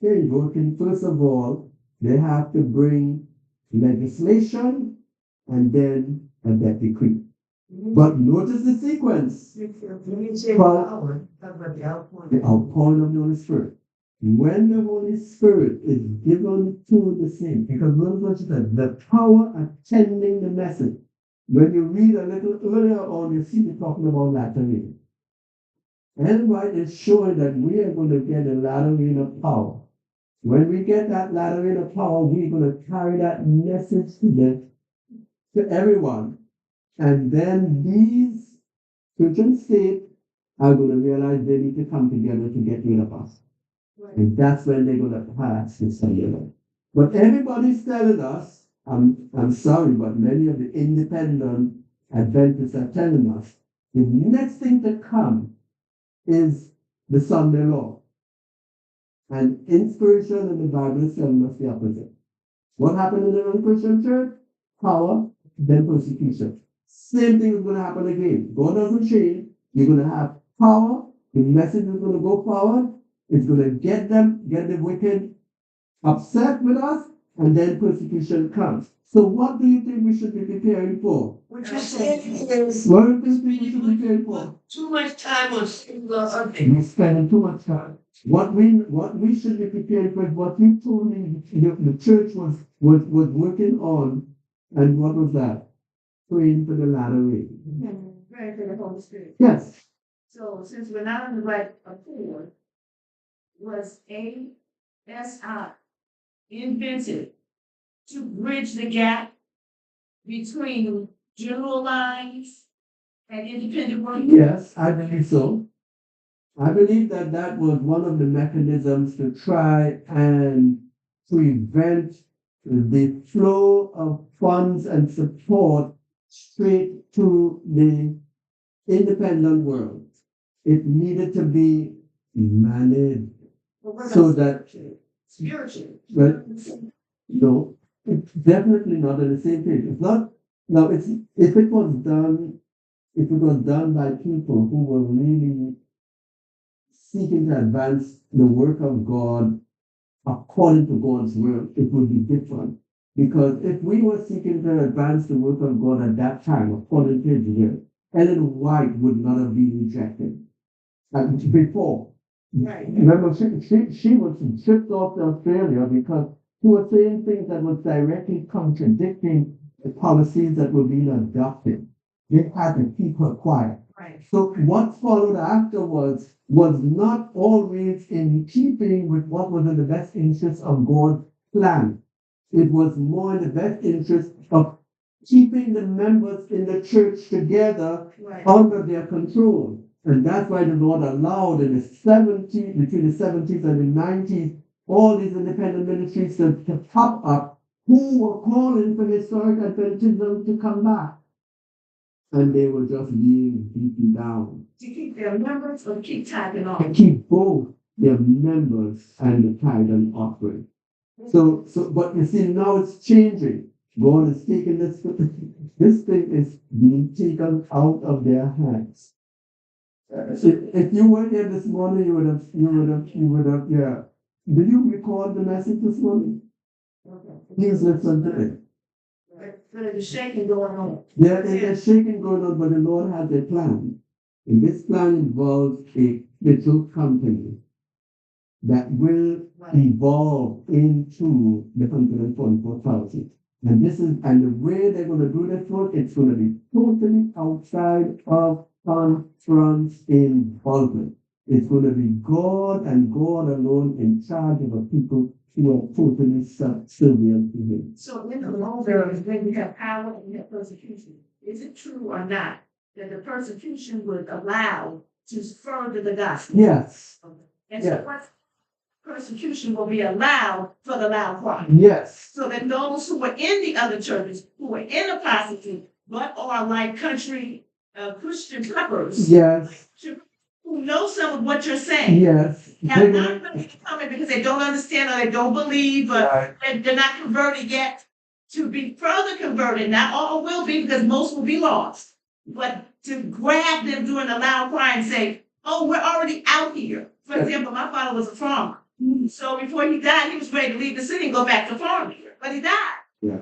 They're invoking, first of all, they have to bring legislation and then a death decree. But notice the sequence. The outpouring of the Holy Spirit. When the Holy Spirit is given to the saint, because notice what she said, the power attending the message. When you read a little earlier on, you see me talking about latter rain. Ellen White is showing that we are going to get a latter rain of power. When we get that latter rain of power, we're going to carry that message to everyone. And then these church and state are going to realize they need to come together to get rid of us. Right. And that's when they're going to pass this Sunday law. But everybody's telling us, I'm sorry, but many of the independent Adventists are telling us the next thing to come is the Sunday law. And inspiration in the Bible is telling us the opposite. What happened in the early Christian church? Power, then persecution. Same thing is going to happen again. God doesn't change. You're going to have power. The message is going to go forward. It's going to get the wicked upset with us, and then persecution comes. So what do you think we should be preparing for? What you're saying is, What do you think we should be preparing for? too much time on singular We're spending too much time. What we should be preparing for is what you told me the church was working on, and what was that? Praying for the latter rain. Praying for the Holy Spirit. Yes. So since we're not on the right accord, was ASI invented to bridge the gap between general lines and independent work? Yes, I believe so. I believe that was one of the mechanisms to try and prevent the flow of funds and support straight to the independent world. It needed to be managed so that, Spiritual. well, no, it's definitely not on the same page. It's not, now it's, if it was done by people who were really seeking to advance the work of God according to God's will, it would be different. Because if we were seeking to advance the work of God at that time, according to His will, Ellen White would not have been rejected. And before, Right. remember, she was shipped off to Australia because she was saying things that was directly contradicting the policies that were being adopted. They had to keep her quiet. Right. So what followed afterwards was not always in keeping with what was in the best interest of God's plan. It was more in the best interest of keeping the members in the church together Right. under their control. And that's why the Lord allowed in the 70s, between the 70s and the 90s, all these independent ministries to pop up who were calling for historic Adventism to come back. And they were just being beaten down. To keep their members or to keep tagging To on. keep both their members and the tithe and offering. But you see, now it's changing. God is taking this thing is being taken out of their hands. If you were here this morning, you would have, yeah. Did you record the message this morning? Please listen to it. There's shaking going on. There is a shaking going on, but the Lord has a plan. And this plan involves a little company that will evolve into the 144,000. And the way they're going to do this work, it's going to be totally outside of conference involvement. It's going to be God and God alone in charge of the people who are totally subservient to Him. So in the law, there is when you have power and you have persecution. Is it true or not that the persecution would allow to further the gospel? Yes. And so what persecution will be allowed for the loud cry? Yes. So that those who were in the other churches, who were in apostasy, but are like country Christian preppers, Yes. who know some of what you're saying, Yes. have not really come in because they don't understand or they don't believe or Right. they're not converted yet, to be further converted. Not all will be because most will be lost, but to grab them during the loud cry and say, oh, we're already out here. For example, my father was a farmer. So before he died, he was ready to leave the city and go back to farming, but he died. Yeah.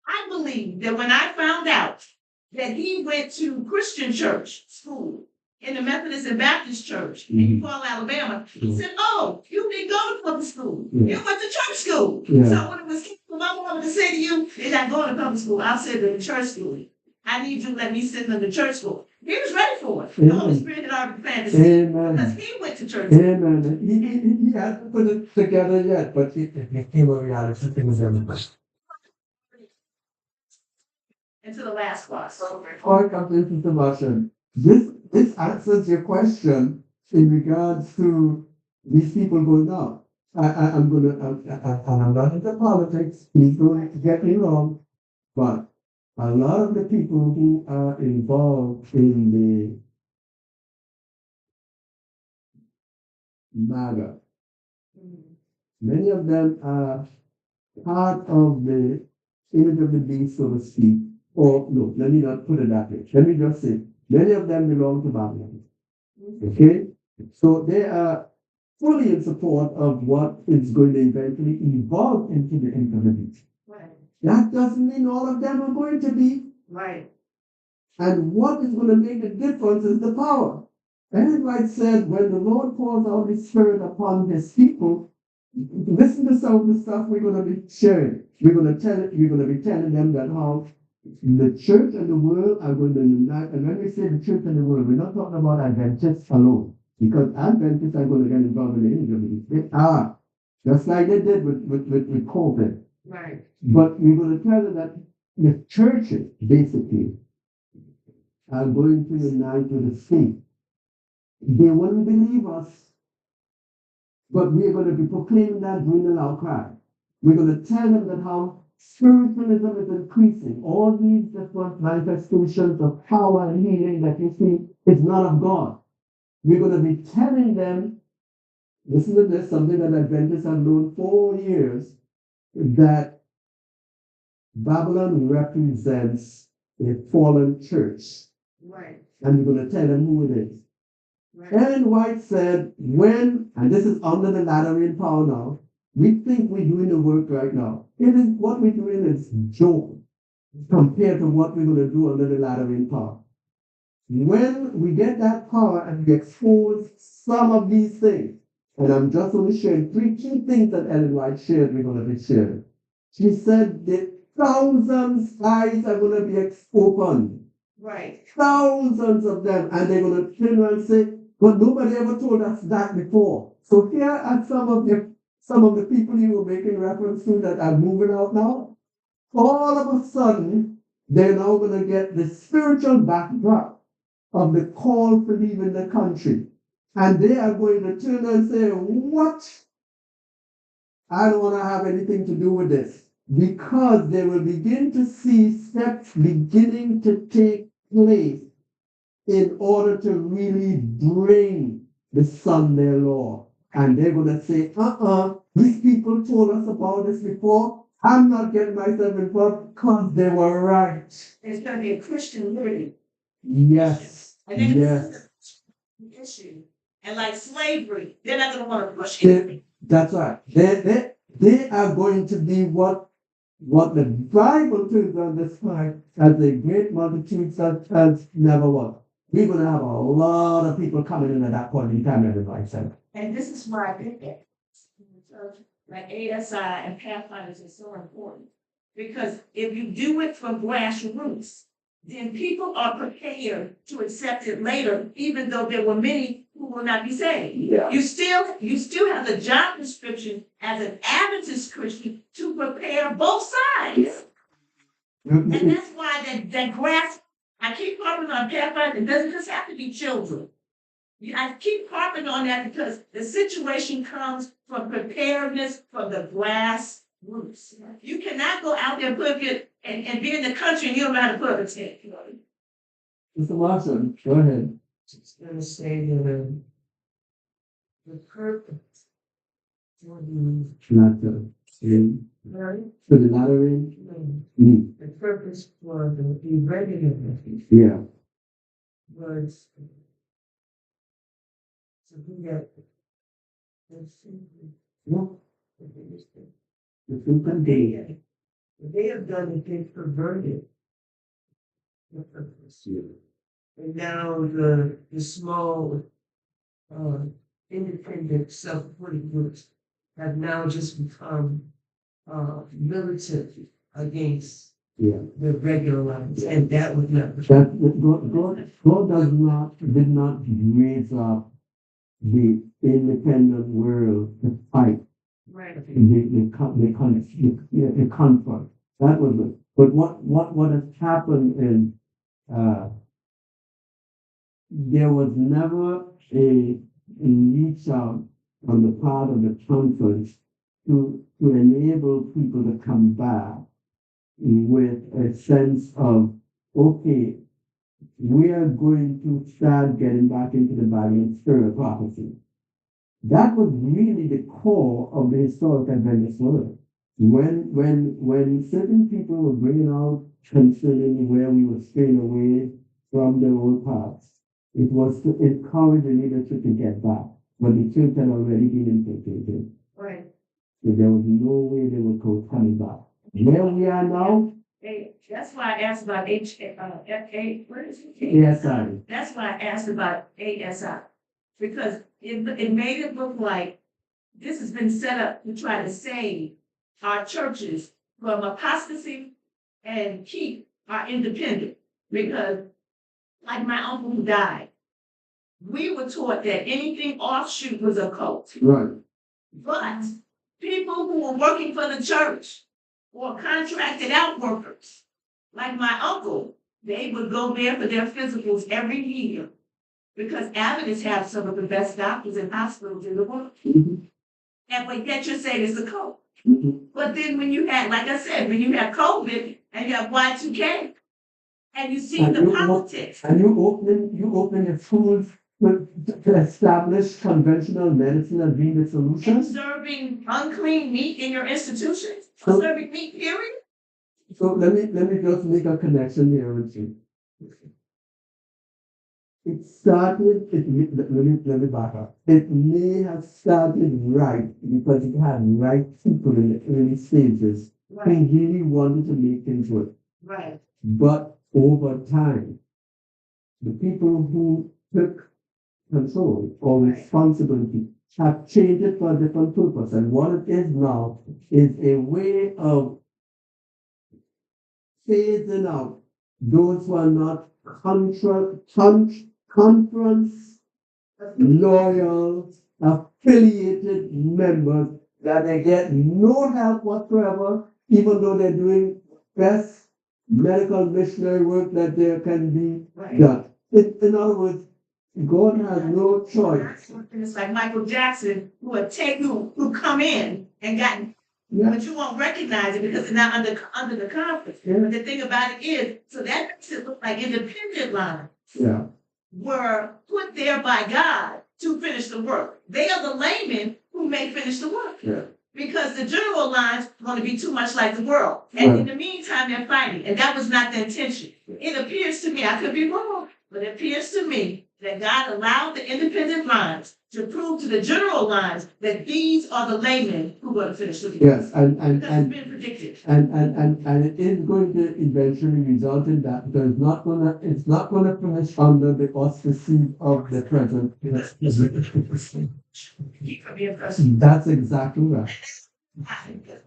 I believe that when I found out that he went to Christian church school in the Methodist and Baptist church in Eufaula, Alabama, he said, oh, you didn't go to public school. Yeah. You went to church school. Yeah. So when it was for my mama to say to you, you're not going to public school, I'll send them to church school. I need you to let me send them to church school. He was ready for it. The Holy Spirit had already planted the seed because he went to church school. Amen. He hasn't put it together yet, but it became a reality. And to the last class. Before I come into the motion, this answers your question in regards to these people going out. I'm not into politics. Please don't get me wrong, but a lot of the people who are involved in the MAGA, many of them are part of the image of the beast, so to speak. Or no, let me not put it that way. Let me just say, many of them belong to Babylon. Okay? So they are fully in support of what is going to eventually evolve into the intermediate. Right. That doesn't mean all of them are going to be. Right. And what is going to make the difference is the power. Ellen White said, when the Lord pours out His Spirit upon His people, listen to some of the stuff we're going to be sharing. We're going to be telling them that how the church and the world are going to unite. And when we say the church and the world, we're not talking about Adventists alone. Because Adventists are going to get involved in the interview. They are. Just like they did with COVID. Right. But we're going to tell them that the churches, basically, are going to unite with the state. They wouldn't believe us, but we're going to be proclaiming that during the loud cry. We're going to tell them that how spiritualism is increasing. All these different manifestations of power and healing that you see is not of God. We're going to be telling them, listen to this, something that Adventists have known for years, that Babylon represents a fallen church. Right, And we're going to tell them who it is. right. Ellen White said, and this is under the Lateran power now, we think we're doing the work right now. What we're doing is joke compared to what we're going to do under the Lateran power. When we get that power and we expose some of these things, and I'm just only sharing 3 key things that Ellen White shared, we're going to be sharing. She said that thousands' eyes are going to be opened. Right. Thousands of them, and they're going to turn around and say, but nobody ever told us that before. So here are some of the people you were making reference to that are moving out now. All of a sudden, they're now going to get the spiritual backdrop of the call to leave in the country. And they are going to turn and say, what? I don't want to have anything to do with this. Because they will begin to see steps beginning to take place in order to really bring the Sunday law. And they're going to say, these people told us about this before. I'm not getting myself involved because they were right. It's going to be a Christian liberty. Yes. And then Yes. the issue. And like slavery, they're not going to want to push anything. That's right. They are going to be what the Bible tells on this time as a great multitude such as never was. We're going to have a lot of people coming in at that point in time, everybody said. And this is why I think that like ASI and Pathfinders is so important. Because if you do it from grassroots, then people are prepared to accept it later, even though there were many who will not be saved. Yeah. You still have the job description as an Adventist Christian to prepare both sides. And that's why that grass, I keep harping on Pathfinder, it doesn't just have to be children. I keep harping on that because the situation comes from preparedness from the grassroots. You cannot go out there and be in the country and you don't know how to put a tent. Mr. Watson, go ahead. Just going to say that the purpose for Not the for the Lateran. the purpose for the irregular Yeah. was to be that they have done it, they've perverted the purpose. And now the small independent self-supporting groups have now just become militant against the regular ones, and that would never. God did not raise up the independent world to fight Right. the conflict. That was it. But what has happened is there was never a reach out on the part of the conference to enable people to come back with a sense of, okay, we are going to start getting back into the body and spirit of prophecy. That was really the core of the historic Adventist word. When certain people were bringing out concerning where we were straying away from the old paths, it was to encourage the leadership to get back. But the church had already been infiltrated. Right. So there was no way they were coming back. Where we are now, That's why I asked about where is it? ASI. That's why I asked about ASI. Because it made it look like this has been set up to try to save our churches from apostasy and keep our independence. Because like my uncle who died, we were taught that anything offshoot was a cult. Right. But people who were working for the church or contracted out workers, like my uncle, they would go there for their physicals every year because Adventists have some of the best doctors and hospitals in the world. Mm-hmm. And but yet you're saying it's a cult. But then when you had, like I said, when you have COVID and you have Y2K, and you see And the you politics. And you open your schools to establish conventional medicine as being the And solution. serving unclean meat in your institutions, So- serving meat, period. So let me just make a connection here with you. It started, let me back up. It may have started right because it had right people in the early stages who really wanted to make things work. Right. But over time, the people who took control or responsibility have changed it for a different purpose. And what it is now is a way of phasing out those who are not conference loyal, affiliated members that they get no help whatsoever, even though they're doing best medical missionary work that there can be done. In other words, God has no choice. It's like Michael Jackson, who come in and gotten, Yeah. but you won't recognize it because it's not under the conference. Yeah. But the thing about it is, so that makes it look like independent lines Yeah. were put there by God to finish the work. They are the laymen who may finish the work. Yeah. Because the general lines want to be too much like the world. And in the meantime, they're fighting. And that was not the intention. It appears to me, I could be wrong, but it appears to me that God allowed the independent lines to prove to the general lines that these are the laymen who are going to finish the work. Yes, and Because it's been predicted. and it is going to eventually result in that because it's not gonna finish under the auspices of the present. Keep from being frustrated. That's exactly right.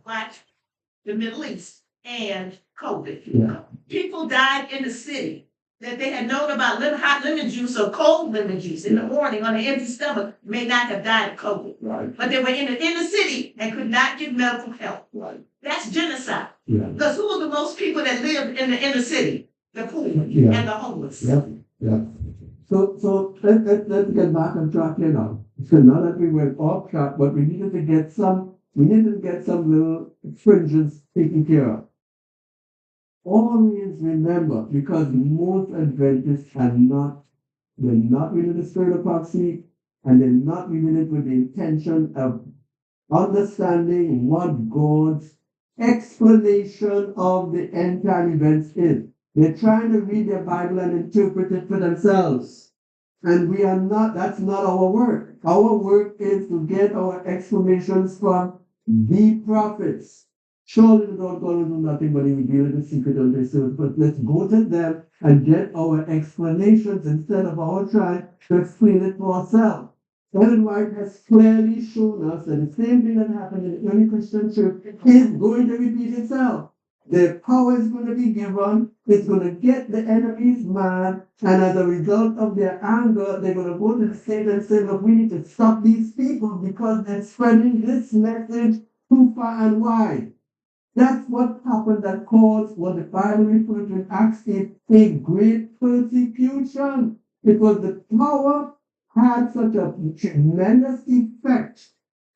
Watch the Middle East and COVID. Yeah. People died in the city that they had known about hot lemon juice or cold lemon juice in the morning on an empty stomach may not have died of COVID. Right. But they were in the city and could not get medical help. Right. That's genocide. Yeah. Because who are the most people that live in the inner city? The poor Yeah. and the homeless. Yep. Yeah. So let's get back on track here now. So now that we went off track, but we needed to get some little fringes taken care of. Always remember, because most Adventists they're not reading the spirit of prophecy, and they're not reading it with the intention of understanding what God's explanation of the end time events is. They're trying to read their Bible and interpret it for themselves. And that's not our work. Our work is to get our explanations from the prophets. Surely the Lord God will do nothing but he reveal the secret of their souls. But let's go to them and get our explanations instead of our trying to explain it for ourselves. Ellen White has clearly shown us that the same thing that happened in the early Christian church is going to repeat itself. The power is going to be given, it's going to get the enemies mad, and as a result of their anger, they're going to go to the state and say, look, we need to stop these people because they're spreading this message too far and wide. That's what happened that caused what the Bible refers to in Acts 8, a great persecution. Because the power had such a tremendous effect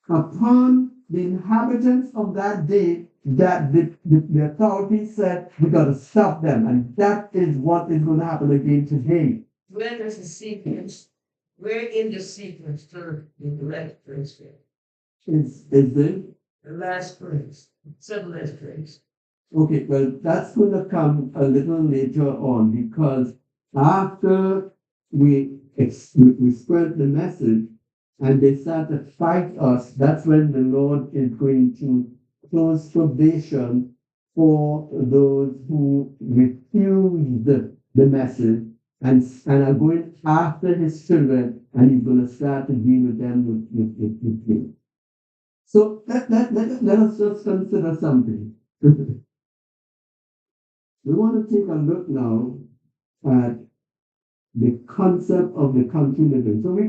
upon the inhabitants of that day that the authorities said, we got to stop them. And that is what is going to happen again today. Where does the sequence? Where in the sequence to the last phrase? Is the last phrase. Seven last phrase. Okay, well, that's going to come a little later on because after we spread the message and they start to fight us, that's when the Lord is going to close probation for those who refuse the message and are going after his children, and he's going to start to deal with them with him. So let us just consider something. We want to take a look now at the concept of the country living. So we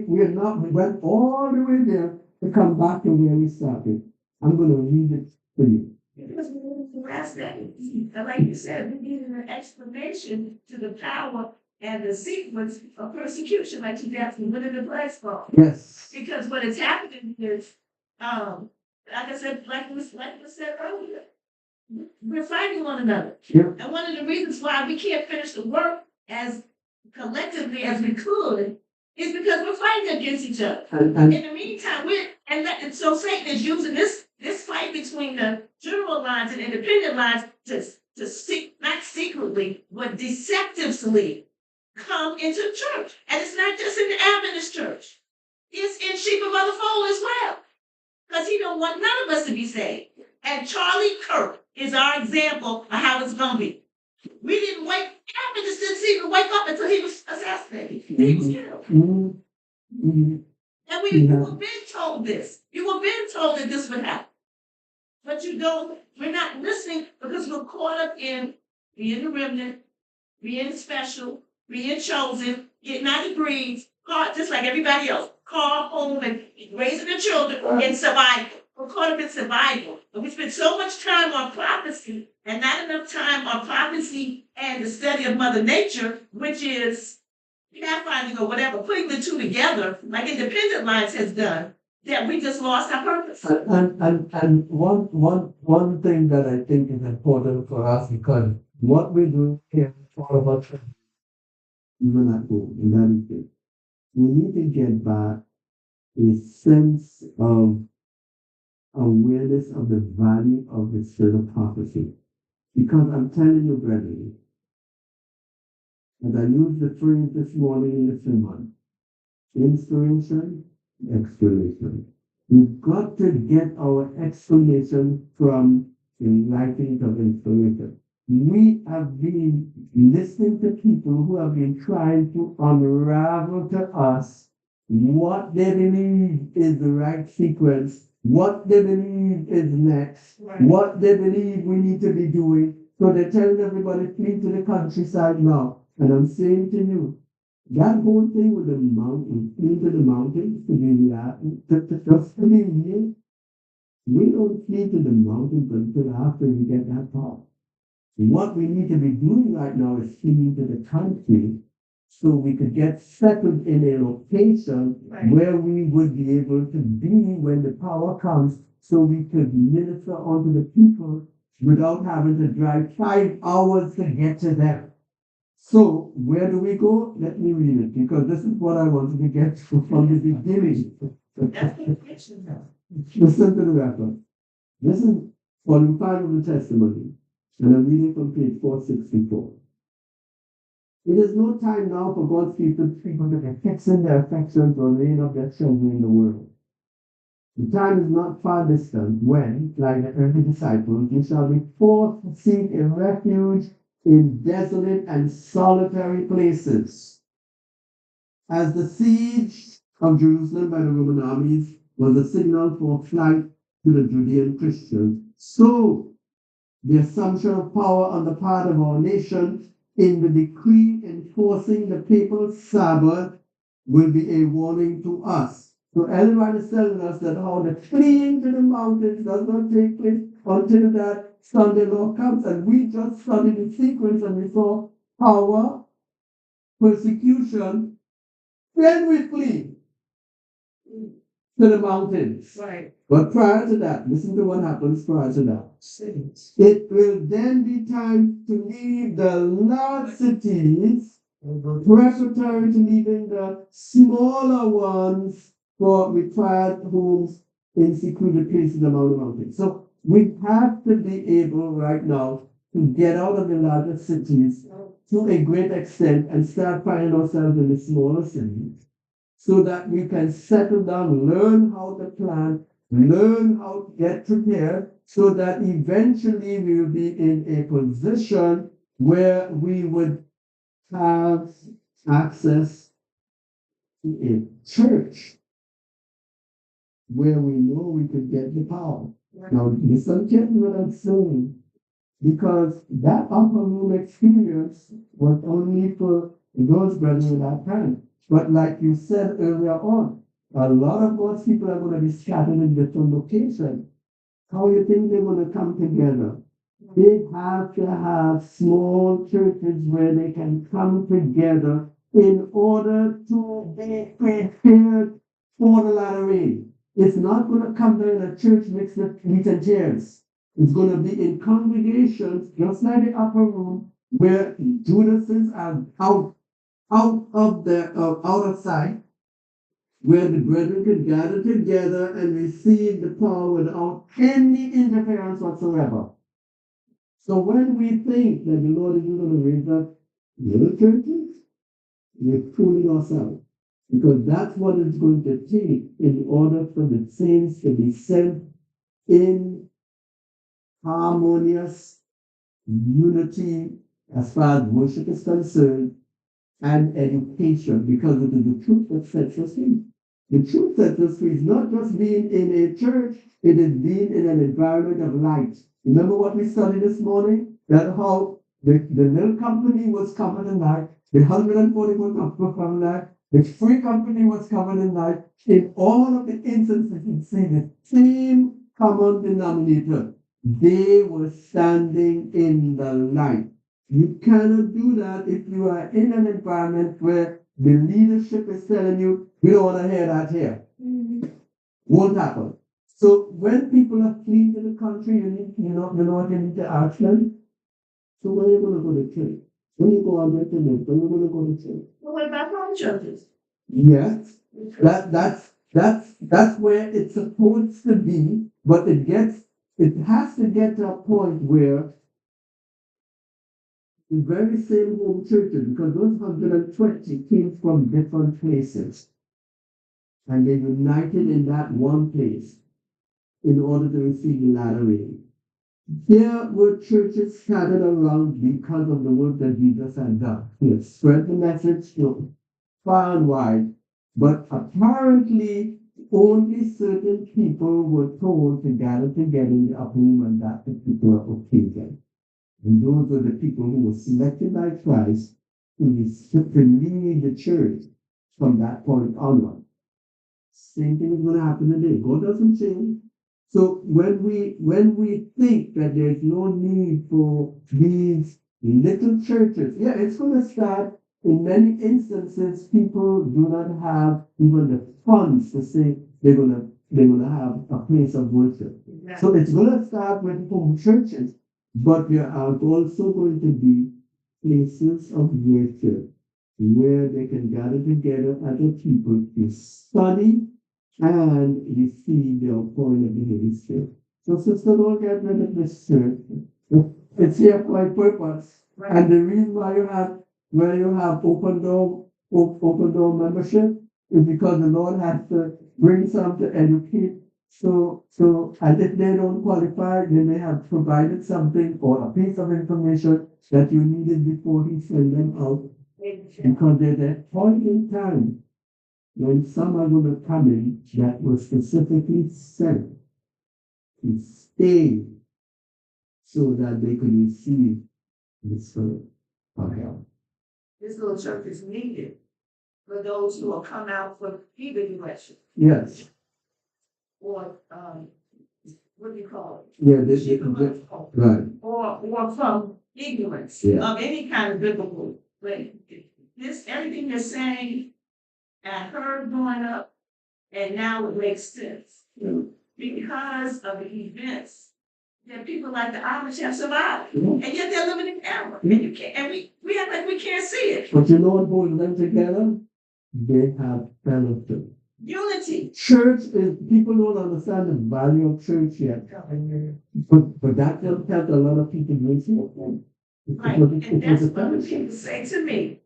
went all the way there to come back to where we started. I'm going to read it for you. Because we need to ask that. And like you said, we needed an explanation to the power and the sequence of persecution, like you asked me, when did the plagues fall? Yes. Because what is happening is like I said, like we said earlier, we're fighting one another. Yeah. And one of the reasons why we can't finish the work as collectively as we could is because we're fighting against each other. And In the meantime, and so Satan is using this fight between the general lines and independent lines to seek, not secretly, but deceptively come into church. And it's not just in the Adventist church. It's in sheep of other fold as well. Because he don't want none of us to be saved. And Charlie Kirk is our example of how it's going to be. We didn't wake, Adventists didn't even wake up until he was assassinated. He was killed. And you were been told this. You were been told that this would happen. But we're not listening because we're caught up in being the remnant, being special, being chosen, getting our degrees, caught just like everybody else, called home and raising the children in survival. We're caught up in survival. But we spend so much time on prophecy and not enough time on prophecy and the study of Mother Nature, which is pathfinding or whatever, putting the two together, like Independent Lines has done, that we just lost our purpose. And one thing that I think is important for us, because what we do here is all about even at home, and that is it. We need to get back a sense of awareness of the value of the spirit of prophecy. Because I'm telling you, brethren, as I used the phrase this morning in the sermon, inspiration, explanation. We've got to get our explanation from the writings of inspiration. We have been listening to people who have been trying to unravel to us what they believe is the right sequence, what they believe is next, what they believe we need to be doing. So they're telling everybody, flee to the countryside now. And I'm saying to you, that whole thing with the mountain, into the mountains, to do that, to just believe, we don't flee to the mountains until after we get that far. What we need to be doing right now is fleeing to the country so we could get settled in a location where we would be able to be when the power comes, so we could minister unto the people without having to drive 5 hours to get to them. So, where do we go? Let me read it, because this is what I wanted to get to from the beginning. Listen to the record. This is volume 5 of the testimony, and I'm reading from page 464. It is no time now for God's people to be fixing their affections or laying up their treasure in the world. The time is not far distant when, like the early disciples, we shall be forced to seek a refuge in desolate and solitary places. As the siege of Jerusalem by the Roman armies was a signal for flight to the Judean Christians, so the assumption of power on the part of our nation in the decree enforcing the papal Sabbath will be a warning to us. So everyone is telling us that how the fleeing to the mountains does not take place until that Sunday law comes, and we just studied the sequence and we saw power, persecution, then we flee to the mountains. Right. But prior to that, listen to what happens prior to that. It will then be time to leave the large cities, preparatory to leaving the smaller ones for retired homes in secluded places among the mountains. So we have to be able right now to get out of the larger cities to a great extent and start finding ourselves in the smaller cities, so that we can settle down, learn how to plan, learn how to get prepared, so that eventually we will be in a position where we would have access to a church where we know we could get the power. Now, listen carefully what I'm saying, because that upper room experience was only for those brethren at that time. But like you said earlier on, a lot of God's people are going to be scattered in different locations. How do you think they're going to come together? They have to have small churches where they can come together in order to be prepared for the latter rain. It's not going to come down in a church mixed with wheat and tares. It's going to be in congregations, just like the upper room, where Judases are out of the out of sight, where the brethren can gather together and receive the power without any interference whatsoever. So when we think that the Lord is going to raise up little churches, we're fooling ourselves. Because that's what it's going to take in order for the saints to be sent in harmonious unity as far as worship is concerned and education, because it is the truth that sets us free. The truth sets us free is not just being in a church, it is being in an environment of light. Remember what we studied this morning? That how the little company was covered in light, the 144 were covered in light, the free company was covered in light. In all of the instances, you see the same common denominator. They were standing in the light. You cannot do that if you are in an environment where the leadership is telling you, we don't want to hear that here. Won't happen. So when people are fleeing to the country, you know what you need to ask them? So when are you going to go to church? When you go on there to live, when are you going to go to church? Well, what about home churches? Yes, that's where it's supposed to be, but it has to get to a point where the very same home churches, because those 120 came from different places, and they united in that one place in order to receive the latter rain. There were churches scattered around because of the work that Jesus had done. He had spread the message to far and wide, but apparently only certain people were told to gather together in the upper room on that particular occasion. And those were the people who were selected by Christ to lead the church from that point onward. Same thing is going to happen today. God doesn't change. So when we think that there's no need for these little churches, yeah, it's going to start. In many instances, people do not have even the funds to say they're gonna have a place of worship. So it's going to start with home churches, but there are also going to be places of worship where they can gather together as a people to study and receive the outpouring of the Holy Spirit. So, sister, don't get rid of this church. It's here for a purpose. Right. And the reason why you have open door membership is because the Lord has to bring some to educate. So and if they don't qualify, then they have provided something or a piece of information that you needed before He sent them out. Because there's a point in time when some are going to come in that was specifically sent to stay so that they could receive the Spirit of God. This little church is needed for those who will come out for either election. Yes. Or what do you call it? Yeah, right. Or from ignorance of any kind of biblical. But this everything you're saying, I heard growing up, and now it makes sense. Yeah. Because of the events that people like the Amish have survived. And yet they're living in error. And you can't, and we act like we can't see it. But you know what holds them together? They have fellowship. Unity. Church is, people don't understand the value of church yet. But that just helped a lot of people doing something. Right. And that's what people say to me.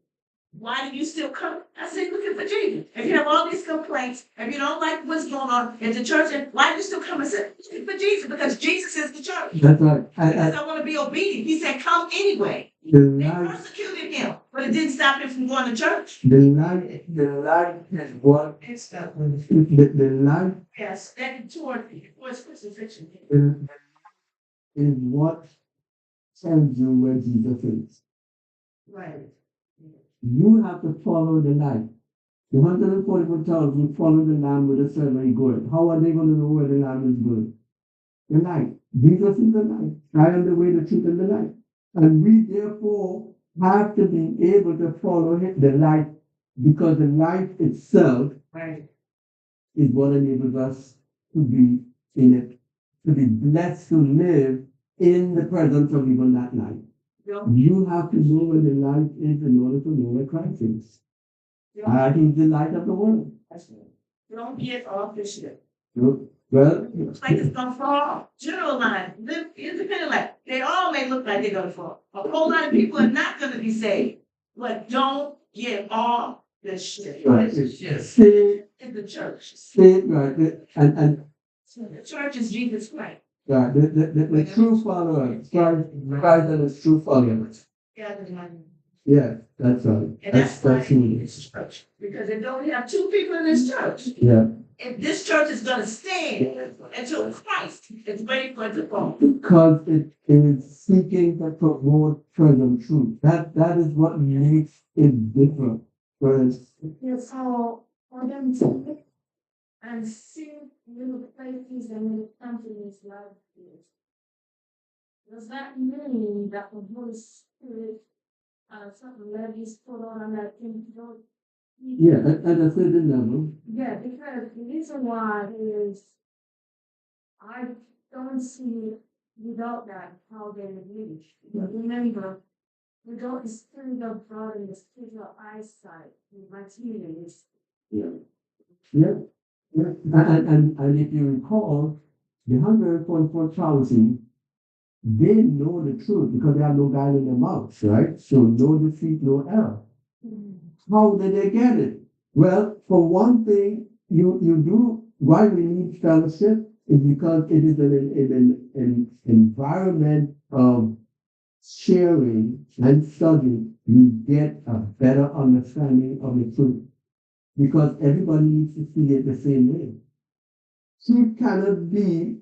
Why do you still come? I say, looking for Jesus. If you have all these complaints, if you don't like what's going on in the church, why do you still come and say, looking for Jesus? Because Jesus is the church. That's right. Because I want to be obedient. He said, come anyway. They persecuted him, but it didn't stop him from going to church. The light is what It's that the light yes, that toward was crucifixion. is what tells you where Jesus is. Right. You have to follow the light. The 144,000 follow the Lamb with a certain good. How are they going to know where the Lamb is good? The light. Jesus is the light. I am the way, the truth, and the light. And we therefore have to be able to follow the light, because the light itself is what enables us to be in it, to be blessed to live in the presence of even that light. You have to know where the light is in order to know where Christ is. He's the light of the world. Don't get off the ship. Well, Like it's gonna fall. General line, live independent life. They all may look like they're gonna fall. A whole lot of people are not gonna be saved. But don't get off the ship. right. Stay in the church. Right. And The church is Jesus Christ. right, the true followers, Christ and his true followers. Yeah, the money. Yeah, that's right. And that's why who it it's is. church. Because if don't have two people in this church, Yeah. if this church is gonna stand until Christ is waiting for it to fall. Because it is seeking to promote present truth. That is what makes it different. Whereas, Yes, so for them to and see little places and little companies like this. Does that mean that the Holy Spirit, certain levies put on that thing? yeah, at a certain level. Yeah, because the reason why is I don't see without that how they live. But remember, without the Spirit of God and the spiritual eyesight, materials. Yeah. And if you recall, the 144,000, they know the truth because they have no guile in their mouths, right? So no deceit, no error. How did they get it? Well, for one thing, you do why we need fellowship is because it is an environment of sharing and studying. You get a better understanding of the truth because everybody needs to see it the same way. Truth cannot be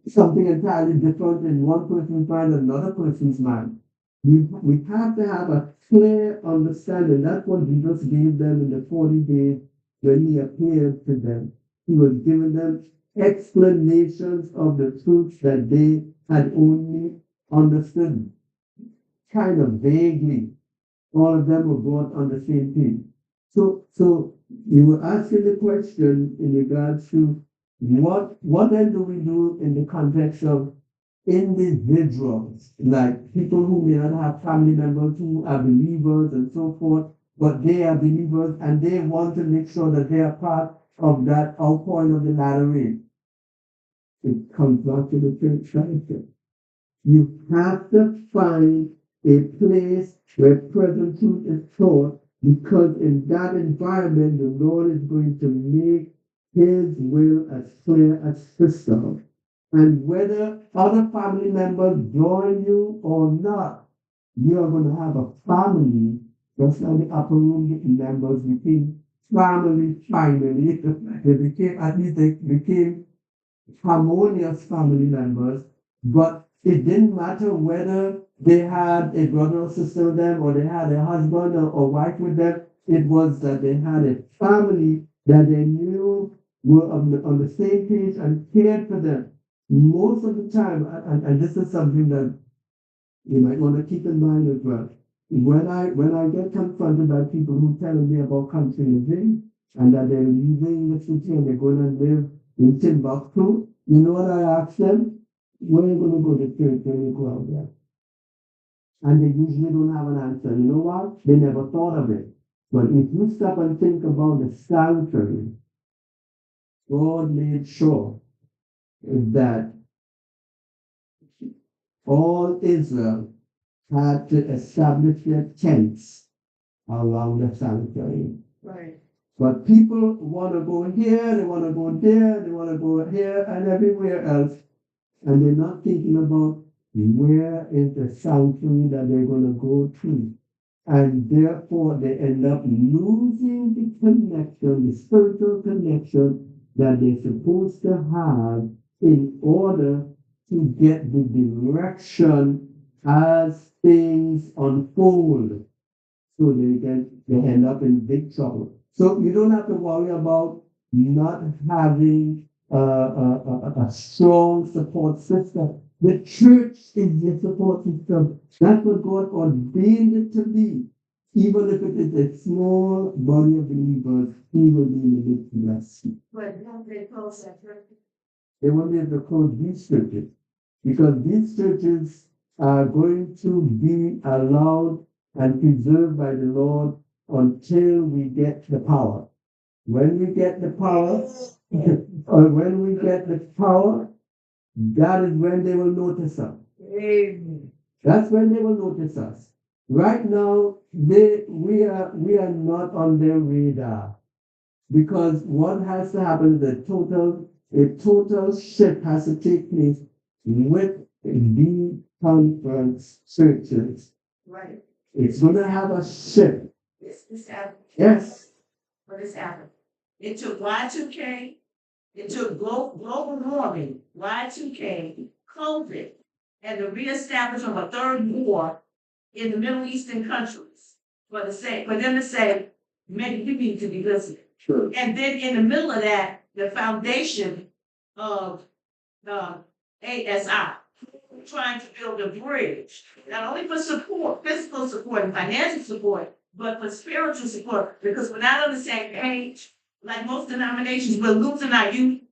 something entirely different in one person's mind and another person's mind. We have to have a clear understanding. That's what Jesus gave them in the 40 days when he appeared to them. He was giving them explanations of the truths that they had only understood kind of vaguely. All of them were brought on the same page. So you were asking the question in regards to what then do we do in the context of individuals, like people who may not have family members who are believers and so forth, but they are believers and they want to make sure that they are part of that outpouring of the latter rain. It comes back to the church fellowship. You have to find a place where present truth is taught, because in that environment, the Lord is going to make his will as clear as crystal. And whether other family members join you or not, you are going to have a family, just like the upper room members became family finally. They became, at least they became harmonious family members, but it didn't matter whether they had a brother or sister with them or they had a husband or wife with them. It was that they had a family that they knew were on the same page and cared for them. Most of the time, and this is something that you might want to keep in mind as well. When I get confronted by people who tell me about country living and that they're leaving the city and they're going to live in Timbuktu, you know what I ask them? Where are you going to go to church when you go out there? And they usually don't have an answer. You know what? They never thought of it. But if you stop and think about the sanctuary, God made sure that all Israel had to establish their tents around the sanctuary. Right. But people want to go here, they want to go there, they want to go here and everywhere else. And they're not thinking about where is the sanctuary that they're going to go to. And therefore, they end up losing the connection, the spiritual connection that they're supposed to have in order to get the direction as things unfold. So they end up in big trouble. So you don't have to worry about not having a strong support system. The church is your support system. That's what God ordained it to be. even if it is a small body of believers, he will be in the midst of us. But how they close that church? They won't be able to close these churches because these churches are going to be allowed and preserved by the Lord until we get the power. When we get the power, or when we get the power, that is when they will notice us. Amen. That's when they will notice us. Right now, we are not on their radar because what has to happen is a total shift has to take place with the conference churches. Right. It's going to have a shift. This happened. Yes. But it's happened. It took Y2K. It took global warming, Y2K, COVID, and the reestablishment of a third war in the Middle Eastern countries for them to say, maybe we need to be listening. Sure. And then in the middle of that, the foundation of ASI, trying to build a bridge, not only for support, physical support and financial support, but for spiritual support, because we're not on the same page. Like most denominations, we're losing our youth.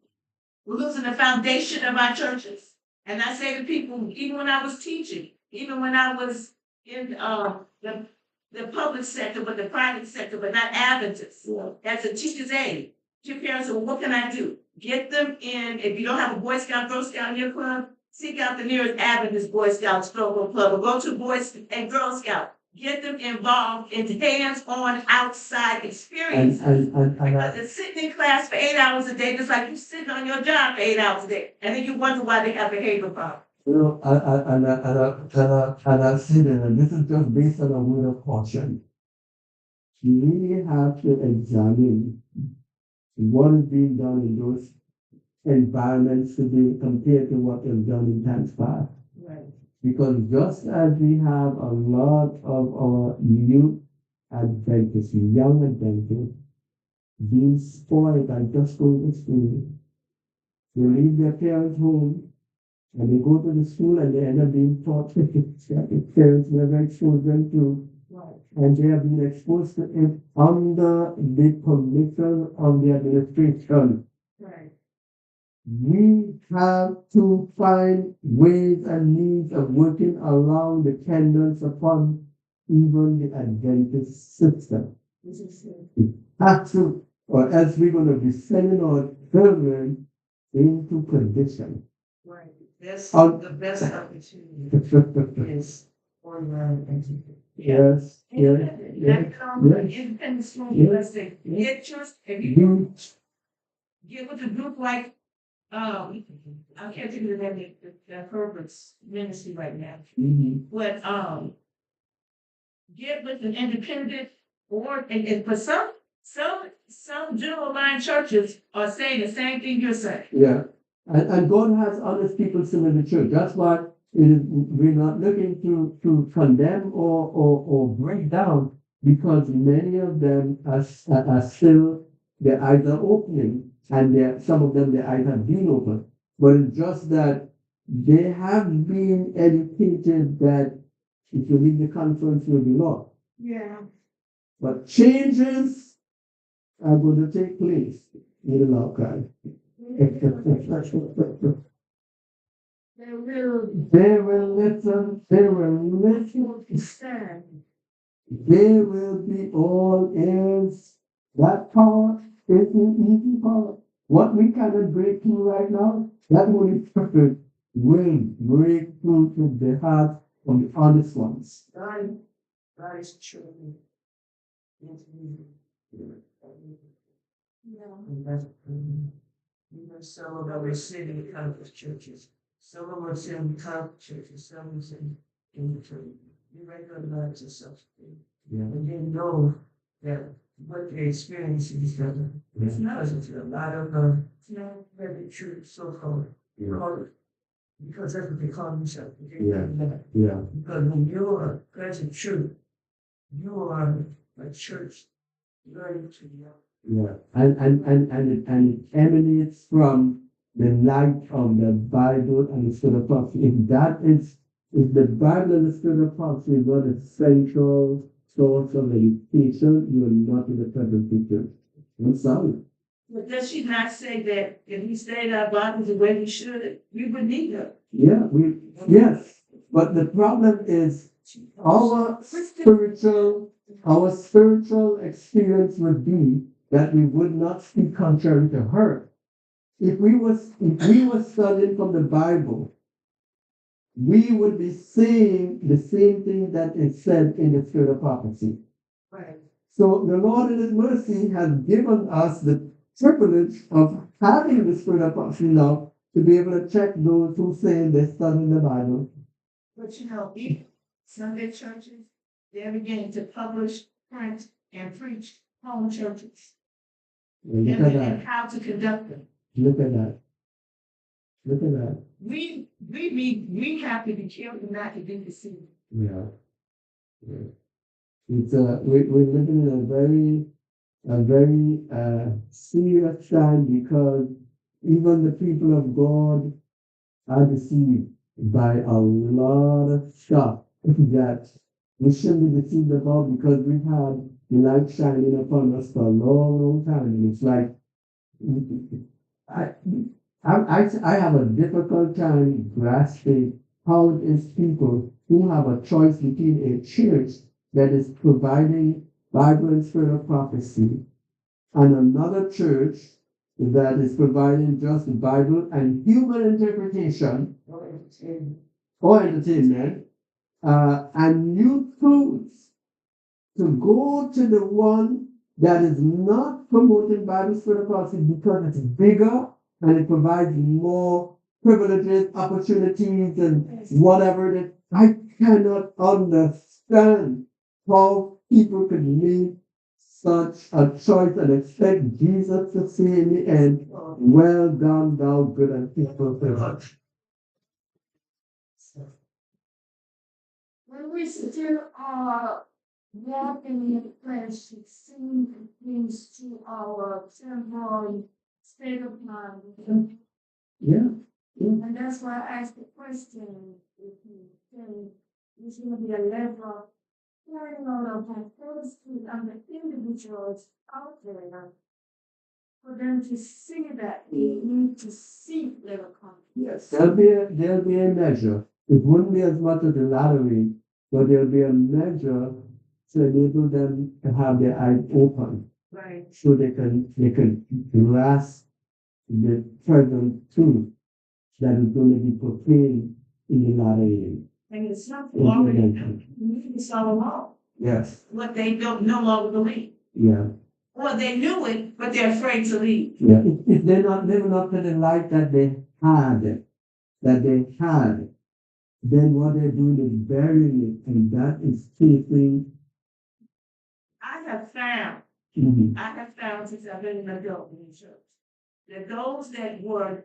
We're losing the foundation of our churches. And I say to people, even when I was teaching, even when I was in the public sector, but the private sector, but not Adventists, as a teacher's aide, your parents said, well, what can I do? Get them in. If you don't have a Boy Scout, Girl Scout in your club, seek out the nearest Adventist Boy Scout stroke club, or go to Boy and Girl Scout. Get them involved in hands-on outside experiences. Because it's sitting in class for 8 hours a day, just like you're sitting on your job for 8 hours a day. And then you wonder why they have behavior problems. You know, and I see that, and this is just based on a word of caution. You really have to examine what is being done in those environments today compared to what was done in times past. Right. Because just as we have a lot of our youth Adventists, young Adventists, being spoiled and just going to school, they leave their parents home and they go to the school and they end up being taught that parents never exposed them to. Right. And they have been exposed to it under the permission of the administration. Right. We have to find ways and means of working around the dependence upon even the Adventist system. This is it. We have to, or else we're going to be sending our children into perdition. Right. That's Um, the best opportunity is online education. Yes, yes, yes, Independent school, let's say, get your, if you get with a group like, I can't think of the name of the Herbert's ministry right now, but, get with an independent or, and for some general line churches are saying the same thing you're saying. Yeah. And God has honest people still in the church. That's why we're not looking to condemn or break down, because many of them are still, their eyes are opening, and some of them, their eyes have been open. But it's just that they have been educated that if you leave the conference, you'll be lost. Yeah. But changes are going to take place in the Lord God. They will listen, they will stand. They will be all ears. That power is an easy power. What we cannot break through right now, that Holy Spirit will break through to the heart of the honest ones. That is true. Even some of them were sitting in Catholic churches. Some of them were sitting in Catholic churches. Some were sitting in the church. You recognize yourself. Yeah. And you know that what they experience is that it's not a lot of it's not very true so-called. Because that's what they call themselves. Yeah. Because when you're present truth, you are a church learning to know. Yeah, and it emanates from the light of the Bible and the Spirit of prophecy. If the Bible and the Spirit of prophecy is not essential source of education, you are not in the present picture. I'm sorry. But does she not say that if we stayed our bodies the way we should, we would need her? Yes. But the problem is our spiritual experience would be that we would not speak contrary to her. If we were studying from the Bible, we would be saying the same thing that is said in the spirit of prophecy. Right. So the Lord in His mercy has given us the privilege of having the spirit of prophecy now to be able to check those who say they're studying the Bible. But even Sunday churches, they're beginning to publish, print, and preach home churches. Look at that. And how to conduct them. Look at that. Look at that. We have to be careful not to be deceived. Yeah. It's we're living in a very serious time because even the people of God are deceived by a lot of stuff that we shouldn't be deceived about because we've had the light shining upon us for a long, long time. And it's like I have a difficult time grasping how it is people who have a choice between a church that is providing Bible and spirit of prophecy and another church that is providing just the Bible and human interpretation or entertainment and new truths, to go to the one that is not promoting Bible spirit of prophecy because it's bigger and it provides more privileges, opportunities, and whatever that I cannot understand how people could make such a choice and expect Jesus to say in the end, well done, thou good and faithful servant. When we still are walking in flesh, it seems things to our temporal state of mind. Yeah. And that's why I asked the question, if you think there's going to be a level of carrying on of authority on the individuals out there for them to see that they need to seek their confidence. Yes. There'll be a measure. It wouldn't be as much as the lottery, but there'll be a measure to enable them to have their eyes open. Right. So they can grasp the present truth that is going to be proclaimed in the latter age. And it's something already it's all along. Yes. What they don't no longer believe. Yeah. Or they knew it, but they're afraid to leave. Yeah. If they're not living up to the light that they had, then what they're doing is burying it, and that is chasing. I have found since I've been an adult in the church, that those that were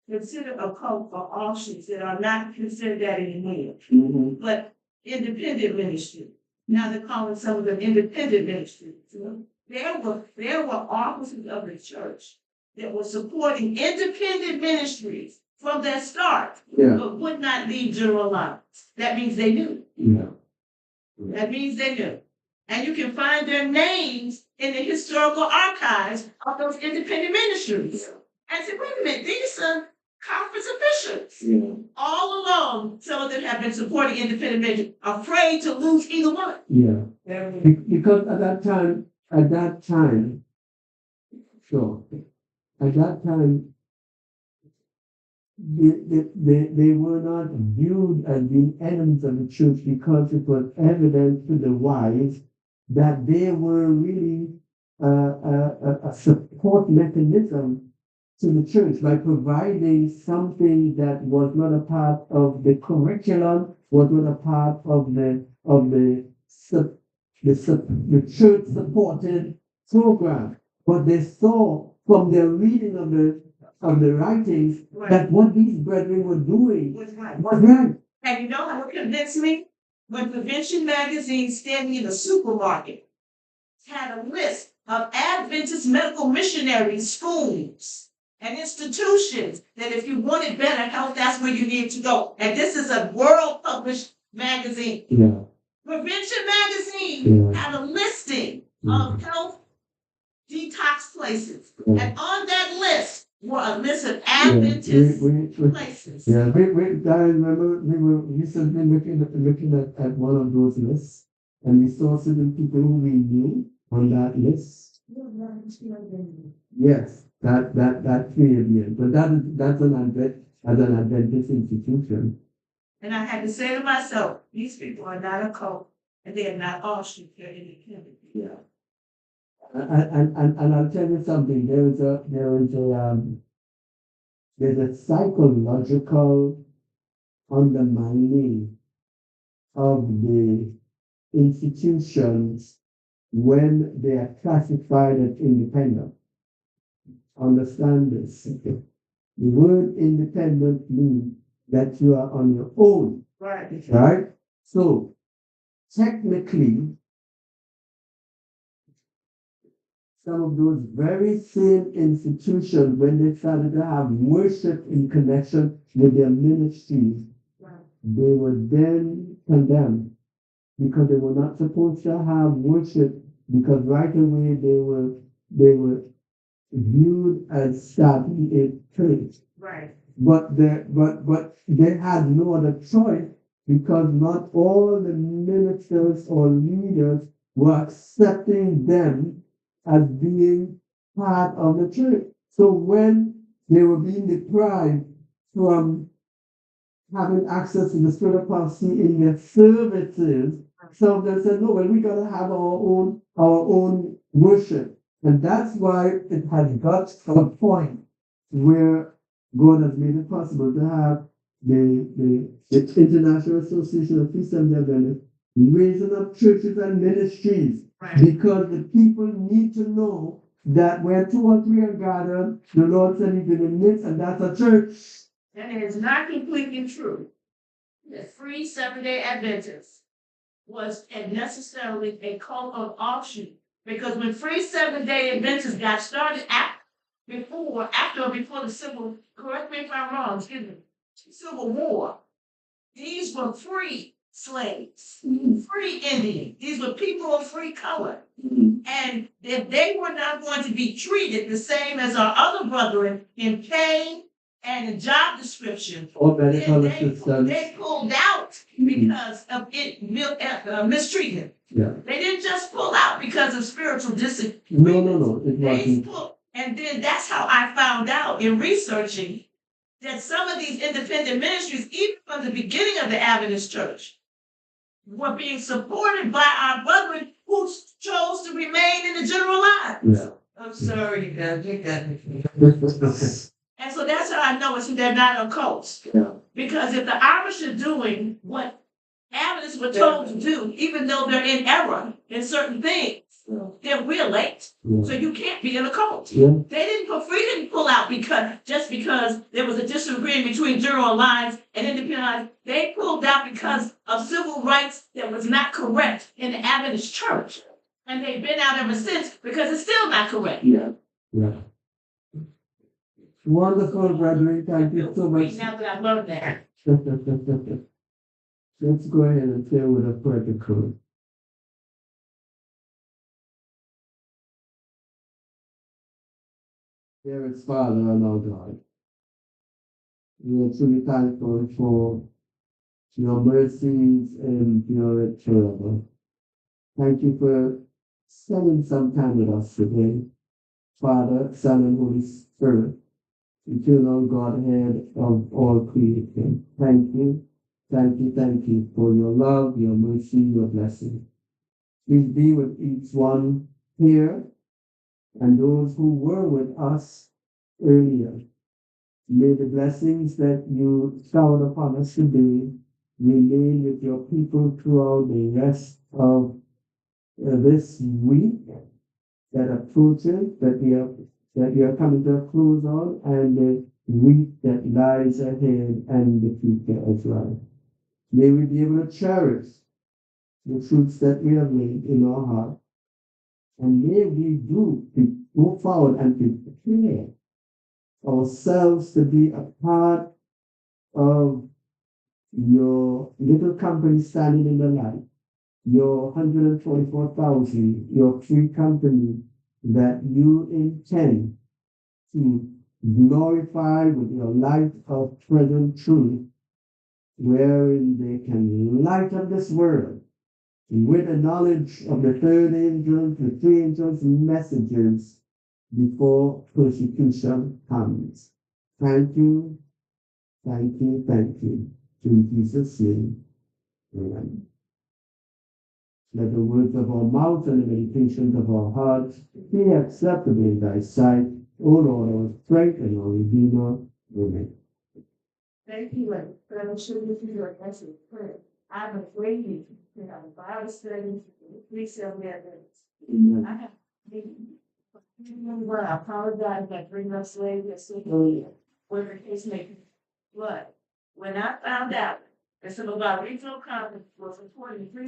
considered a cult or offshoots that are not considered that anymore, but independent ministry. Now they're calling some of them independent ministries. There were officers of the church that were supporting independent ministries from their start, but would not leave general lines. That means they knew. That means they knew. And you can find their names in the historical archives of those independent ministries. And say, wait a minute, these are conference officials. All along, some of them have been supporting independent ministries, afraid to lose either one. Because at that time, they were not viewed as being enemies of the church because it was evident to the wise that they were really a support mechanism to the church by providing something that was not a part of the curriculum, was not a part of the church supported program. But they saw from their reading of the writings that what these brethren were doing was right. And you know how it convinced me? When Prevention Magazine, standing in the supermarket, had a list of Adventist medical missionary schools and institutions that if you wanted better health, that's where you need to go. And this is a world published magazine. Prevention Magazine Yeah. had a listing Mhm. of health detox places. Yeah. And on that list were a list of Yeah, Adventist we, places. yeah, I remember we were recently looking at one of those lists, and we saw certain people who we knew on that list. Yes, that period, but that's an Adventist institution. And I had to say to myself, these people are not a cult, and they are not offshoot, they're independent. Yeah. And I'll tell you something. There's a psychological undermining of the institutions when they are classified as independent. Understand this. The word independent means that you are on your own, Right. right? So technically, some of those very same institutions, when they started to have worship in connection with their ministries, Right. they were then condemned because they were not supposed to have worship, because right away they were viewed as starting a church. Right. But they had no other choice, because not all the ministers or leaders were accepting them as being part of the church. So when they were being deprived from having access to the spirit of prophecy in their services, some of them said, no, well, we gotta have our own worship. And that's why it has got to a point where God has made it possible to have the International Association of Feast and Adventists raising up churches and ministries, Right. because the people need to know that where two or three are gathered, the Lord said He's in the midst, and that's a church. And it is not completely true that Free Seventh-day Adventists was necessarily a cult of offshoot. Because when Free Seventh-day Adventists got started after or before the correct me if I'm wrong, excuse me, Civil War, these were free slaves, free Indians. These were people of free color. And if they were not going to be treated the same as our other brethren in pay and in job description, Or medical then assistance. they pulled out because of mistreatment. Yeah. They didn't just pull out because of spiritual No. disagreements. It They wasn't. pulled, and then that's how I found out in researching that some of these independent ministries, even from the beginning of the Adventist Church, were being supported by our brethren who chose to remain in the general line. Yeah. I'm sorry, Yeah, you got it. and so that's how I know they're not a cult. Yeah. Because if the Irish are doing what Adventists were told to do, even though they're in error in certain things, then we're late. Yeah. So you can't be in a cult. Yeah. They didn't pull out because there was a disagreement between general lines and independent lines. They pulled out because of civil rights that was not correct in the Adventist church. And they've been out ever since because it's still not correct. Yeah. Yeah. Wonderful, brethren. Thank you so much. Now that I learned that. Let's go ahead and say with a prayer to close. Dearest Father and our God, we are truly thankful for your mercies and your forever. Thank you for spending some time with us today, Father, Son, and Holy Spirit, eternal Godhead of all creation. Thank you, thank you for your love, your mercy, your blessing. Please be with each one here and those who were with us earlier. May the blessings that you showered upon us today remain with your people throughout the rest of this week that approaches, that we are coming to a close on, and the week that lies ahead and the future as well. May we be able to cherish the fruits that we have laid in our heart, and may we go forward and prepare ourselves to be a part of your little company standing in the light, your 144,000, your free company that you intend to glorify with your light of present truth, wherein they can light up this world with the knowledge of the third angel, the three angels' messages before persecution comes. Thank you, thank you, thank you. In Jesus' name, amen. Let the words of our mouth and the meditations of our hearts be acceptable in thy sight, O Lord, our strength and our Redeemer. Amen. Thank you, and fellowship with you, your answer prayer. I'm afraid to have a Bible study, please tell me that. I have, well, I apologize that 3 months later, whatever the case may be. But when I found out that some of our regional conference was reporting 3